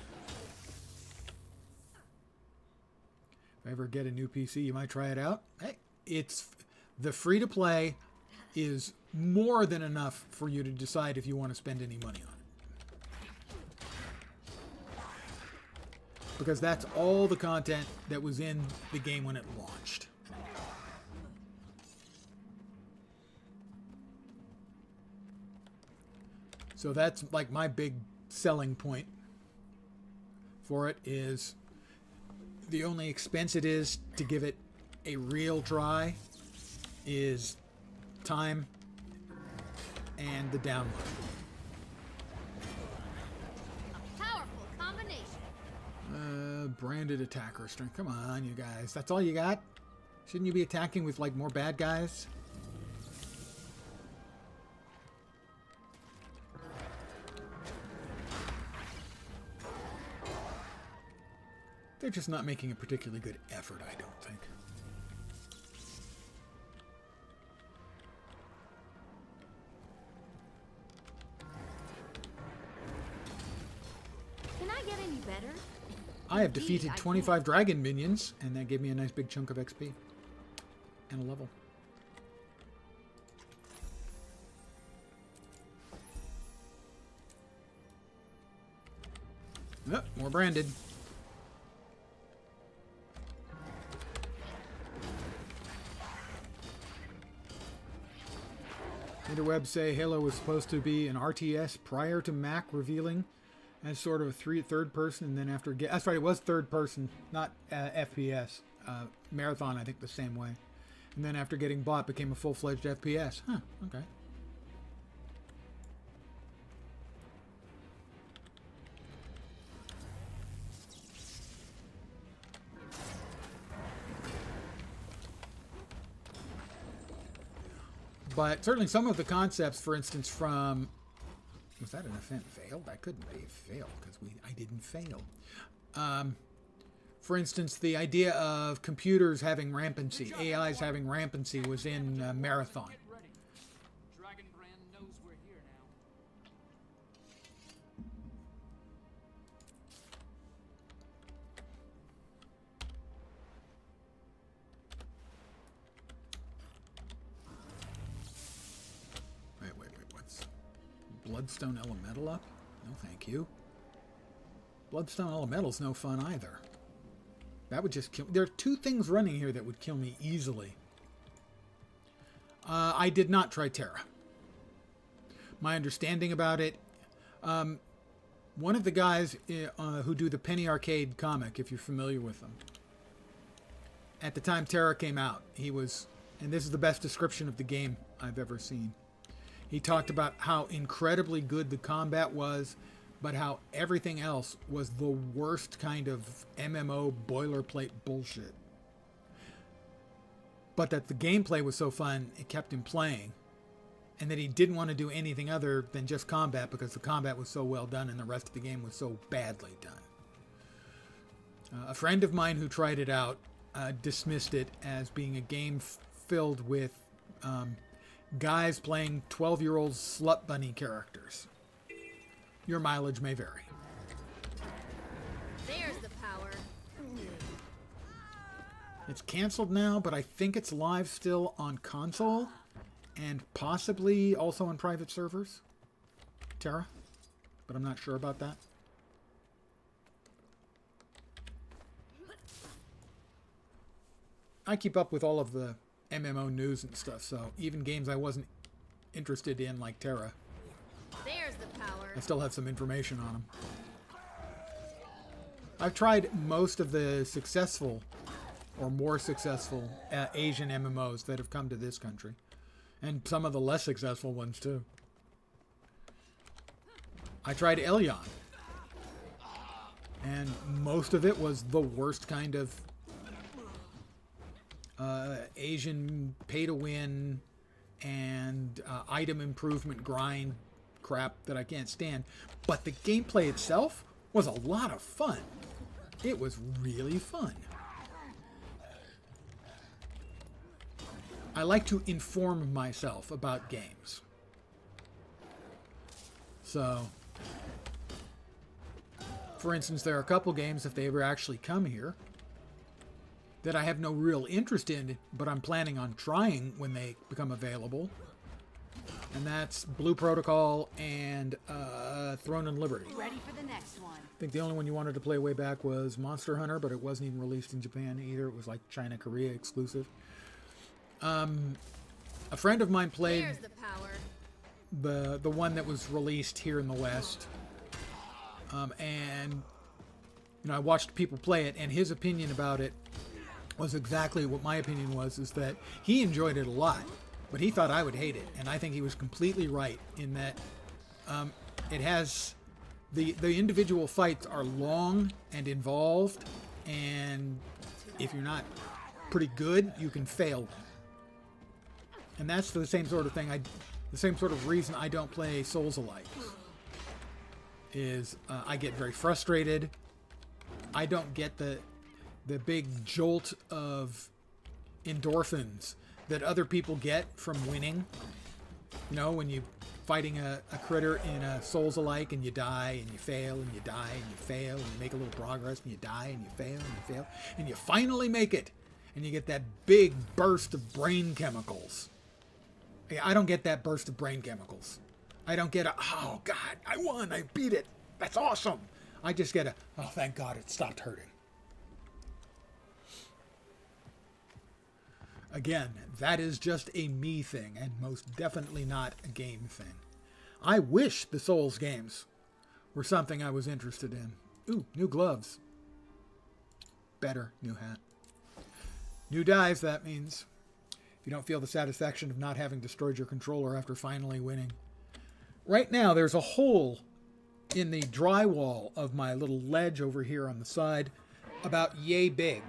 A: If I ever get a new PC, you might try it out. Hey, it's the free-to-play is more than enough for you to decide if you want to spend any money on it. Because that's all the content that was in the game when it launched. So that's like my big selling point for it is the only expense it is to give it a real try is time and the download.
M: A powerful combination.
A: Branded attacker strength. Come on, you guys. That's all you got? Shouldn't you be attacking with like more bad guys? They're just not making a particularly good effort, I don't think.
M: Can I get any better?
A: I have defeated 25 dragon minions, and that gave me a nice big chunk of XP. And a level. Oh, more branded. Interwebs say Halo was supposed to be an RTS prior to Mac revealing as sort of a third person, and then after that's right, it was third person, not FPS. Marathon, I think, the same way, and then after getting bought, became a full-fledged FPS. Huh? Okay. But certainly some of the concepts, for instance, from... Was that an event failed? That couldn't be a fail, because I didn't fail. For instance, the idea of computers having rampancy, AIs having rampancy, was in Marathon. Bloodstone Elemental up? No, thank you. Bloodstone Elemental's no fun either. That would just kill... There are 2 things running here that would kill me easily. I did not try Terra. My understanding about it... one of the guys who do the Penny Arcade comic, if you're familiar with them, at the time Terra came out, he was... And this is the best description of the game I've ever seen. He talked about how incredibly good the combat was, but how everything else was the worst kind of MMO boilerplate bullshit. But that the gameplay was so fun, it kept him playing. And that he didn't want to do anything other than just combat because the combat was so well done and the rest of the game was so badly done. A friend of mine who tried it out dismissed it as being a game filled with guys playing 12-year-old slut bunny characters. Your mileage may vary.
D: There's the power.
A: It's canceled now, but I think it's live still on console and possibly also on private servers. Terra, but I'm not sure about that. I keep up with all of the MMO news and stuff, so even games I wasn't interested in, like Terra,
D: There's the power.
A: I still have some information on them. I've tried most of the successful, or more successful, Asian MMOs that have come to this country. And some of the less successful ones, too. I tried Elyon. And most of it was the worst kind of Asian pay-to-win and item improvement grind crap that I can't stand. But the gameplay itself was a lot of fun. It was really fun. I like to inform myself about games. So, for instance, there are a couple games, if they ever actually come here, that I have no real interest in, but I'm planning on trying when they become available. And that's Blue Protocol and Throne and Liberty.
H: Ready for the next one.
A: I think the only one you wanted to play way back was Monster Hunter, but it wasn't even released in Japan either. It was like China, Korea exclusive. A friend of mine played
D: There's the power.
A: the one that was released here in the West. And you know, I watched people play it, and his opinion about it was exactly what my opinion was, is that he enjoyed it a lot, but he thought I would hate it. And I think he was completely right in that it has the individual fights are long and involved, and if you're not pretty good, you can fail them. And that's the same sort of thing. The same sort of reason I don't play Souls-alike is I get very frustrated. I don't get the big jolt of endorphins that other people get from winning. You know, when you fighting a critter in a Souls-alike and you die and you fail and you die and you fail and you make a little progress and you die and you fail and you fail and you finally make it and you get that big burst of brain chemicals. I don't get that burst of brain chemicals. I don't get oh God, I won, I beat it, that's awesome. I just get oh thank God it stopped hurting. Again, that is just a me thing, and most definitely not a game thing. I wish the Souls games were something I was interested in. Ooh, new gloves. Better, new hat. New dives, that means. If you don't feel the satisfaction of not having destroyed your controller after finally winning. Right now, there's a hole in the drywall of my little ledge over here on the side, about yay big.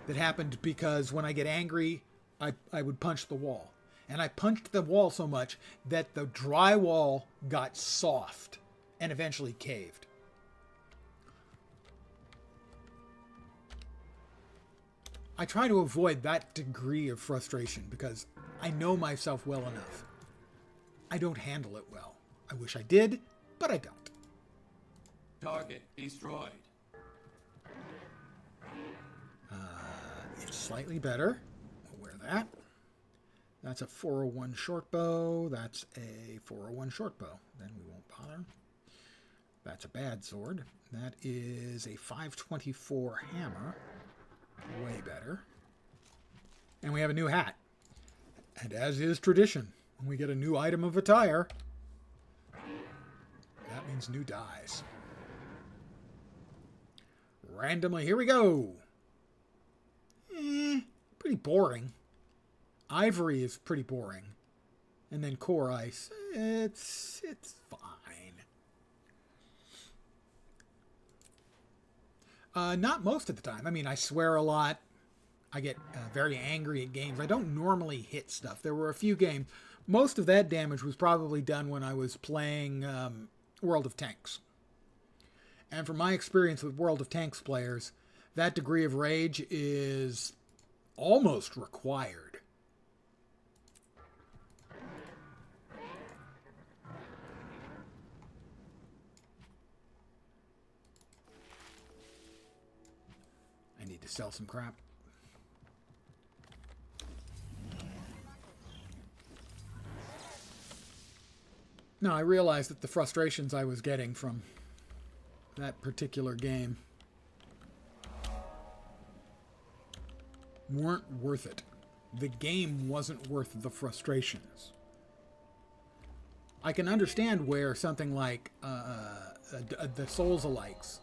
A: That happened because when I get angry, I would punch the wall. And I punched the wall so much that the drywall got soft and eventually caved. I try to avoid that degree of frustration because I know myself well enough. I don't handle it well. I wish I did, but I don't.
R: Target destroyed.
A: It's slightly better. We'll wear that. That's a 401 short bow. That's a 401 short bow. Then we won't bother. That's a bad sword. That is a 524 hammer. Way better. And we have a new hat. And as is tradition, when we get a new item of attire, that means new dies. Randomly, here we go. Pretty boring. Ivory is pretty boring. And then core ice, it's fine. Not most of the time. I mean, I swear a lot. I get very angry at games. I don't normally hit stuff. There were a few games. Most of that damage was probably done when I was playing World of Tanks. And from my experience with World of Tanks players, that degree of rage is almost required. to sell some crap. No, I realized that the frustrations I was getting from that particular game weren't worth it. The game wasn't worth the frustrations. I can understand where something like the Souls-alikes,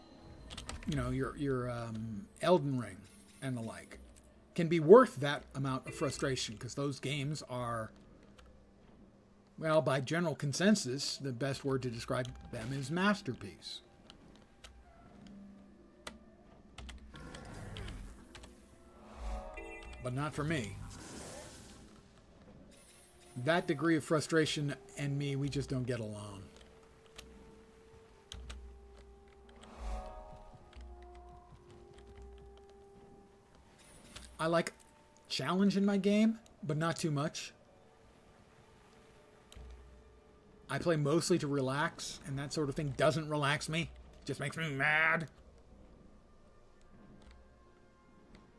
A: you know, your Elden Ring and the like, can be worth that amount of frustration, because those games are, well, by general consensus, the best word to describe them is masterpiece. But not for me. That degree of frustration and me, we just don't get along. I like challenge in my game, but not too much. I play mostly to relax, and that sort of thing doesn't relax me. It just makes me mad.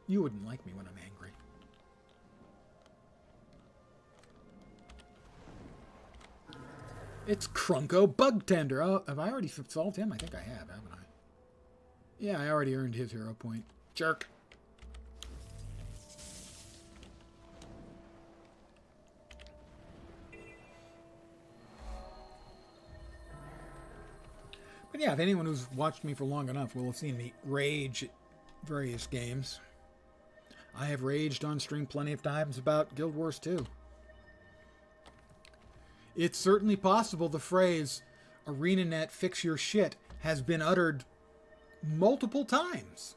A: You wouldn't like me when I'm angry. It's Krunko Bug Tender. Oh, have I already solved him? I think I have, haven't I? Yeah, I already earned his hero point. Jerk. But yeah, if anyone who's watched me for long enough will have seen me rage at various games. I have raged on stream plenty of times about Guild Wars 2. It's certainly possible the phrase, ArenaNet fix your shit, has been uttered multiple times.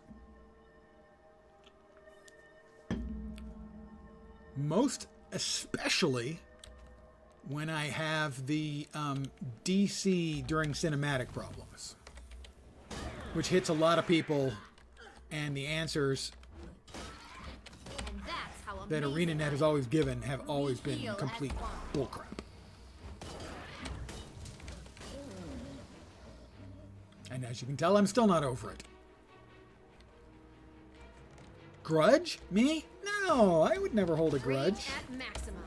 A: Most especially when I have the DC during cinematic problems, which hits a lot of people, and the answers that ArenaNet has always given have always been complete bullcrap. And as you can tell, I'm still not over it. Grudge? Me? No, I would never hold a grudge.
D: At maximum.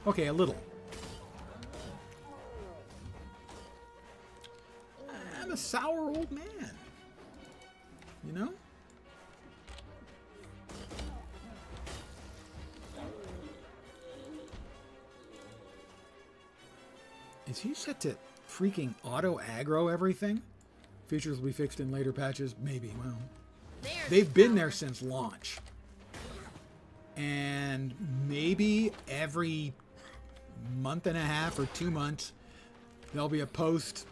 A: Okay, a little. I'm a sour old man. You know? Is he set to freaking auto aggro everything? Features will be fixed in later patches? Maybe. Well, they've been there since launch. And maybe every month and a half or 2 months, there'll be a post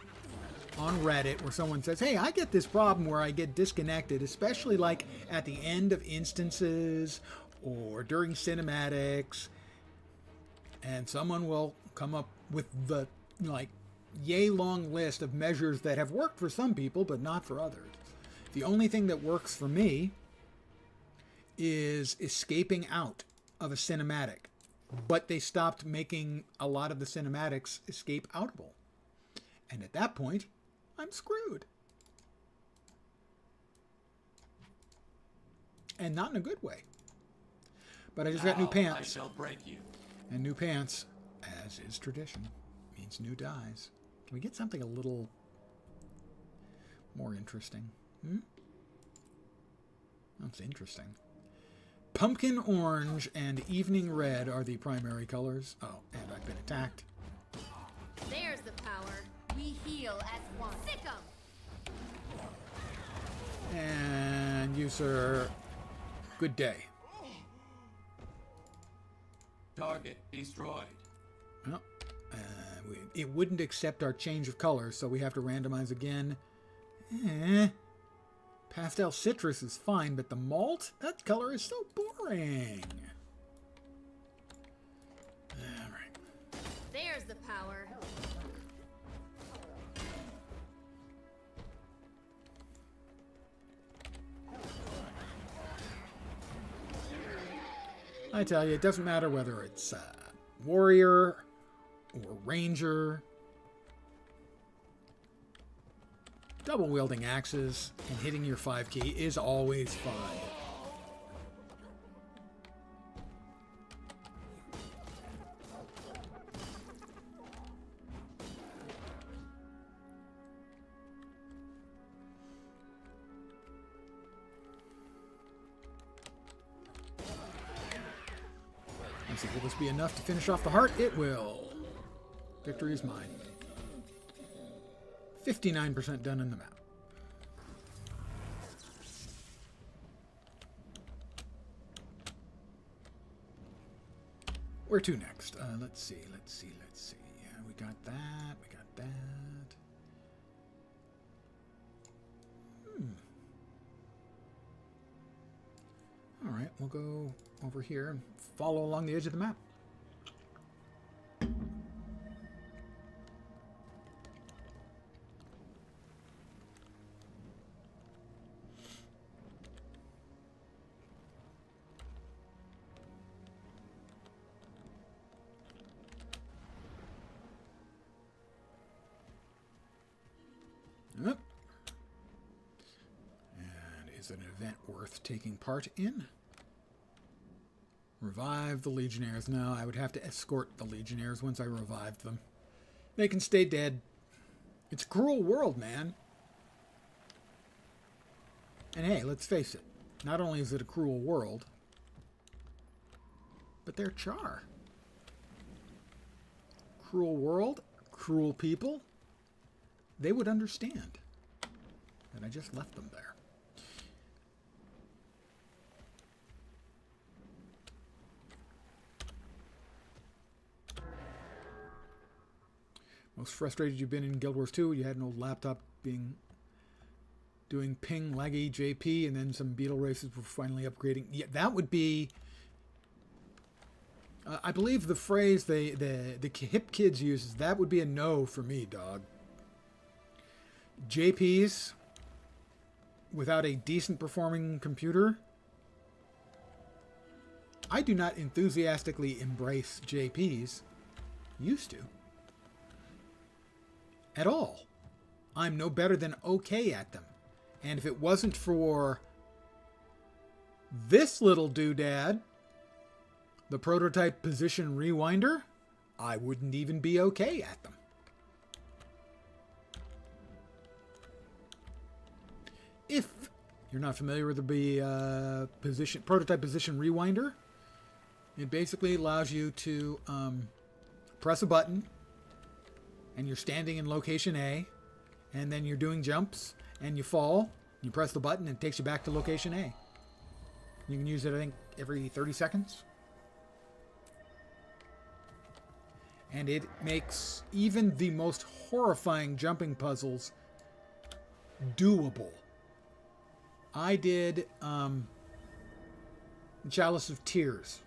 A: on Reddit where someone says, hey, I get this problem where I get disconnected, especially like at the end of instances or during cinematics. And someone will come up with the like yay long list of measures that have worked for some people but not for others. The only thing that works for me is escaping out of a cinematic, but they stopped making a lot of the cinematics escape outable, and at that point I'm screwed, and not in a good way. But I just got new pants.
R: I shall break you.
A: And new pants, as is tradition, means new dyes. Can we get something a little more interesting? That's interesting. Pumpkin orange and evening red are the primary colors. Oh, and I've been attacked.
D: There's the power. We heal as one. Sick 'em.
A: And you, sir. Good day.
R: Target destroyed.
A: Well, it wouldn't accept our change of colors, so we have to randomize again. Pastel citrus is fine, but the malt? That color is so boring. Alright.
D: There's the power.
A: I tell you, it doesn't matter whether it's warrior or ranger Double wielding axes and hitting your 5 key is always fun. Let's see, will this be enough to finish off the heart? It will. Victory is mine. 59% done in the map. Where to next? Let's see. Yeah, we got that. All right, we'll go over here and follow along the edge of the map. Yep. And is an event worth taking part in? Revive the Legionnaires. No, I would have to escort the Legionnaires once I revived them. They can stay dead. It's a cruel world, man. And hey, let's face it. Not only is it a cruel world, but they're Char. Cruel world, cruel people. They would understand. And I just left them there. Most frustrated you've been in Guild Wars 2? You had an old laptop doing ping, laggy JP, and then some beetle races were finally upgrading. Yeah, that would be... I believe the phrase the hip kids uses, that would be a no for me, dog. JPs without a decent performing computer, I do not enthusiastically embrace JPs. Used to. At all. I'm no better than okay at them. And if it wasn't for this little doodad, the prototype position rewinder, I wouldn't even be okay at them. If you're not familiar with the prototype position rewinder, it basically allows you to press a button and you're standing in location A, and then you're doing jumps and you fall, you press the button and it takes you back to location A. You can use it, I think, every 30 seconds. And it makes even the most horrifying jumping puzzles doable. I did Chalice of Tears.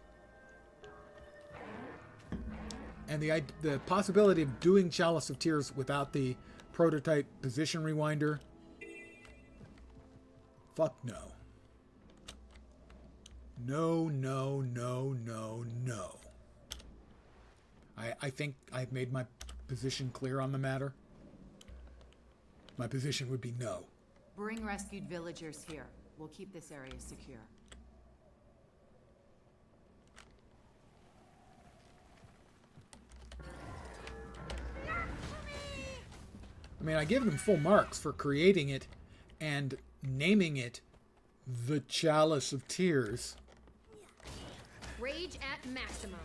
A: And the possibility of doing Chalice of Tears without the prototype position rewinder, fuck no. No. I think I've made my position clear on the matter. My position would be no.
S: Bring rescued villagers here. We'll keep this area secure.
A: I mean, I give them full marks for creating it and naming it the Chalice of Tears.
D: Rage at maximum.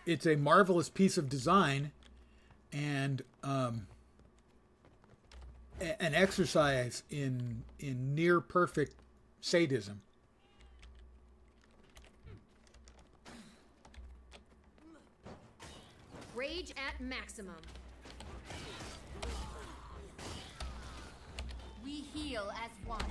A: It's a marvelous piece of design and an exercise in near perfect sadism.
D: Rage at maximum.
M: We heal as one.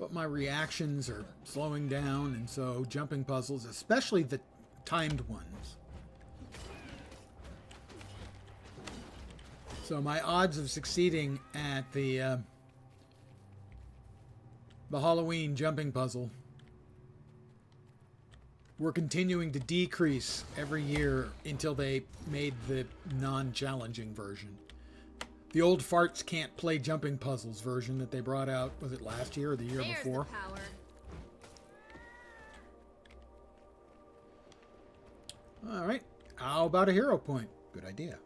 A: but my reactions are slowing down, and so jumping puzzles, especially the timed ones. So my odds of succeeding at the Halloween jumping puzzle were continuing to decrease every year until they made the non-challenging version. The old farts can't play jumping puzzles version that they brought out, was it last year or the year before?
H: The power.
A: All right. How about a hero point? Good idea.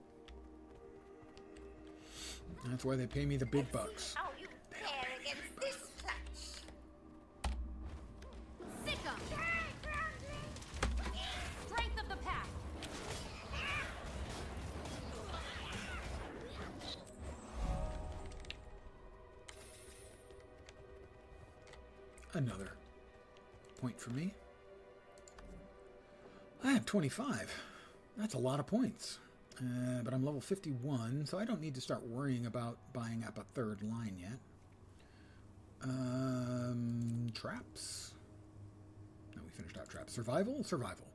A: That's why they pay me the big bucks.
M: How you fare against this clutch.
F: Sick 'em! Strength of the pack!
A: Another point for me. I have 25. That's a lot of points. But I'm level 51, so I don't need to start worrying about buying up a third line yet. Traps. No, we finished out traps. Survival? Survival.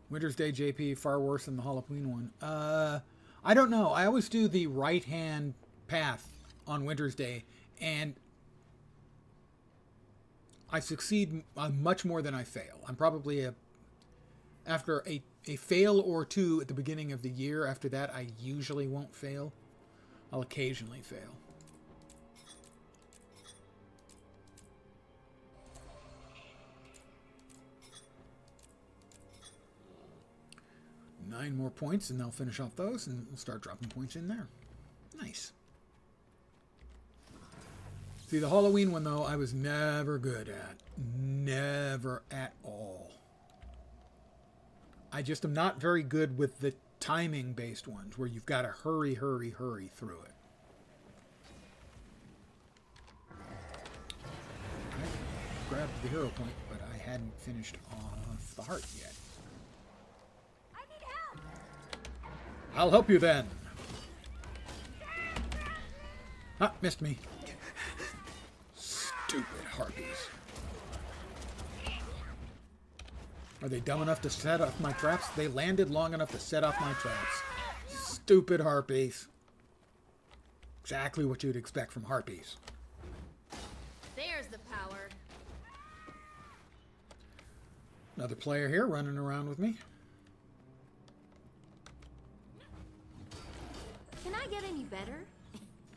A: Winter's Day JP, far worse than the Halloween one. I don't know. I always do the right-hand path on Winter's Day, and I succeed much more than I fail. I'm probably after a fail or two at the beginning of the year. After that, I usually won't fail. I'll occasionally fail. Nine more points, and they'll finish off those, and we'll start dropping points in there. Nice. See, the Halloween one, though, I was never good at. Never at all. I just am not very good with the timing-based ones, where you've got to hurry, hurry, hurry through it. I grabbed the hero point, but I hadn't finished off the heart yet.
H: I need help.
A: I'll help you then. Ah, missed me. Stupid harpies. Are they dumb enough to set off my traps? They landed long enough to set off my traps. Stupid harpies. Exactly what you'd expect from harpies.
F: There's the power.
A: Another player here running around with me.
F: Can I get any better?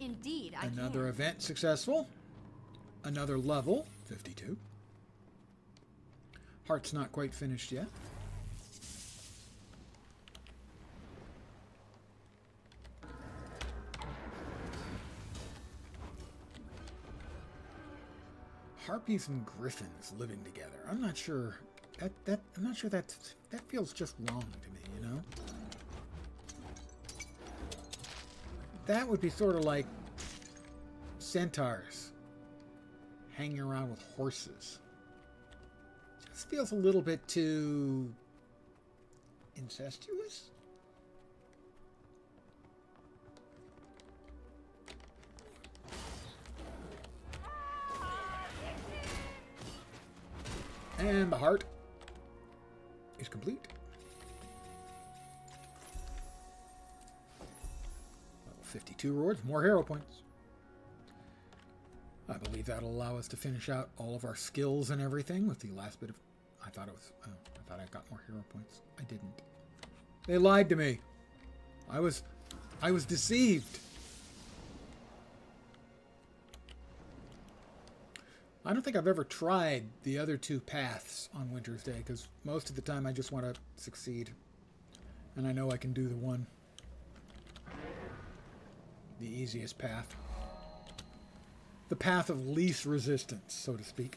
F: Indeed, I
A: Another
F: can.
A: event successful. Another level, 52. Heart's not quite finished yet. Harpies and griffins living together. I'm not sure that feels just wrong to me, you know? That would be sort of like centaurs hanging around with horses. Just feels a little bit too incestuous. And the heart is complete. Level 52 rewards, more hero points. I believe that'll allow us to finish out all of our skills and everything with the last bit of... I thought I got more hero points. I didn't. They lied to me. I was deceived. I don't think I've ever tried the other two paths on Winter's Day, because most of the time I just want to succeed. And I know I can do the one. The easiest path. The path of least resistance, so to speak.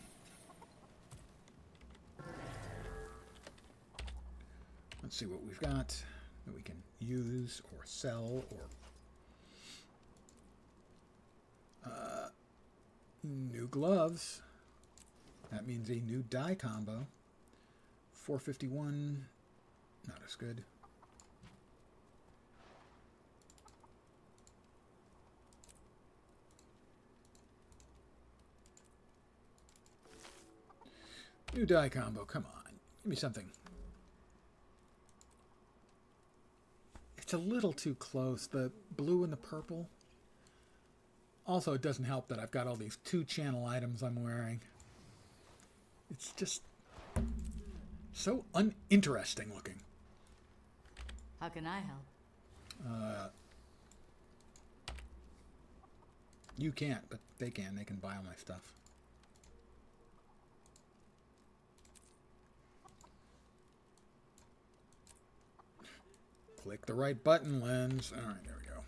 A: Let's see what we've got that we can use or sell or... new gloves. That means a new die combo. 451, not as good. New die combo, come on. Give me something. It's a little too close, the blue and the purple. Also, it doesn't help that I've got all these 2-channel items I'm wearing. It's just so uninteresting looking.
S: How can I help?
A: You can't, but they can. They can buy all my stuff. Click the right button, Lens. All right, there we go.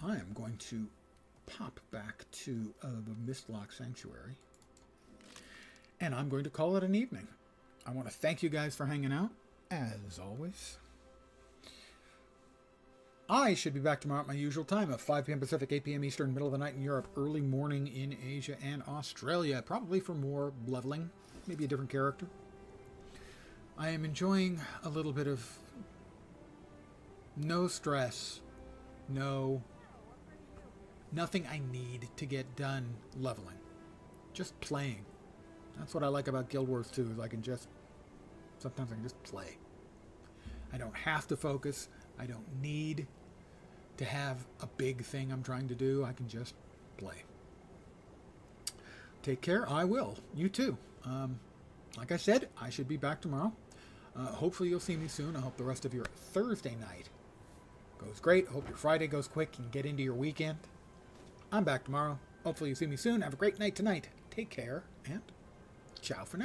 A: I am going to pop back to the Mistlock Sanctuary. And I'm going to call it an evening. I want to thank you guys for hanging out, as always. I should be back tomorrow at my usual time of 5 p.m. Pacific, 8 p.m. Eastern, middle of the night in Europe, early morning in Asia and Australia, probably for more leveling, maybe a different character. I am enjoying a little bit of no stress, nothing I need to get done leveling. Just playing. That's what I like about Guild Wars 2, is sometimes I can just play. I don't have to focus. I don't need to have a big thing I'm trying to do. I can just play. Take care. I will. You too. Like I said, I should be back tomorrow. Hopefully you'll see me soon. I hope the rest of your Thursday night goes great. Hope your Friday goes quick and get into your weekend. I'm back tomorrow. Hopefully you see me soon. Have a great night tonight. Take care, and ciao for now.